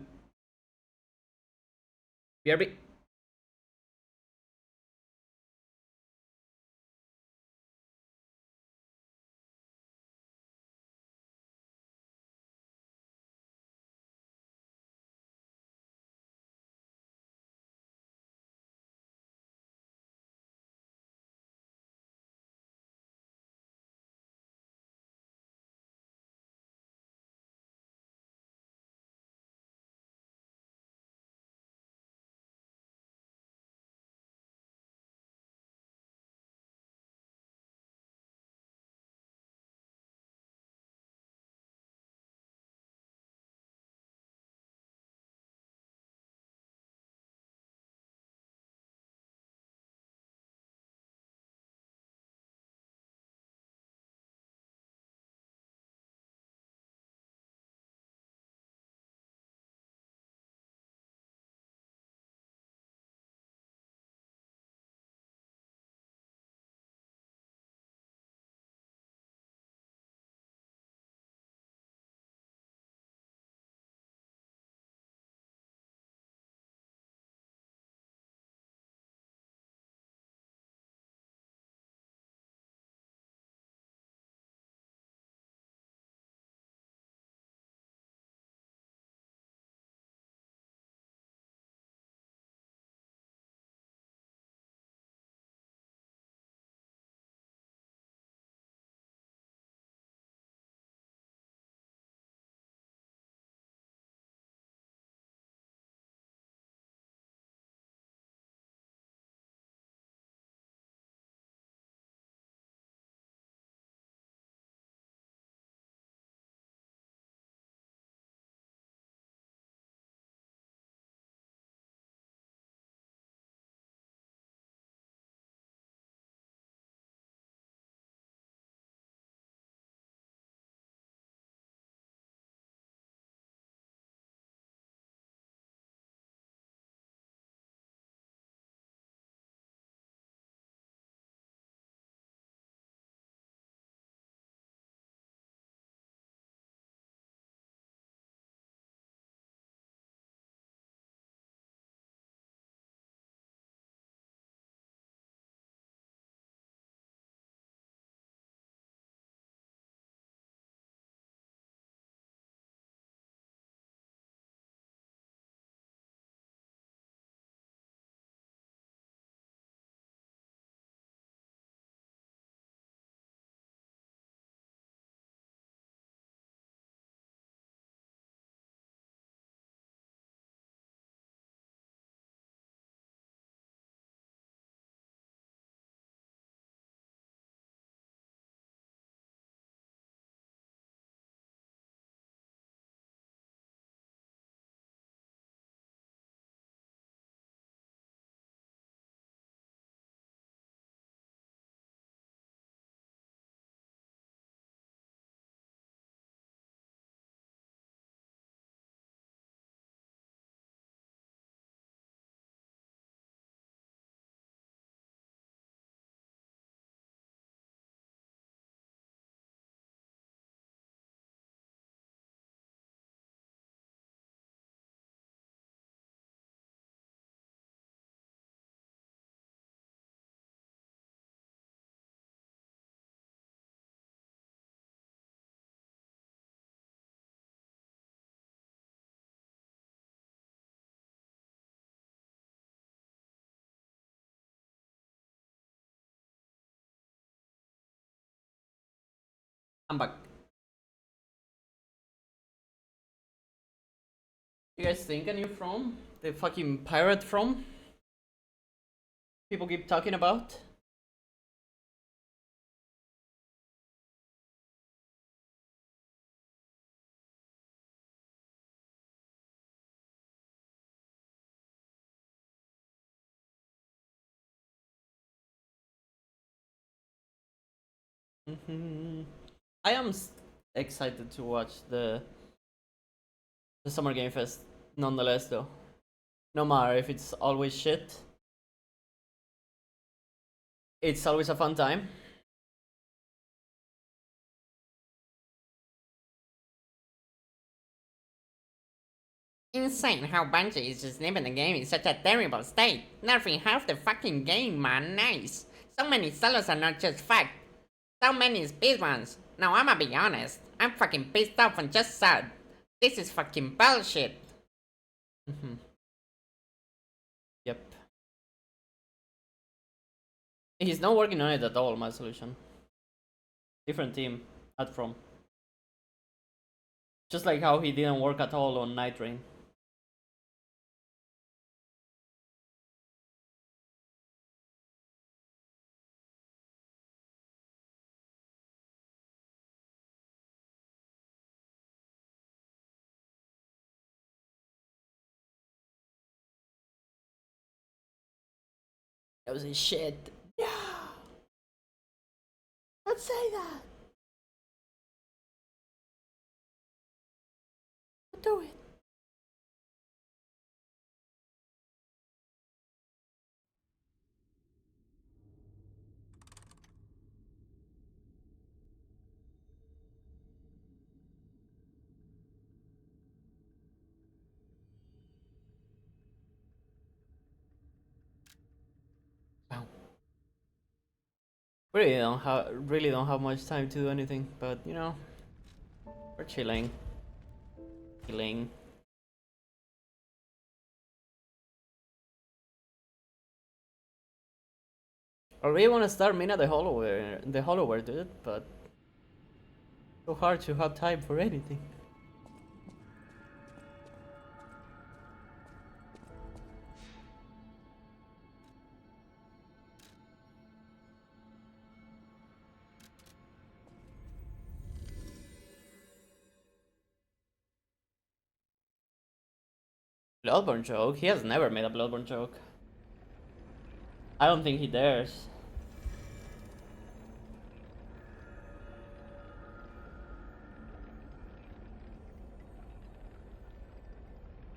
I'm back. You guys think a new From? The fucking pirate From? People keep talking about? I am excited to watch the Summer Game Fest nonetheless, though. No matter if it's always shit, it's always a fun time. Insane how Bungie is just leaving the game in such a terrible state. Nerfing half the fucking game, man. Nice. So many solos are not just fucked. So many speedruns. Now I'ma be honest. I'm fucking pissed off and just sad. This is fucking bullshit. Yep. He's not working on it at all, my solution. Different team at From. Just like how he didn't work at all on Night Rain. That was a shit. No! Don't say that! Don't do it. Wow. Really don't have much time to do anything, but you know, we're chilling. Chilling. I really want to start Mina the Hollower, dude, but so hard to have time for anything. Bloodborne joke? He has never made a Bloodborne joke. I don't think he dares.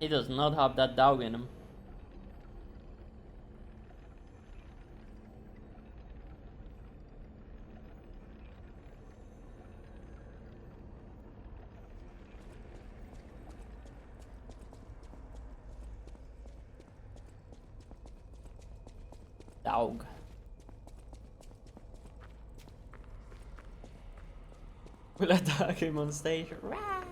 He does not have that dog in him. Dog. We'll attack him on stage. Rah!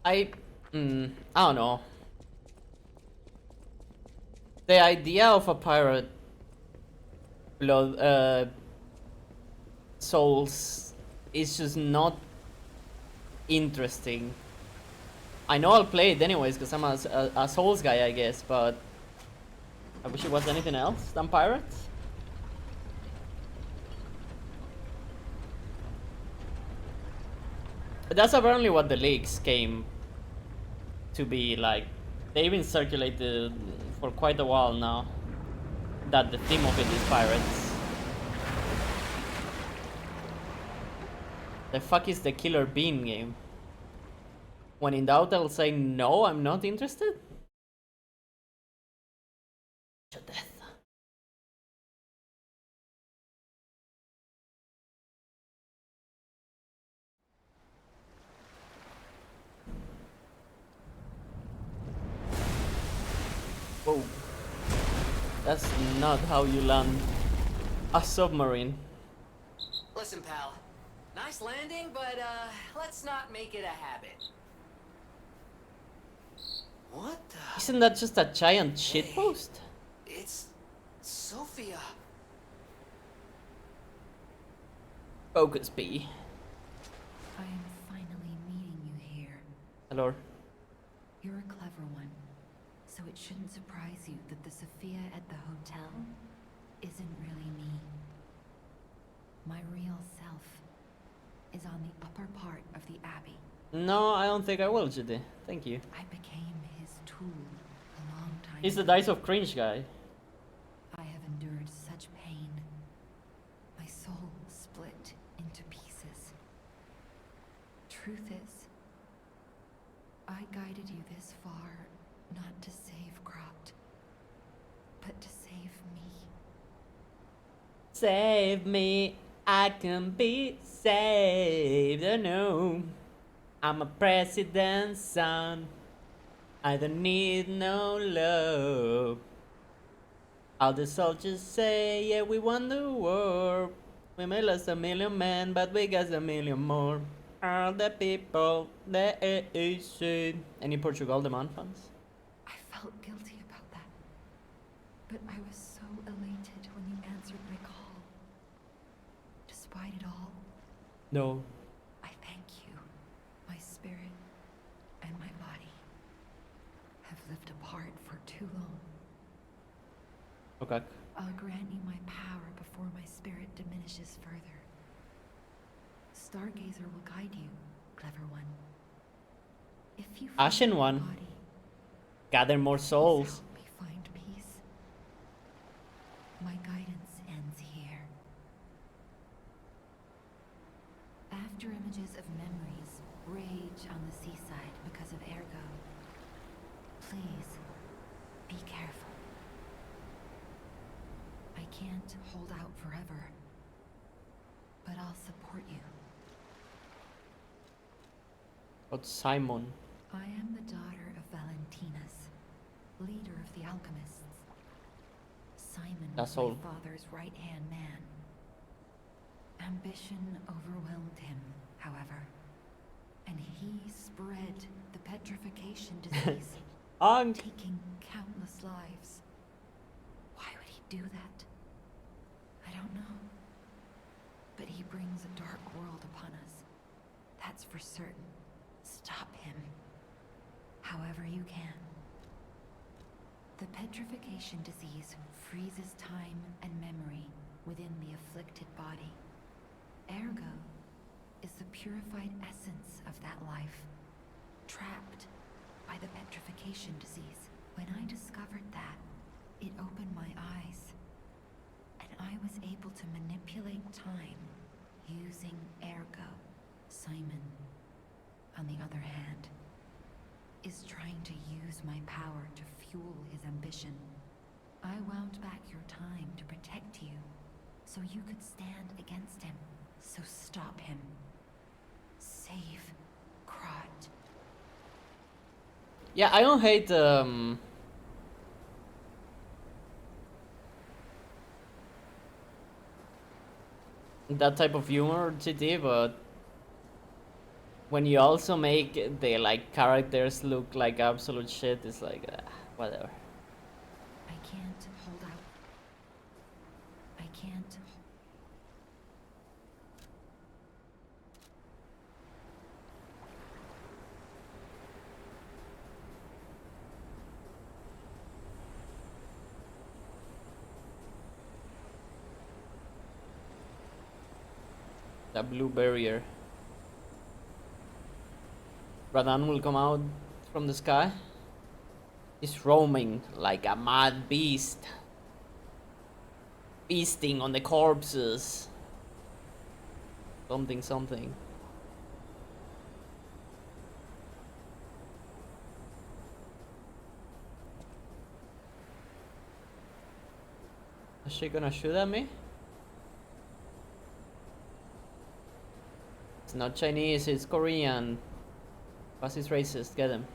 I don't know. The idea of a pirate blood souls is just not interesting. I know I'll play it anyways because I'm a souls guy, I guess, but I wish it was anything else than pirates. That's apparently what the leaks came to be like. They've been circulated for quite a while now, that the theme of it is pirates. The fuck is the Killer Bean game? When in doubt, I'll say no, I'm not interested. To death. Whoa. That's not how you land a submarine. Listen, pal. Nice landing, but let's not make it a habit. What the? Isn't that just a giant shitpost? It's Sophia. Focus B. I am finally meeting you here. Hello. You're a clever one, so it shouldn't surprise you that the Sophia at the hotel isn't really me. My real self is on the upper part of the Abbey. No, I don't think I will, Judy. Thank you. I became his tool a long time He's the ago. Dice of Cringe guy. I have endured such pain. My soul split into pieces. Truth is, I guided you this far not to save Cropt, but to save me. Save me, I can be saved. Oh no, I'm a president's son. I don't need no love. All the soldiers say, yeah, we won the war. We may lose 1,000,000 men, but we got 1,000,000 more. All the people, they say. Any Portugal demand funds? I felt guilty about that, but I was so elated when you answered my call. Despite it all, No. I thank you. My spirit and my body have lived apart for too long. Okay. I'll grant you my power before my spirit diminishes further. Stargazer will guide you, clever one. If you find Ashen my one. body, Gather more please souls. help me find peace. My guidance ends here. After images of memories rage on the seaside because of Ergo, please be careful. I can't hold out forever, but I'll support you. But Simon. I am the daughter of Valentinus, leader of the alchemists. Simon That's was all. my father's right-hand man. Ambition overwhelmed him, however, and he spread the petrification disease, Ang. taking countless lives. Why would he do that? I don't know. But he brings a dark world upon us. That's for certain. Stop him. However you can. The petrification disease freezes time and memory within the afflicted body. Ergo is the purified essence of that life, trapped by the petrification disease. When I discovered that, it opened my eyes, and I was able to manipulate time using Ergo. Simon, on the other hand, is trying to use my power to fuel his ambition. I wound back your time to protect you, so you could stand against him. So stop him. Save Krot. Yeah, I don't hate that type of humor, GT, but when you also make the like characters look like absolute shit, it's like whatever. I can't hold out. I can't. The blue barrier. Radan will come out from the sky. He's roaming like a mad beast, feasting on the corpses. Something, something. Is she gonna shoot at me? It's not Chinese, it's Korean. Plus it's racist, get him.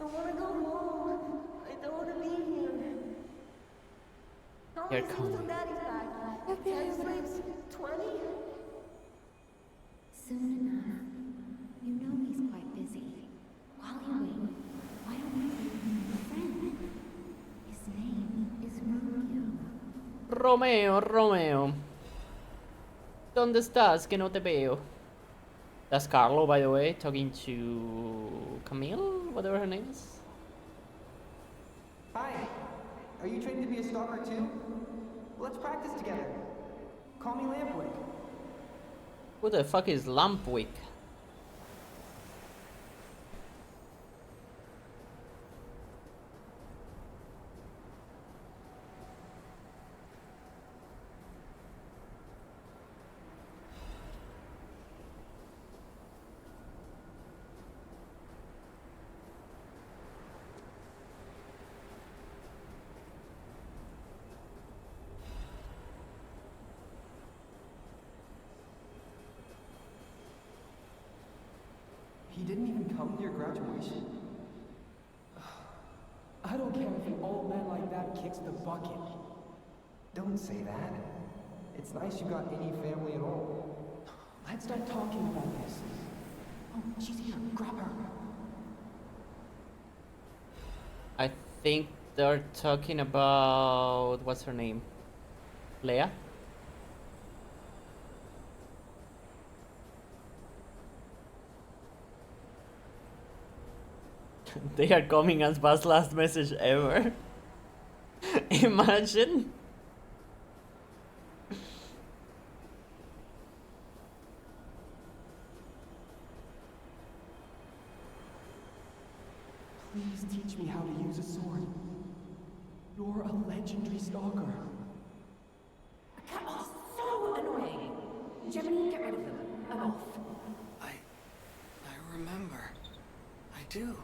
I want to go home. I don't want to be here. How Here long is come. till Daddy's back? 10 slaves? 20? Soon enough. You know he's quite busy. While you wait, why don't we make him a friend? His Romeo, Romeo. ¿Dónde estás? Que no te veo. That's Carlo, by the way, talking to Camille, whatever her name is. Hi. Are you trained to be a stalker too? Let's practice together. Call me Lampwick. Who the fuck is Lampwick? He didn't even come to your graduation? I don't care if an old man like that kicks the bucket. Don't say that. It's nice you got any family at all. Let's start talking about this. Oh, she's here. Grab her. I think they're talking about... what's her name? Leia? They are coming as Buzz last message ever. Imagine. Please teach me how to use a sword. You're a legendary stalker. Oh, so annoying. Gemini, get rid of them. I'm off. I remember. I do.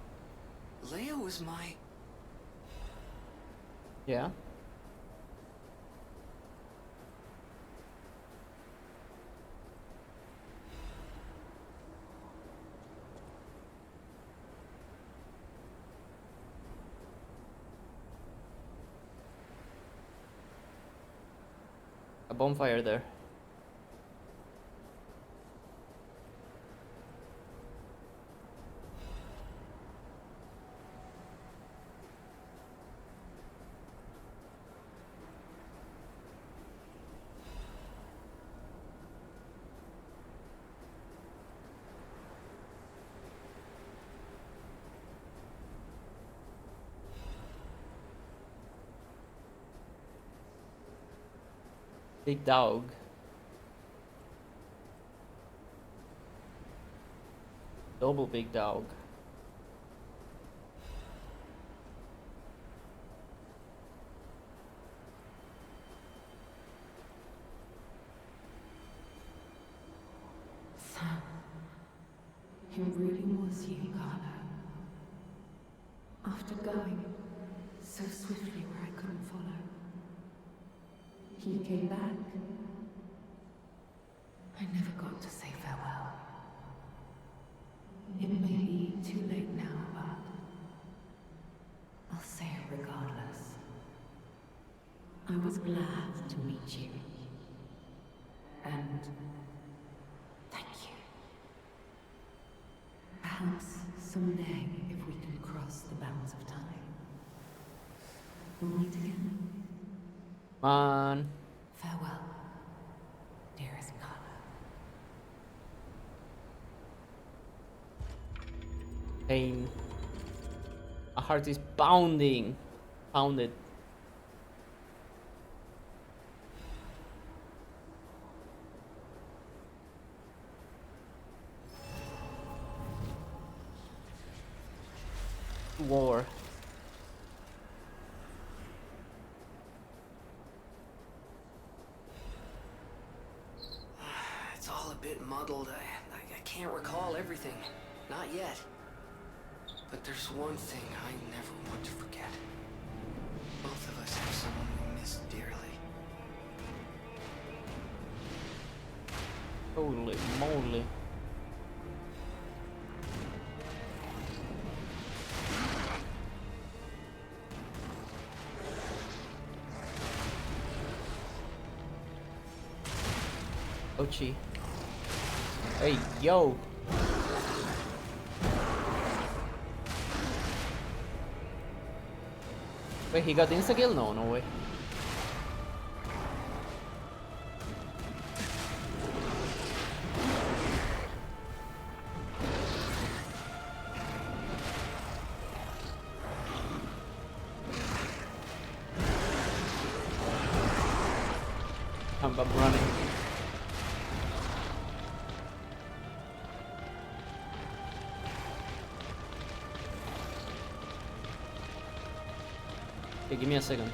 Leia was my... Yeah. A bonfire there. Big dog. Double big dog. So, it really was you, Carlo. After going so swiftly where I couldn't follow, you came back. I never got to say farewell. It may be too late now, but I'll say it regardless. I was glad to meet you. And thank you. Perhaps someday, if we can cross the bounds of time, we'll meet again. Man. Farewell, dearest Carlo. Pain. My heart is pounding. Pounded. War. It's all a bit muddled. I can't recall everything. Not yet. But there's one thing I never want to forget. Both of us have someone we miss dearly. Holy moly. Ochi. Hey, yo. Wait, he got insta-kill? No, no way. I'm running. Okay, give me a second.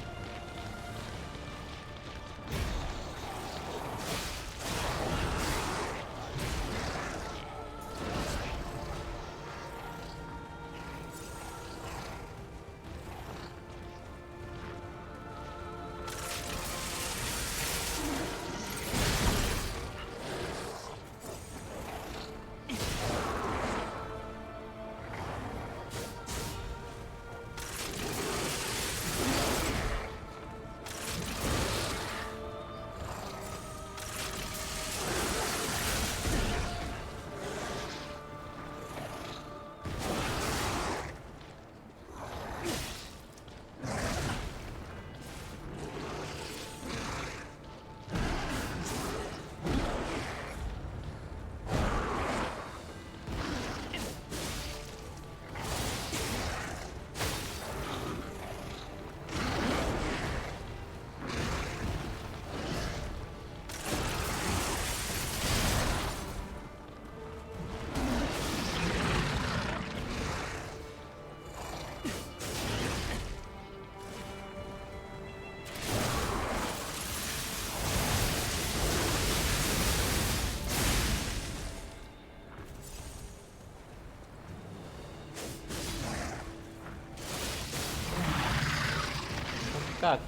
Fuck.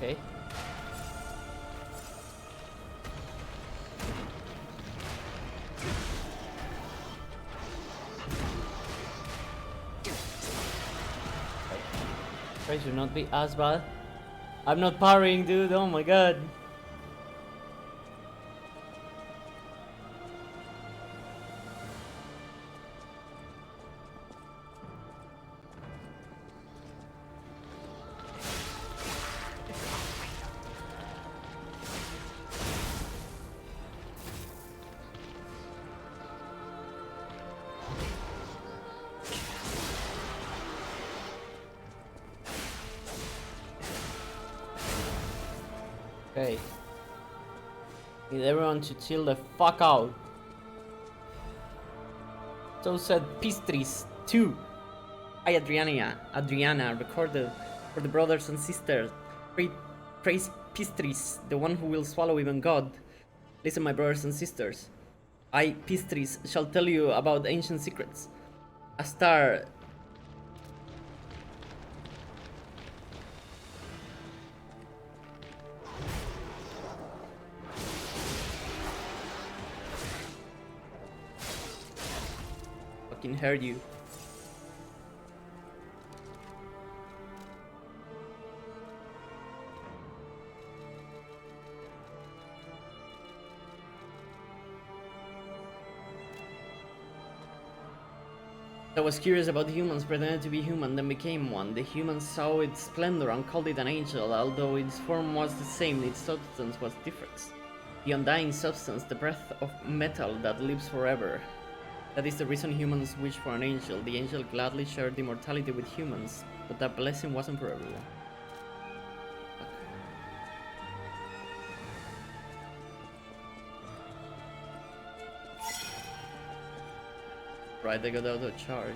Okay. Try to not be as bad. I'm not parrying, dude. Oh my god. Okay. Need everyone to chill the fuck out. So said Pistris 2. I Adriana recorded for the brothers and sisters. Praise Pistris, the one who will swallow even God. Listen, my brothers and sisters. I, Pistris, shall tell you about ancient secrets. A star. Fucking heard you. I was curious about humans, pretended to be human, then became one. The humans saw its splendor and called it an angel, although its form was the same, its substance was different. The undying substance, the breath of metal that lives forever. That is the reason humans wish for an angel. The angel gladly shared immortality with humans, but that blessing wasn't for everyone. Right, they got out of charge.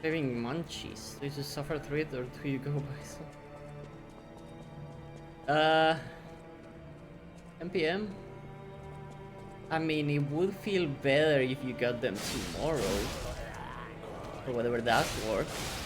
Having munchies. Do you just suffer through it or do you go by some? 10 p.m. I mean, it would feel better if you got them tomorrow. Or whatever that's worth.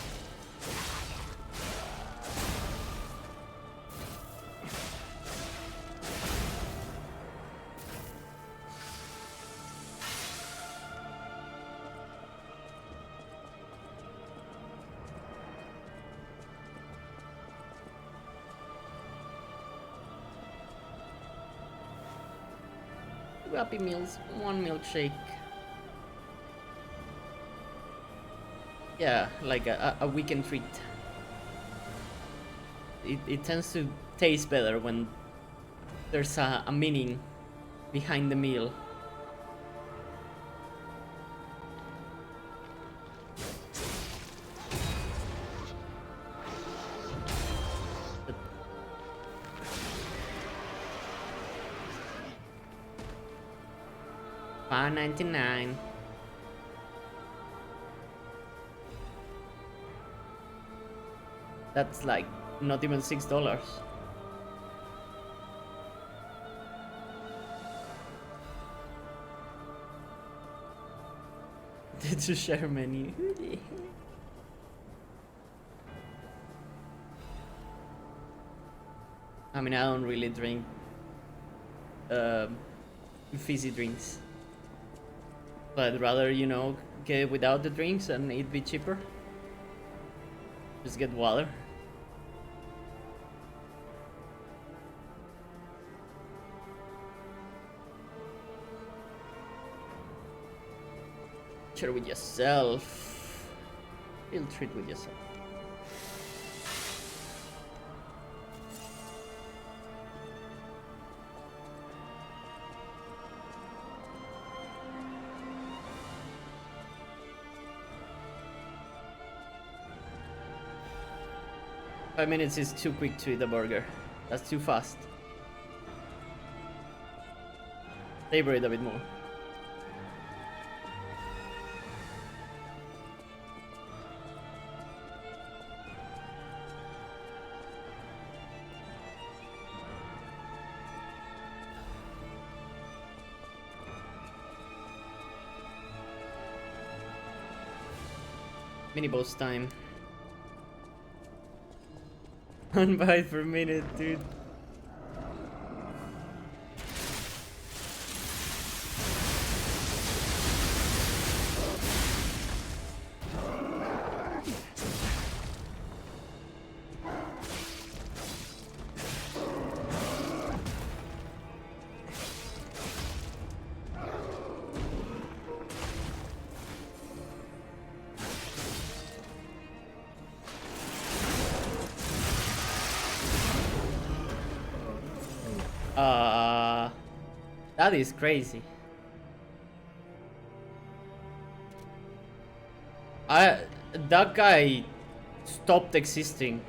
Happy Meals, 1 milkshake. Yeah, like a weekend treat. It tends to taste better when there's a meaning behind the meal. $5.99. That's like not even $6. To share menu. I mean, I don't really drink fizzy drinks. But I'd rather, you know, get it without the drinks and it'd be cheaper. Just get water. Share with yourself. You'll treat with yourself. Five minutes is too quick to eat a burger. That's too fast. Savor it a bit more. Mini boss time. 1 bite per minute, dude. That is crazy. That guy stopped existing.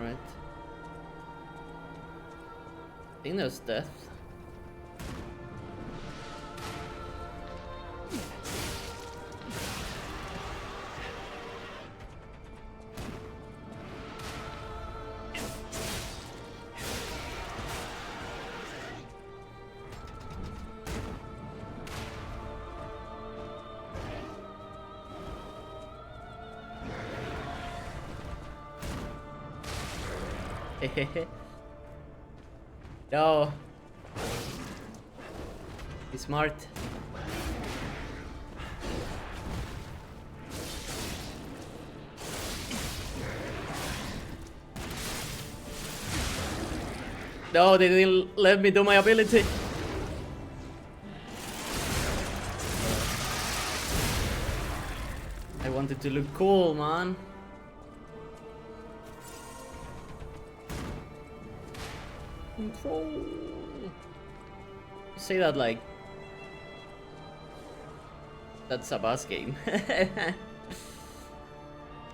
Right. I think there's death. No. Be smart. No, they didn't let me do my ability. I wanted to look cool, man. Control. You say that like that's a boss game. I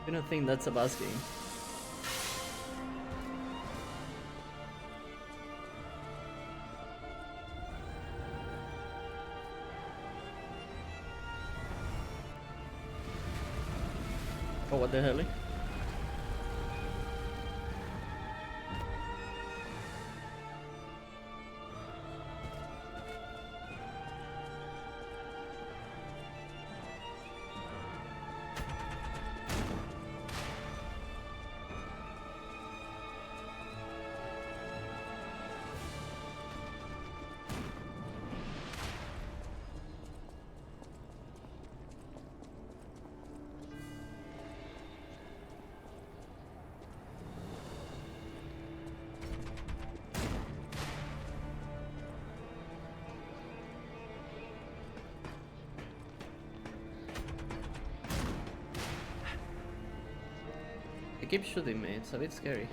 don't think that's a boss game. Oh, what the hell? They keep shooting me, it's a bit scary.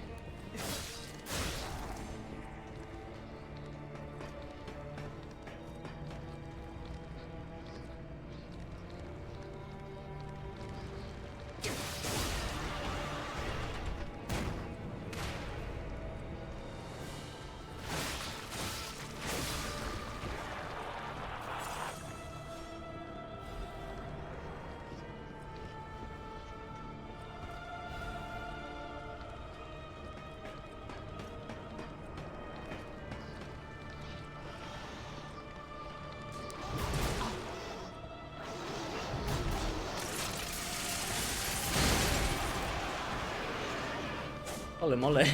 Holy moly.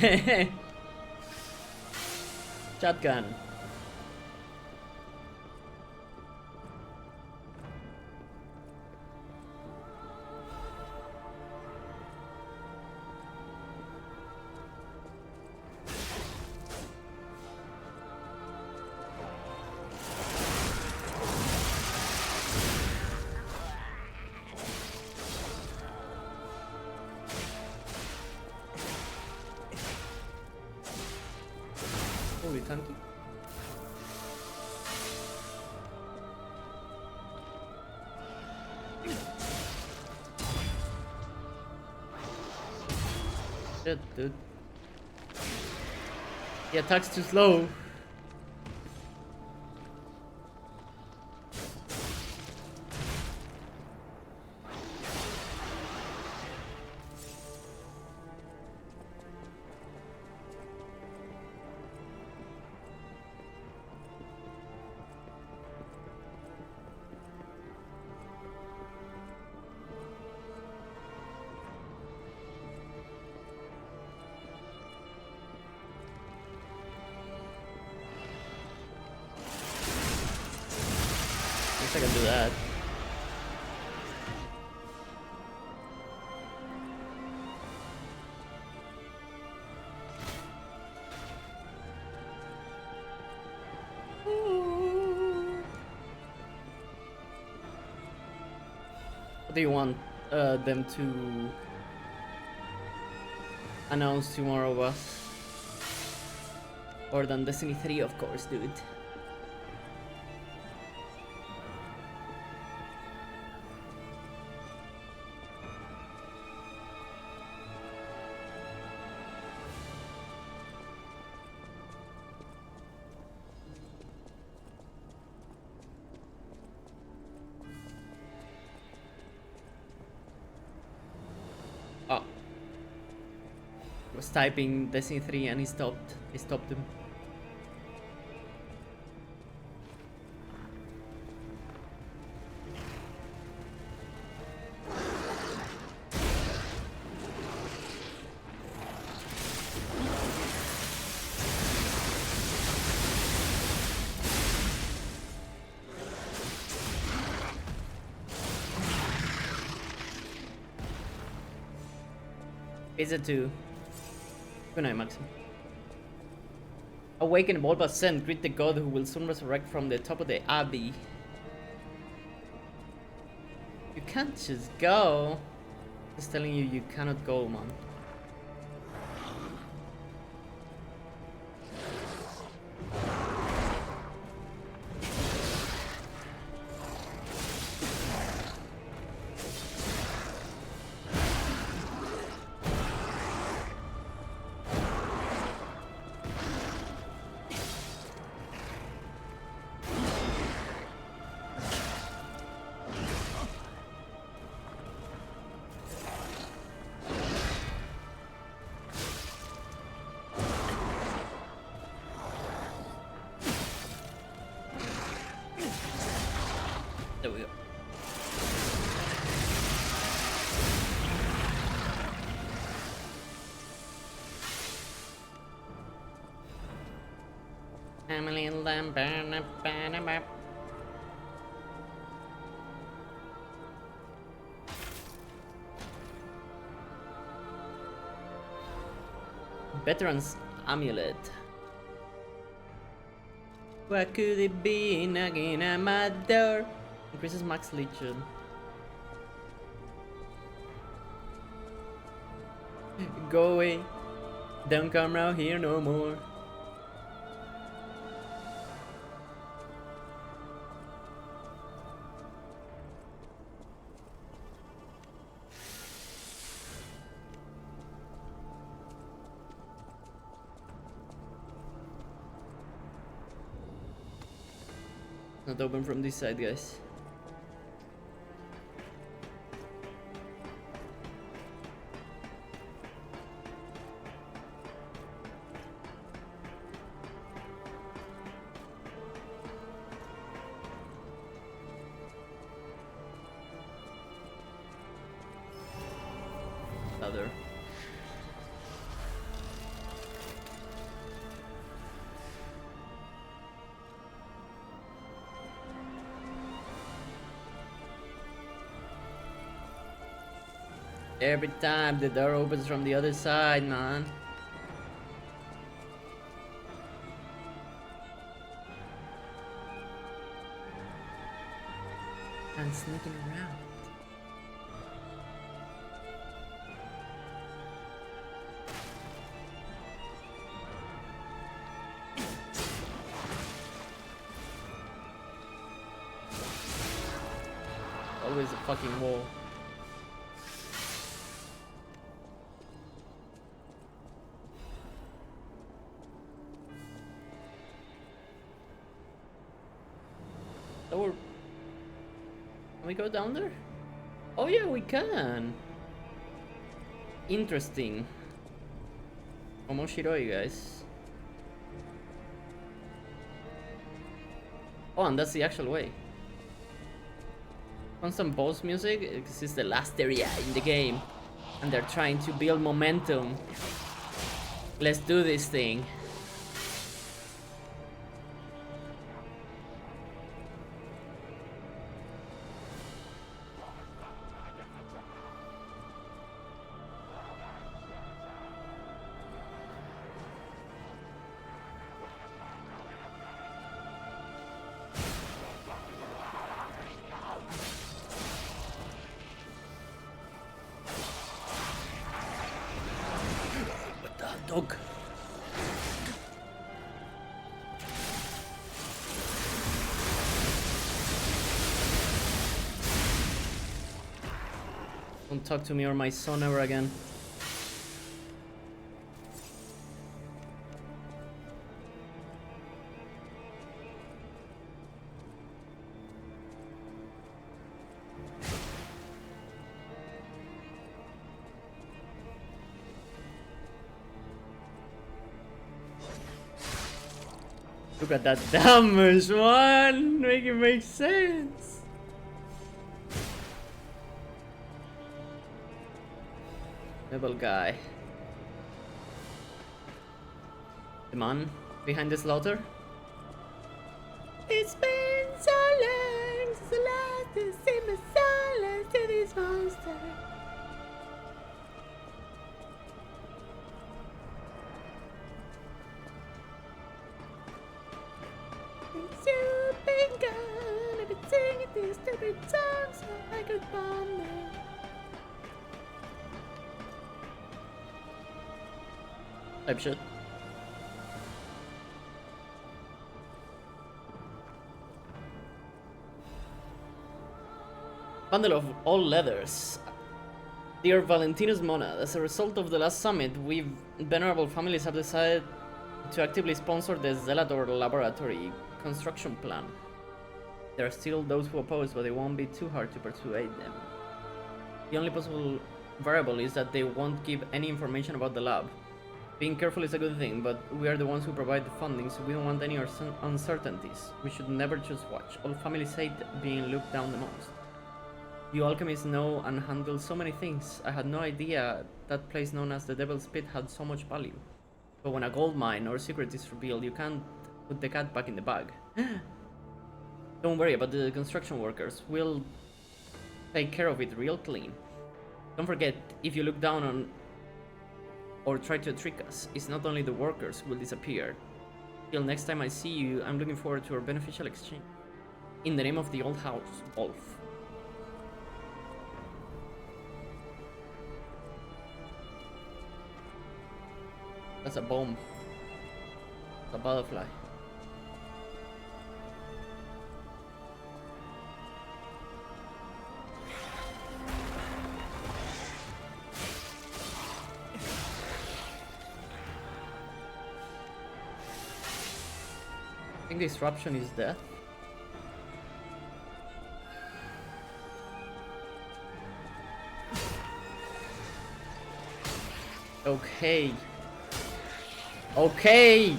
Shotgun. Holy tanky. Shit, dude. He attacks too slow. I guess I can do that. What do you want them to announce tomorrow, boss? Or than Destiny 3, of course, dude. Oh. Was typing Destiny 3 and he stopped. He stopped him. Pizza 2. Good night, Maxim. Awaken Bulba Ascend, greet the god who will soon resurrect from the top of the abbey. You can't just go. He's telling you you cannot go, man. There we go. Emily Lambert. Veteran's Amulet. What could it be knocking at my door? Increases max legion. Go away. Don't come round here no more. Not open from this side, guys. Other. Every time the door opens from the other side, man. And sneaking around. Always a fucking wall. Or can we go down there? Oh yeah, we can. Interesting. Omoshiroi, guys. Oh, and that's the actual way. Constant boss music. This is the last area in the game, and they're trying to build momentum. Let's do this thing. Dog. Don't talk to me or my son ever again. Look at that damage, man! Make it make sense! Rebel guy. The man behind the slaughter? It's been so long since the last to see my silence to this monster. these stupid songs so I could bomb them. Type shit. Bundle of all leathers. Dear Valentinus Monad, as a result of the last summit, we venerable families have decided to actively sponsor the Zelator laboratory construction plan. There are still those who oppose, but it won't be too hard to persuade them. The only possible variable is that they won't give any information about the lab. Being careful is a good thing, but we are the ones who provide the funding, so we don't want any uncertainties. We should never just watch. All families hate being looked down the most. You alchemists know and handle so many things. I had no idea that place known as the Devil's Pit had so much value. But when a gold mine or secret is revealed, you can't put the cat back in the bag. Don't worry about the construction workers. We'll take care of it real clean. Don't forget, if you look down on or try to trick us, it's not only the workers who will disappear. Till next time I see you, I'm looking forward to our beneficial exchange. In the name of the old house, Wolf. That's a bomb. It's a butterfly. I think disruption is death. Okay. Okay.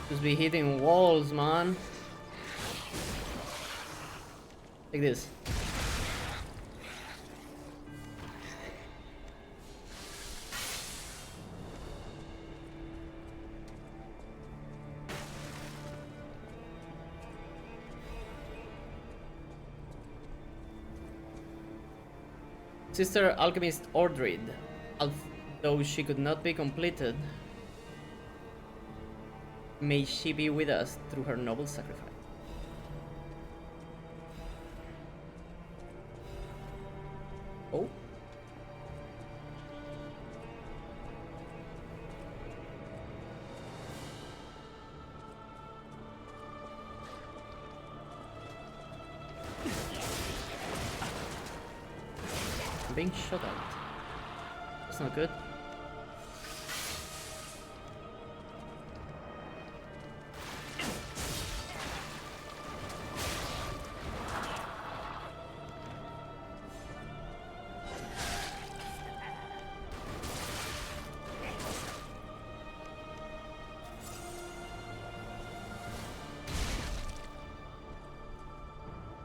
Just be hitting walls, man. Take this. Sister Alchemist Ordrid, although she could not be completed, may she be with us through her noble sacrifice. Oh? I'm being shot at. That's not good.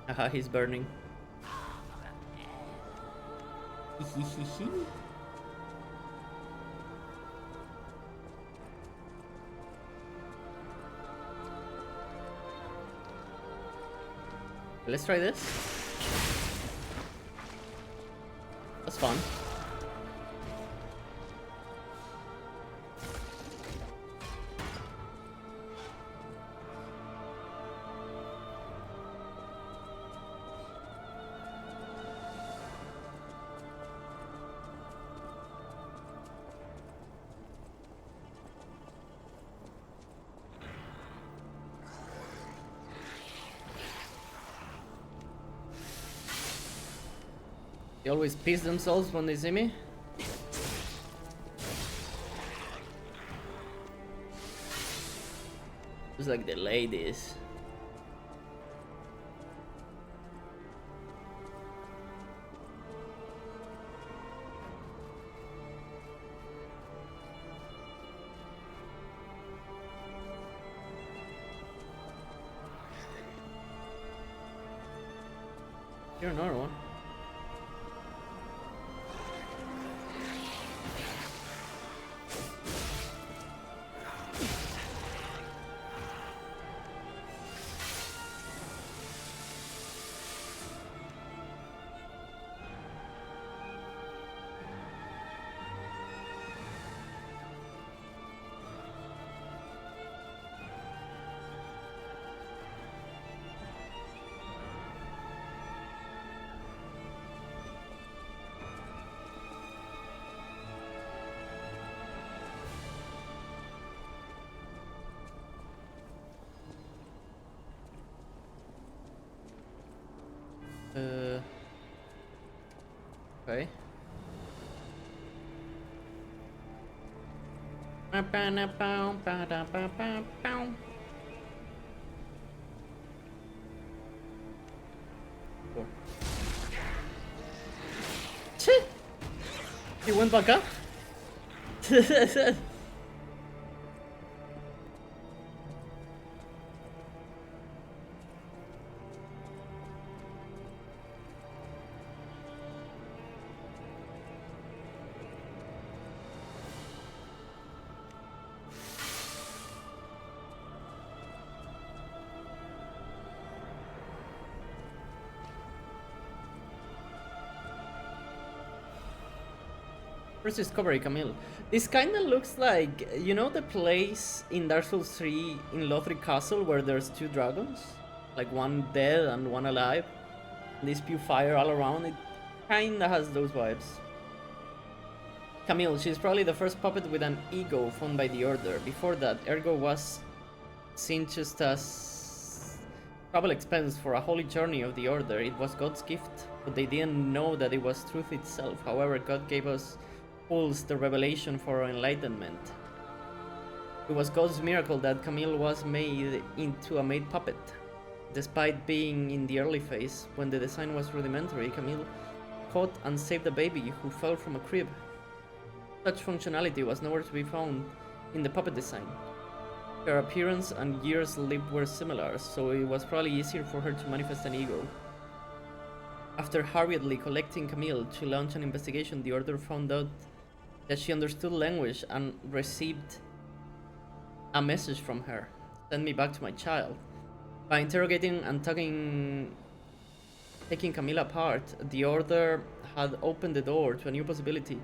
Haha, he's burning. Let's try this. That's fun. They always piss themselves when they see me. Just like the ladies. You're another one. Okay. Four. Shit! He went back up? First discovery, Camille. This kinda looks like, you know the place in Dark Souls 3 in Lothric Castle where there's two dragons? Like one dead and one alive? And they spew fire all around? It kinda has those vibes. Camille, she's probably the first puppet with an ego found by the Order. Before that, Ergo was seen just as travel expense for a holy journey of the Order. It was God's gift, but they didn't know that it was truth itself. However, God gave us fools the revelation for our enlightenment. It was God's miracle that Camille was made into a made puppet. Despite being in the early phase, when the design was rudimentary, Camille caught and saved a baby who fell from a crib. Such functionality was nowhere to be found in the puppet design. Her appearance and years lived were similar, so it was probably easier for her to manifest an ego. After hurriedly collecting Camille to launch an investigation, the Order found out that she understood language and received a message from her. Send me back to my child. By interrogating and taking Camille apart, the Order had opened the door to a new possibility.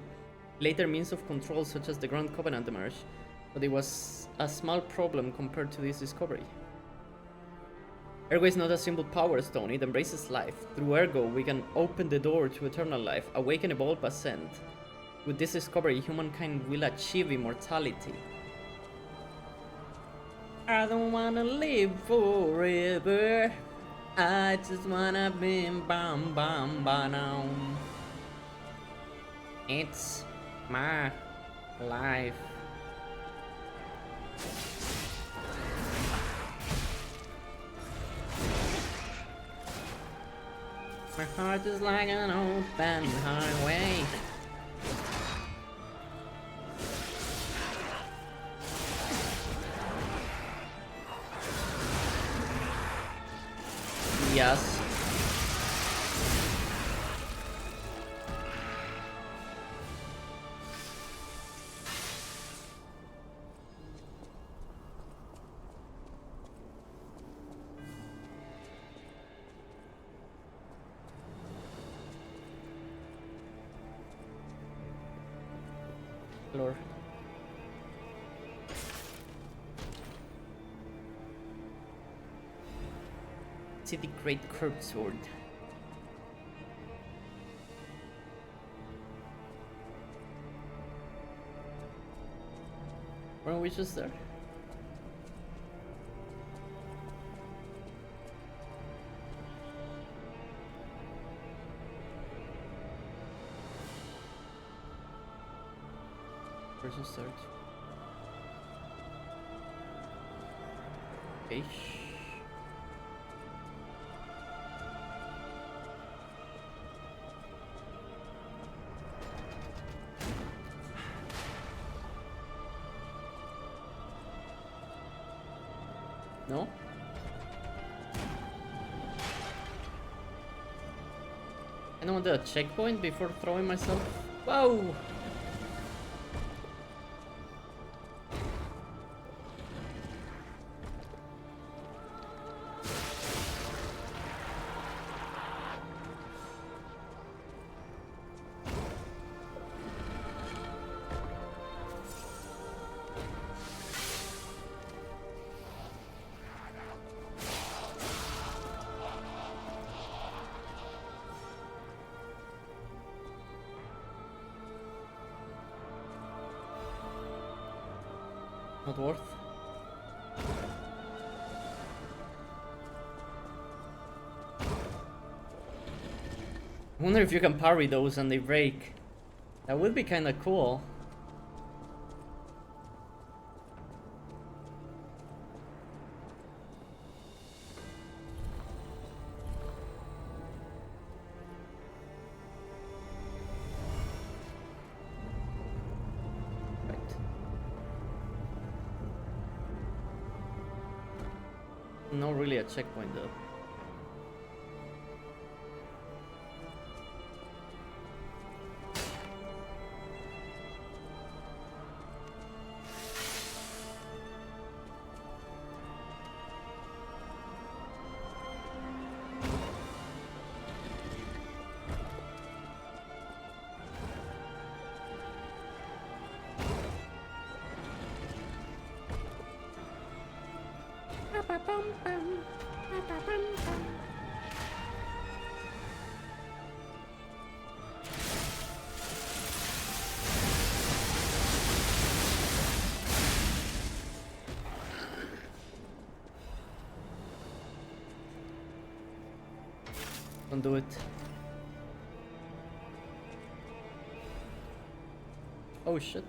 Later means of control such as the Grand Covenant emerged, but it was a small problem compared to this discovery. Ergo is not a simple power stone, it embraces life. Through Ergo, we can open the door to eternal life, awaken, evolve, ascend. With this discovery, humankind will achieve immortality. I don't wanna live forever. I just wanna bim bam bam bam. It's my life. My heart is like an open highway. Yes. Lord. See the great curved sword. Weren't we just there? Person search. Okay. No? I don't want a checkpoint before throwing myself. Whoa! Not worth. I wonder if you can parry those and they break. That would be kind of cool. Right. Not really a checkpoint though. Don't do it. Oh shit.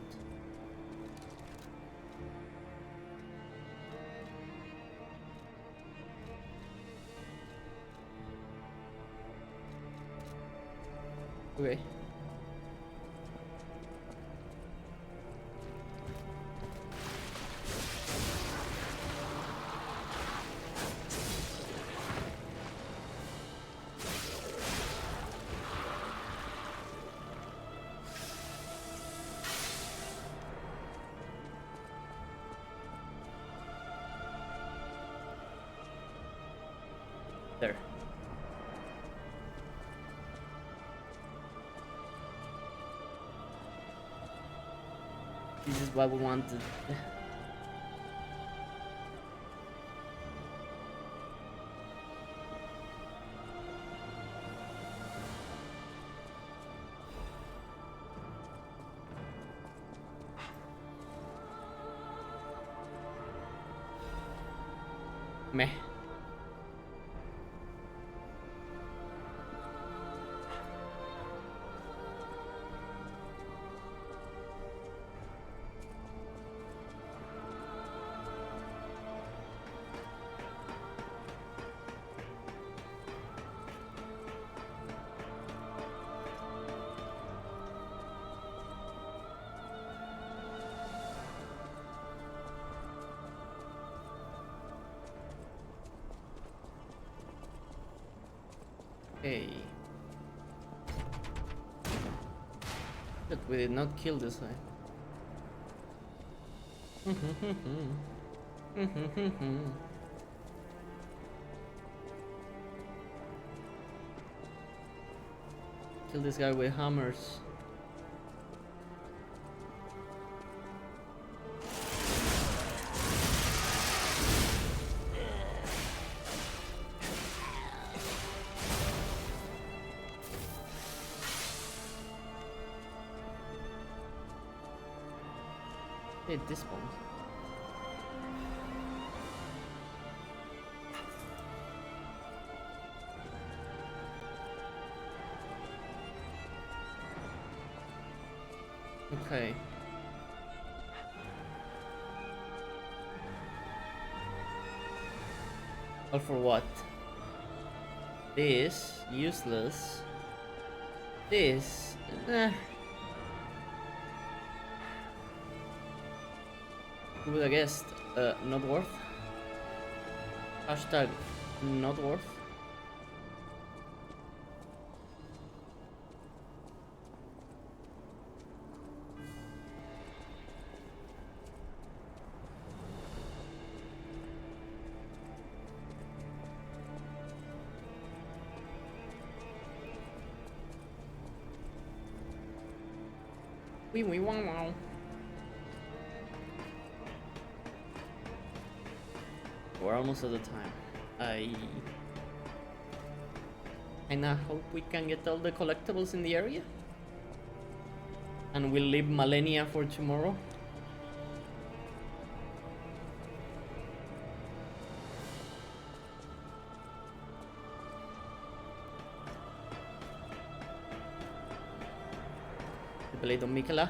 Okay. There. This is what we wanted. Meh. Okay. But we did not kill this guy. Kill this guy with hammers. It despawns. Okay. All for what? This useless. This. Who would have guessed? Not worth. Hashtag not worth. Wee wee wow wow. We're almost at the time. I kinda hope we can get all the collectibles in the area. And we'll leave Malenia for tomorrow. Pelito Mikela.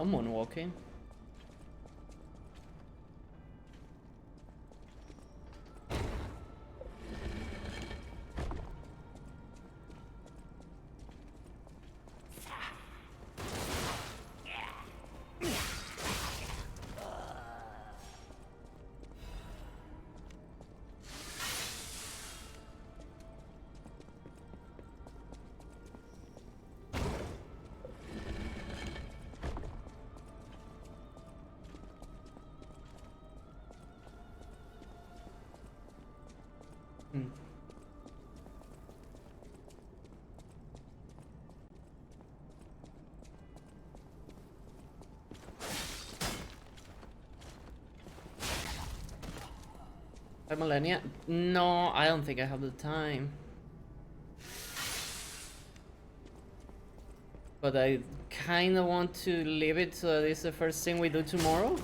I'm moonwalking. Hi, Millennia. No, I don't think I have the time. But I kind of want to leave it so that it's the first thing we do tomorrow.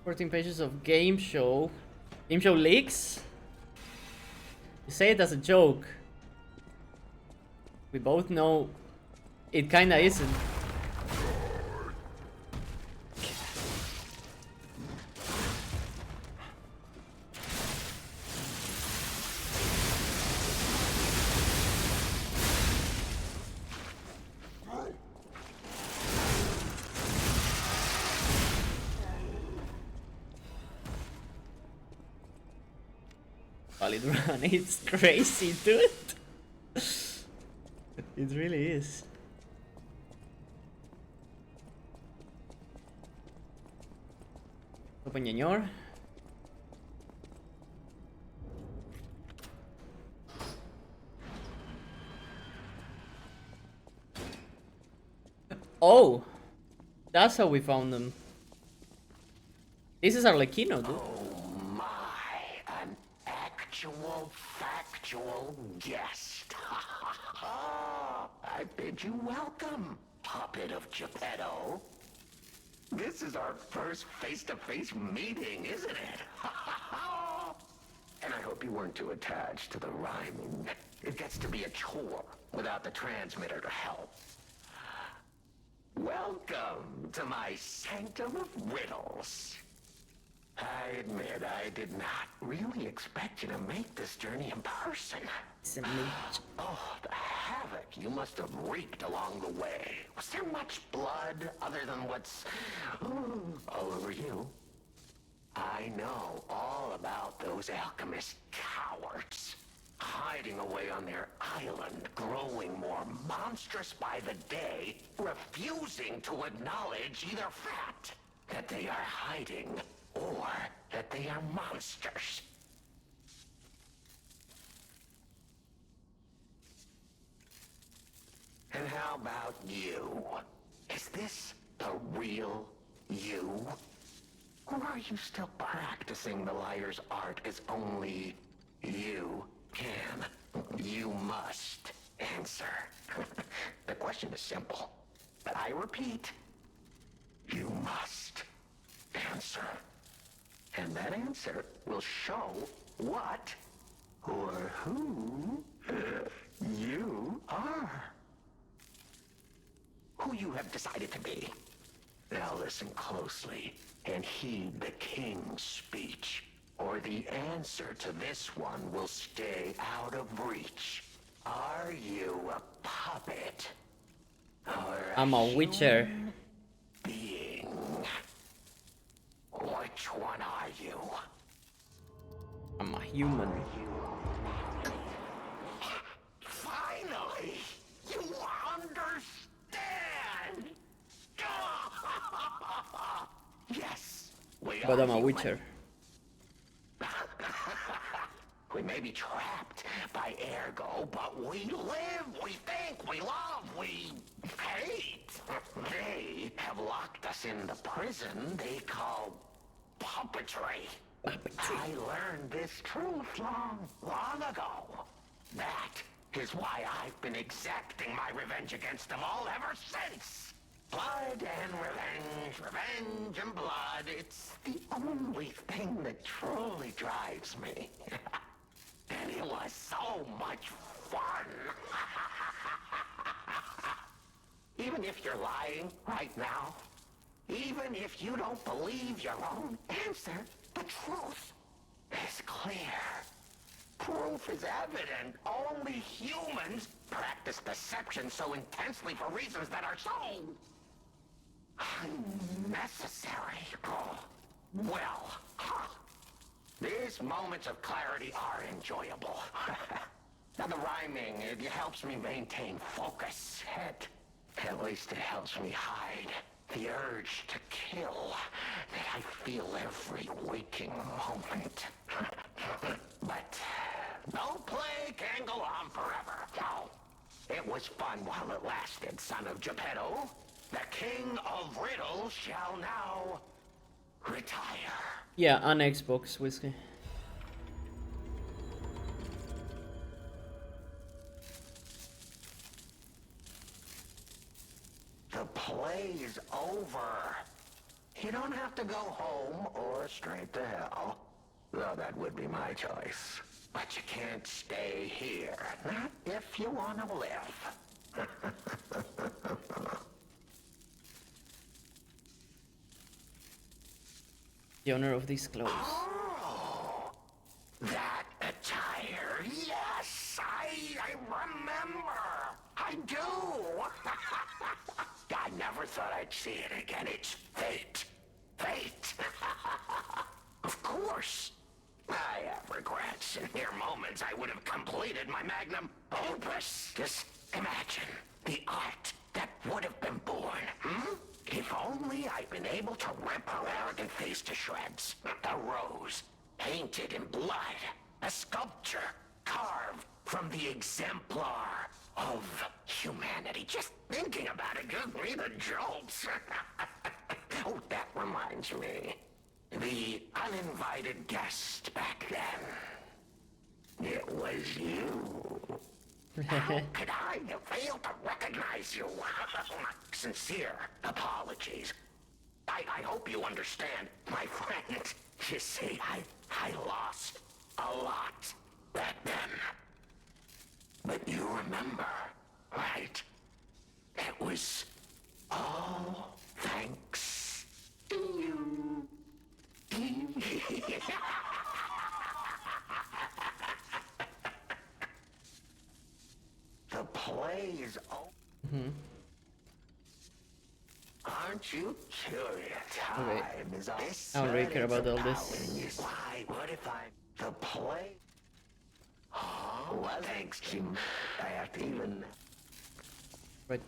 Fourteen pages of game show. Game show leaks? You say it as a joke. We both know it kinda isn't. Valid run, it's crazy, dude. It really is. Open Ñor. Oh, that's how we found them. This is Arlecchino, dude. Factual guest. I bid you welcome, puppet of Geppetto. This is our first face-to-face meeting, isn't it? And I hope you weren't too attached to the rhyming. It gets to be a chore without the transmitter to help. Welcome to my sanctum of riddles. I admit I did not really expect you to make this journey in person. Oh, the havoc you must have wreaked along the way. Was there much blood other than what's all over you? I know all about those alchemist cowards. Hiding away on their island, growing more monstrous by the day, refusing to acknowledge either fact that they are hiding or that they are monsters. And how about you? Is this the real you? Or are you still practicing the liar's art as only you can? You must answer. The question is simple, but I repeat, you must answer. And that answer will show what or who you are. Who you have decided to be. Now listen closely and heed the king's speech, or the answer to this one will stay out of reach. Are you a puppet? Or I'm a witcher. being? Which one are you? I'm a human. Finally! You understand! But I'm a human. witcher. We may be trapped by Ergo, but we live, we think, we love, we hate. They have locked us in the prison they call puppetry. I learned this truth long ago. That is why I've been exacting my revenge against them all ever since. Blood and revenge, revenge and blood. It's the only thing that truly drives me. And it was so much fun. Even if you're lying right now, even if you don't believe your own answer, the truth is clear. Proof is evident. Only humans practice deception so intensely for reasons that are so unnecessary. Oh, well, these moments of clarity are enjoyable. Now the rhyming, it helps me maintain focus. At least it helps me hide the urge to kill that I feel every waking moment. But no play can go on forever. No. It was fun while it lasted, son of Geppetto. The king of riddles shall now retire. Yeah, on Xbox, Whiskey. The play is over. You don't have to go home or straight to hell. Though that would be my choice. But you can't stay here. Not if you want to live. The owner of these clothes. Oh, that attire. Yes, I remember. I do. I never thought I'd see it again. It's fate. Fate. Of course. I have regrets. In mere moments, I would have completed my magnum opus. Just imagine the art that would have been born. If only I'd been able to rip her arrogant face to shreds. The rose, painted in blood. A sculpture carved from the exemplar of humanity. Just thinking about it gives me the jolts. Oh, that reminds me. The uninvited guest back then. It was you. How could I have failed to recognize you? Sincere apologies. I hope you understand, my friend. You see, I lost a lot back then. But you remember, right? It was all thanks to you. The play is over. Aren't you curious? Okay. Time is all I don't really care about all this. Why? What if the play? Oh, well, thanks, Jim. I have to even. Right.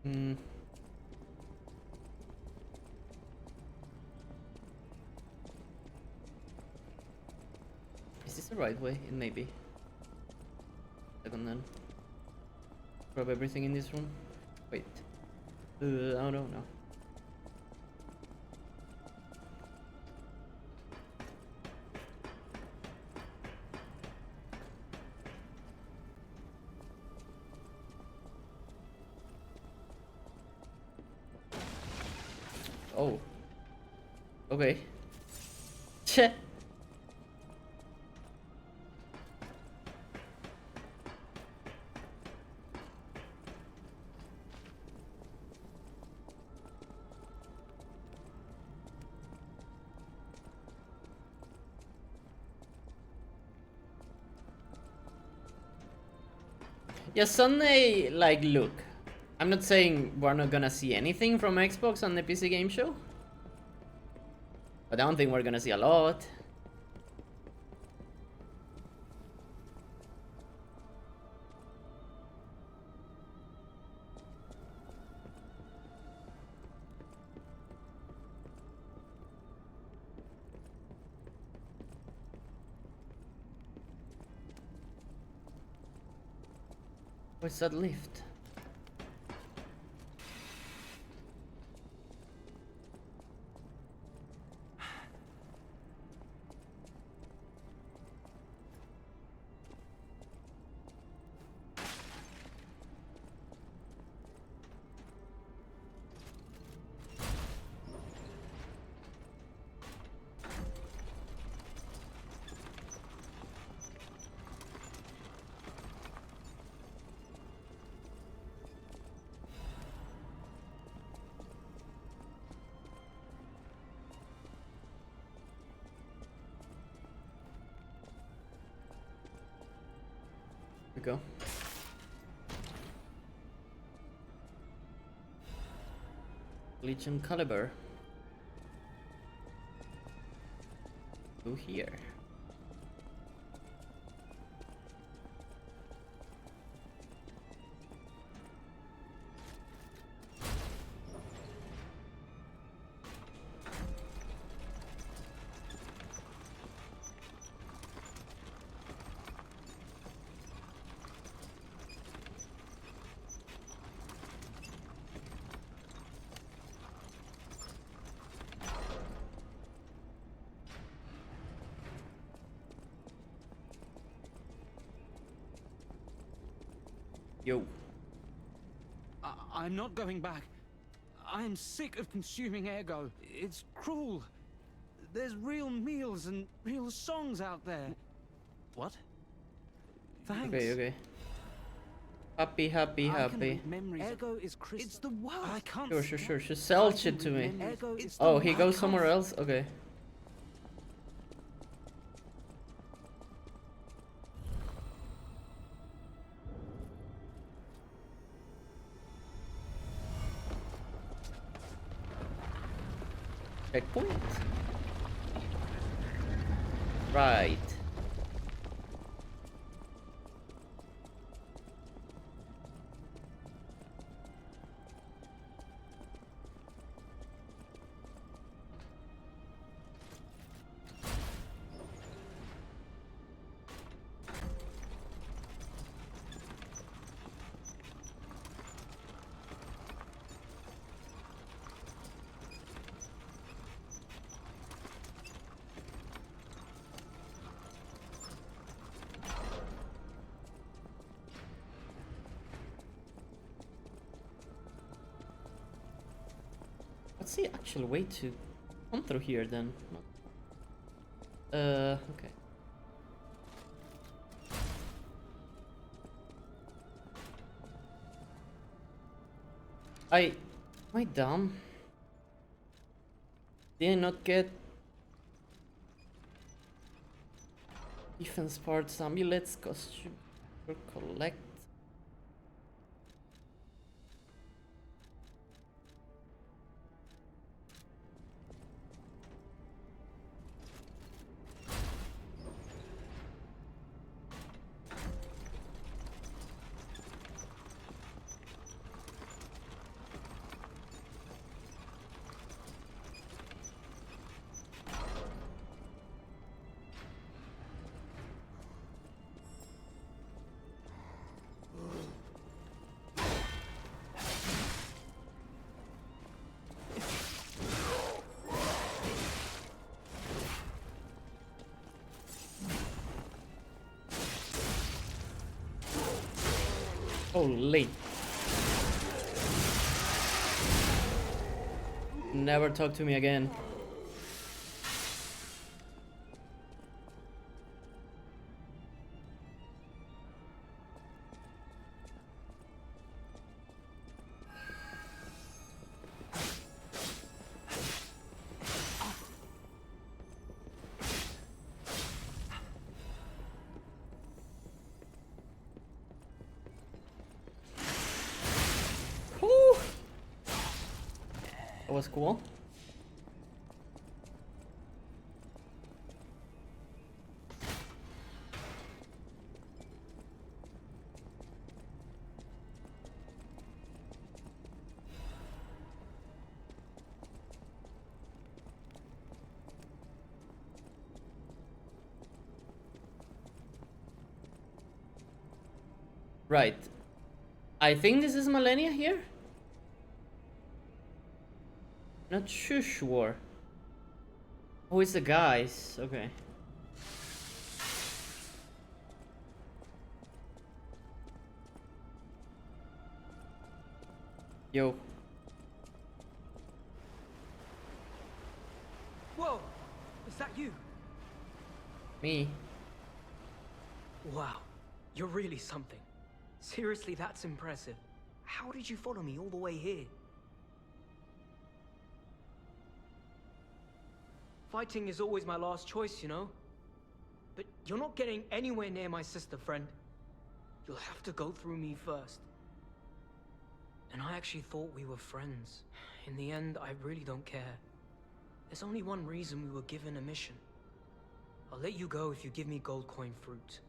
Hmm. Is this the right way? It may be. Second then. Grab everything in this room. Wait. I don't know. Oh. Okay. Cheh. Yeah, Sunday, like, look. I'm not saying we're not gonna see anything from Xbox on the PC Game Show. But I don't think we're gonna see a lot. What's that lift? We go. Legion Caliber. Go here. Yo. I'm not going back. I am sick of consuming Ergo. It's cruel. There's real meals and real songs out there. What? Thanks. Okay, okay. Happy, happy, I can happy. read memories. Ergo is crystal. It's the world. I can't. Sure, sure, sure. Just sell shit to me. Ergo is Oh, the he world. goes somewhere else? Okay. Checkpoint. Right. What's the actual way to come through here then? Okay. Am I dumb? Did I not get defense parts, amulets, costume, or collect? Holy. Never talk to me again. That was cool. Right. I think this is Malenia here. Not too sure. Oh, it's the guys. Okay. Yo. Whoa! Is that you? Me. Wow. You're really something. Seriously, that's impressive. How did you follow me all the way here? Fighting is always my last choice, you know? But you're not getting anywhere near my sister, friend. You'll have to go through me first. And I actually thought we were friends. In the end, I really don't care. There's only one reason we were given a mission. I'll let you go if you give me gold coin fruit.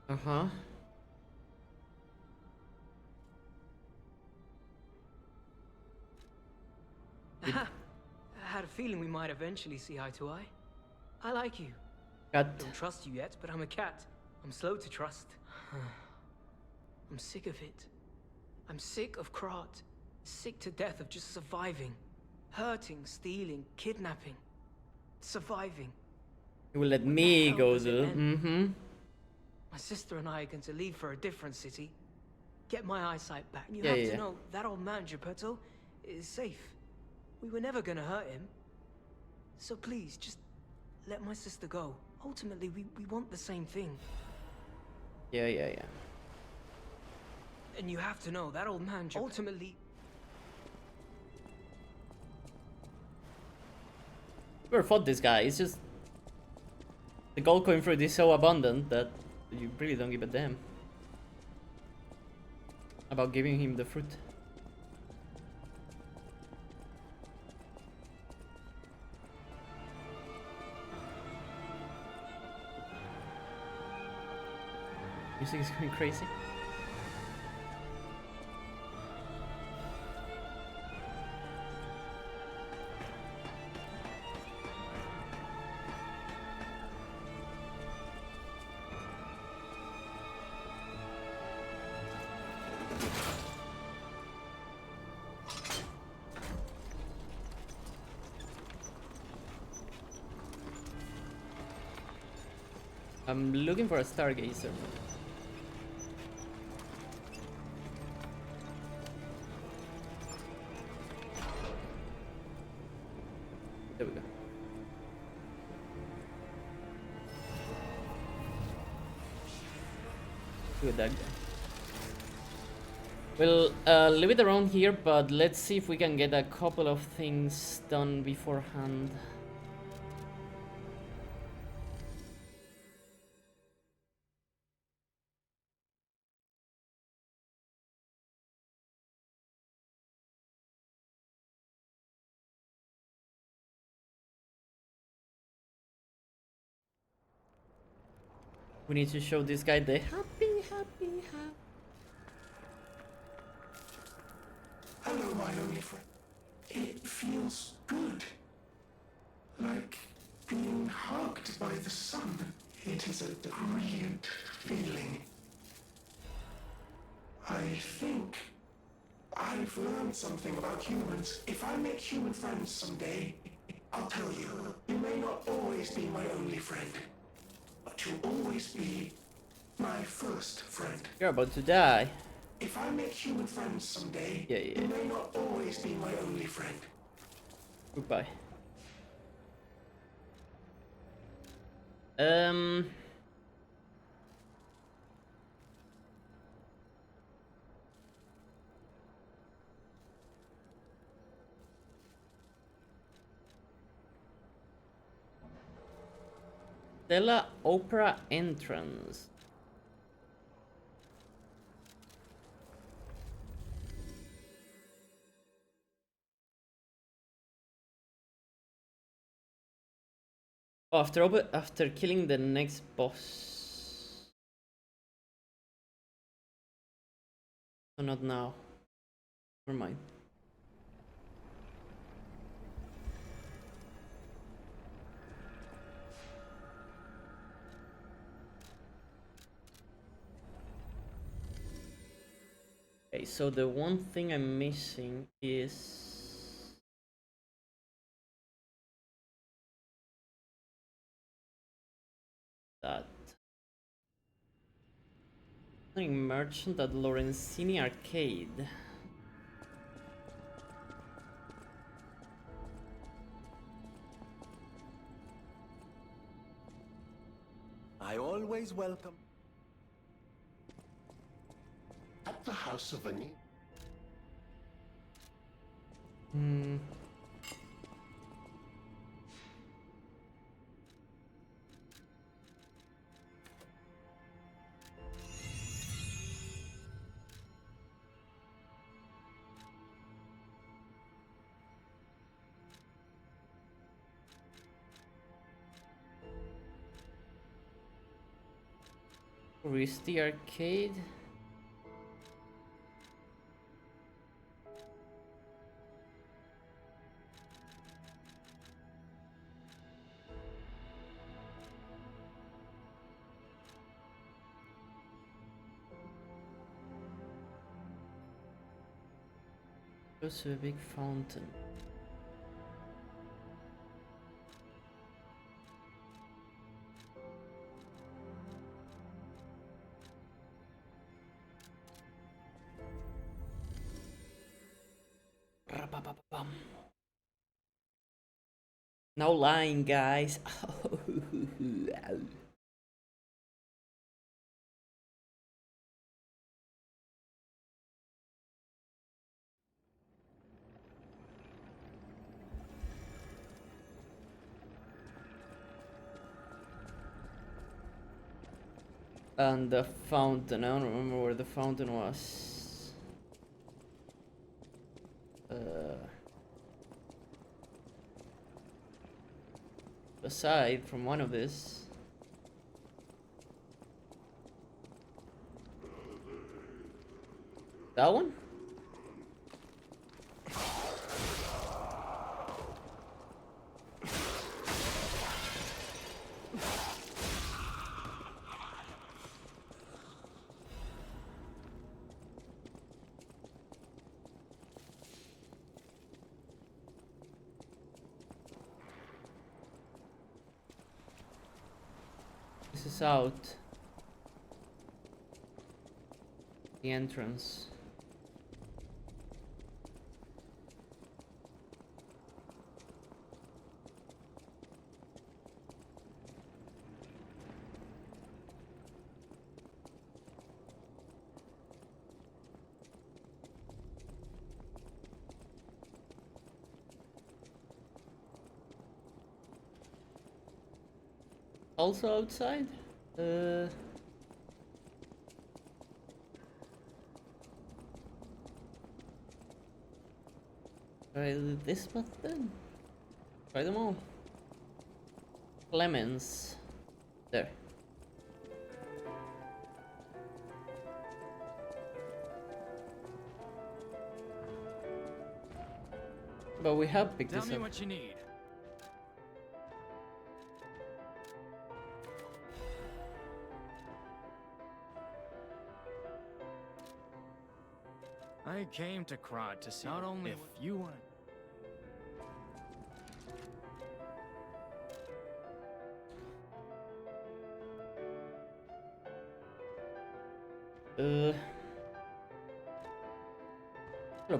Uh-huh. I had a feeling we might eventually see eye to eye. I like you. Got. Don't trust you yet, but I'm a cat. I'm slow to trust. I'm sick of it. I'm sick of Krat. Sick to death of just surviving. Hurting, stealing, kidnapping. Surviving. You will let When me the hell go does it to. end? Mm-hmm. My sister and I are going to leave for a different city. Get my eyesight back. You Yeah, have yeah. to know, that old man, Geppetto, is safe. We were never gonna hurt him. So please, just let my sister go. Ultimately, we want the same thing. Yeah, yeah, yeah. And you have to know, that old man, ultimately... Never fought this guy. It's just the gold coin fruit is so abundant that you really don't give a damn about giving him the fruit. Music is going crazy. I'm looking for a stargazer. There we go. Good, that guy. We'll leave it around here, but let's see if we can get a couple of things done beforehand. We need to show this guy the happy. Hello, my only friend. It feels good. Like being hugged by the sun. It is a brilliant feeling. I think I've learned something about humans. If I make human friends someday, I'll tell you, you may not always be my only friend, but you'll always be my first friend. You're about to die. If I make human friends someday, Yeah, yeah. you may not always be my only friend. Goodbye. Stella Opera entrance. Oh, after killing the next boss. Oh, not now. Never mind. Okay, so the one thing I'm missing is that merchant at Lorenzini Arcade. I always welcome. At the House of Ani. Hmm. Where's the arcade? Close to a big fountain. Ra-ba-ba-ba-bum. No lying, guys. And the fountain, I don't remember where the fountain was. Aside from one of this. That one? This is out. The entrance. Also outside? Try this method? Try them all. Clemens. There. But we have picked Tell this me up. what you need. I came to Krat to see not only if you want. Hello,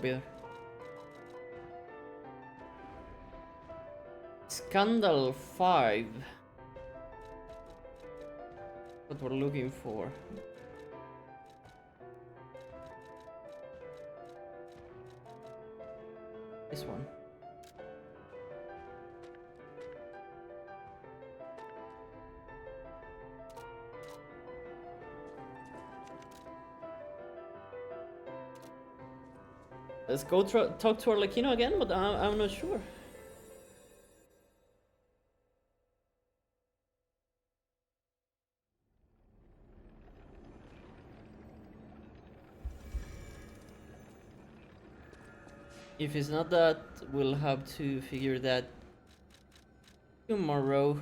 Peter. Scandal 5. What we're looking for. This one. Let's go talk to Arlecchino again, but I'm not sure. If it's not that, we'll have to figure that tomorrow.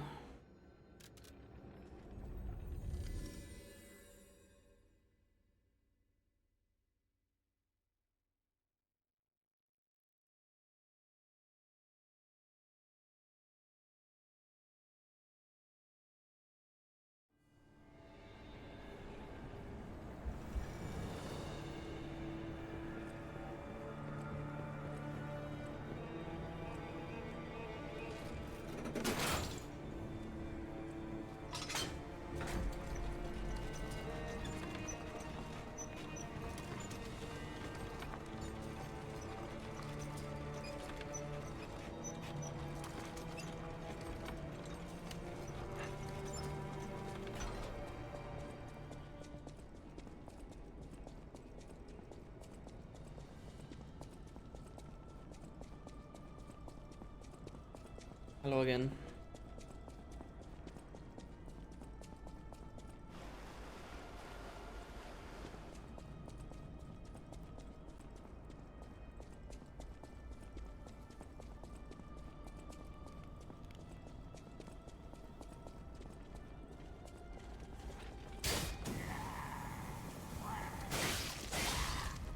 Hello again.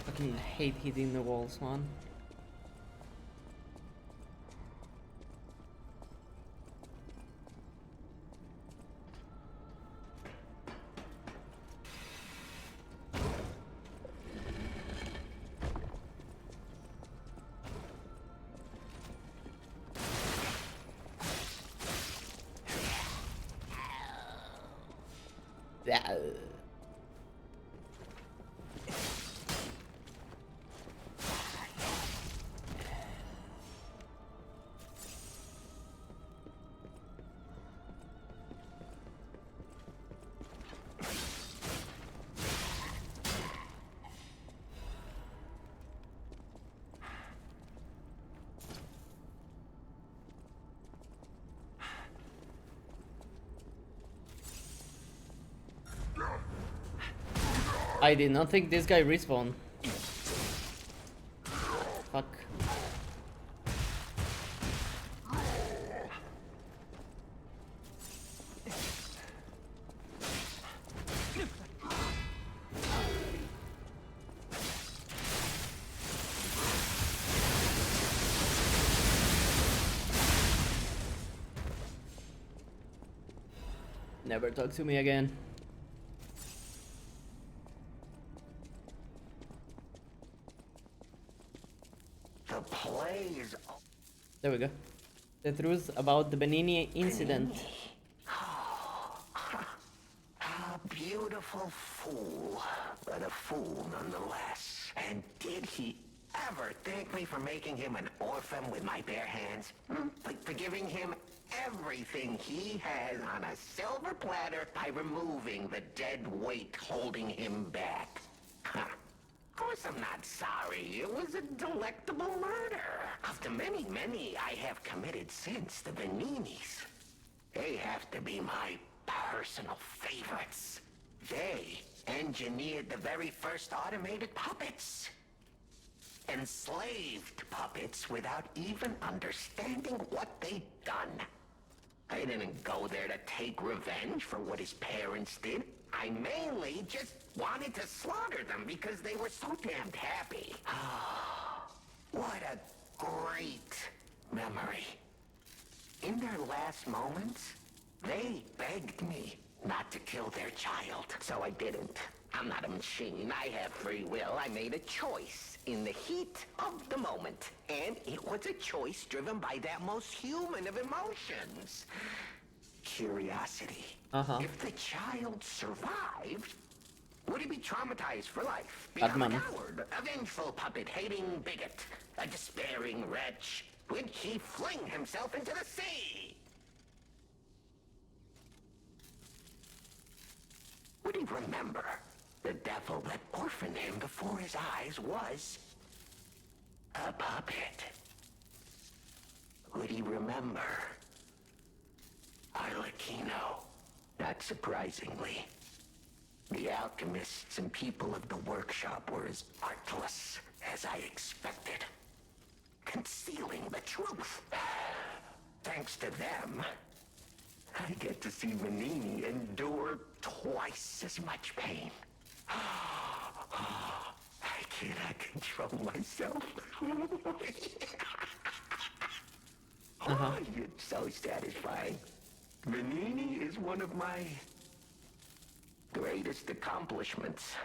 Fucking hate hitting the walls, man. Yeah. I did not think this guy respawned. Fuck. Never talk to me again. The play is... There we go. The truth about the Benini incident. A beautiful fool, but a fool nonetheless. And did he ever thank me for making him an orphan with my bare hands? For giving him everything he has on a silver platter by removing the dead weight holding him back. Of course I'm not sorry. It was a delectable murder. Of the many, many I have committed since, the Beninis. They have to be my personal favorites. They engineered the very first automated puppets. Enslaved puppets without even understanding what they'd done. I didn't go there to take revenge for what his parents did. I mainly just wanted to slaughter them because they were so damned happy. What a great memory. In their last moments, they begged me not to kill their child, so I didn't. I'm not a machine. I have free will. I made a choice in the heat of the moment, and it was a choice driven by that most human of emotions. Curiosity. If the child survived, would he be traumatized for life? Become a coward, a vengeful puppet-hating bigot, a despairing wretch? Would he fling himself into the sea? Would he remember the devil that orphaned him before his eyes was a puppet? Would he remember Arlecchino? Not surprisingly, the alchemists and people of the workshop were as artless as I expected. concealing the truth. Thanks to them, I get to see Venini endure twice as much pain. I cannot control myself. Oh, it's so satisfying. Venini is one of my greatest accomplishments.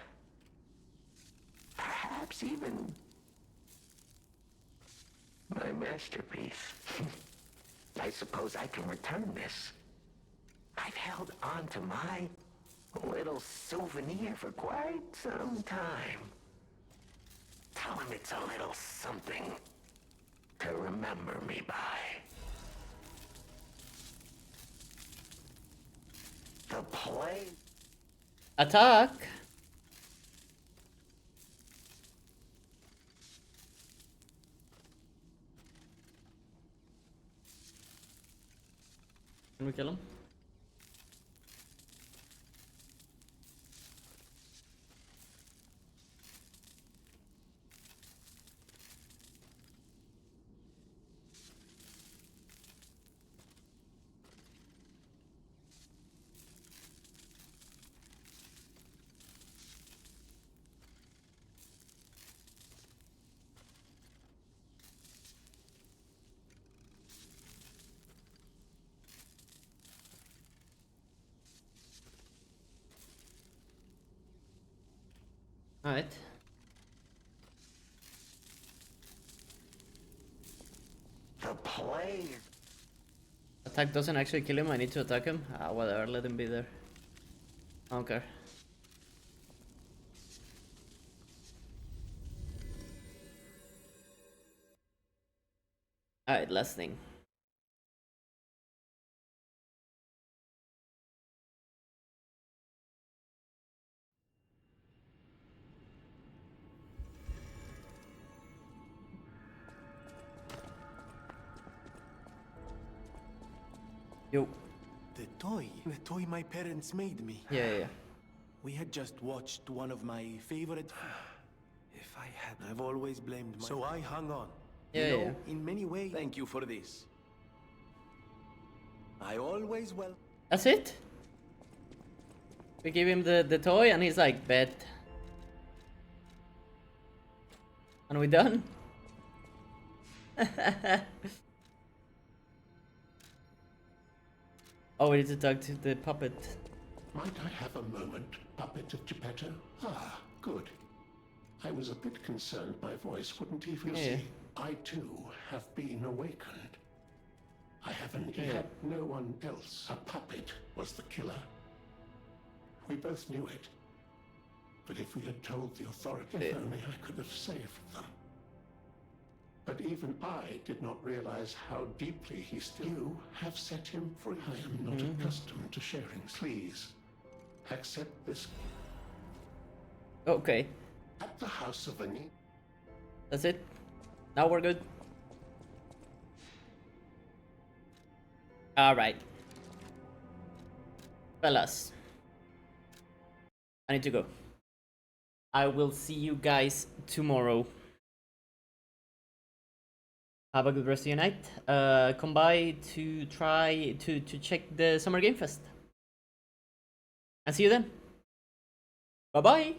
Perhaps even my masterpiece. I suppose I can return this. I've held on to my little souvenir for quite some time. Tell him it's a little something to remember me by. The play. Attack! Can we kill him? Alright. The play. Attack doesn't actually kill him, I need to attack him. Ah, whatever, let him be there. I don't care. Alright, last thing. Yo. The toy my parents made me. Yeah. We had just watched one of my favorite. If I had, I've always blamed my. So I hung on. Yeah. In many ways. Thank you for this. I always well. That's it? We give him the toy and he's like, bet. And we done? Oh, we need to talk to the puppet. Might I have a moment, puppet of Geppetto? Ah, good. I was a bit concerned my voice wouldn't even see. I too have been awakened. I haven't had no one else. A puppet was the killer. We both knew it. But if we had told the authorities, if only I could have saved them. But even I did not realize how deeply he still... You have set him free. I am not accustomed to sharing. Please, accept this. Okay. At the house of Venini. That's it? Now we're good? Alright. Fellas. I need to go. I will see you guys tomorrow. Have a good rest of your night. Come by to try to check the Summer Game Fest. And see you then. Bye bye.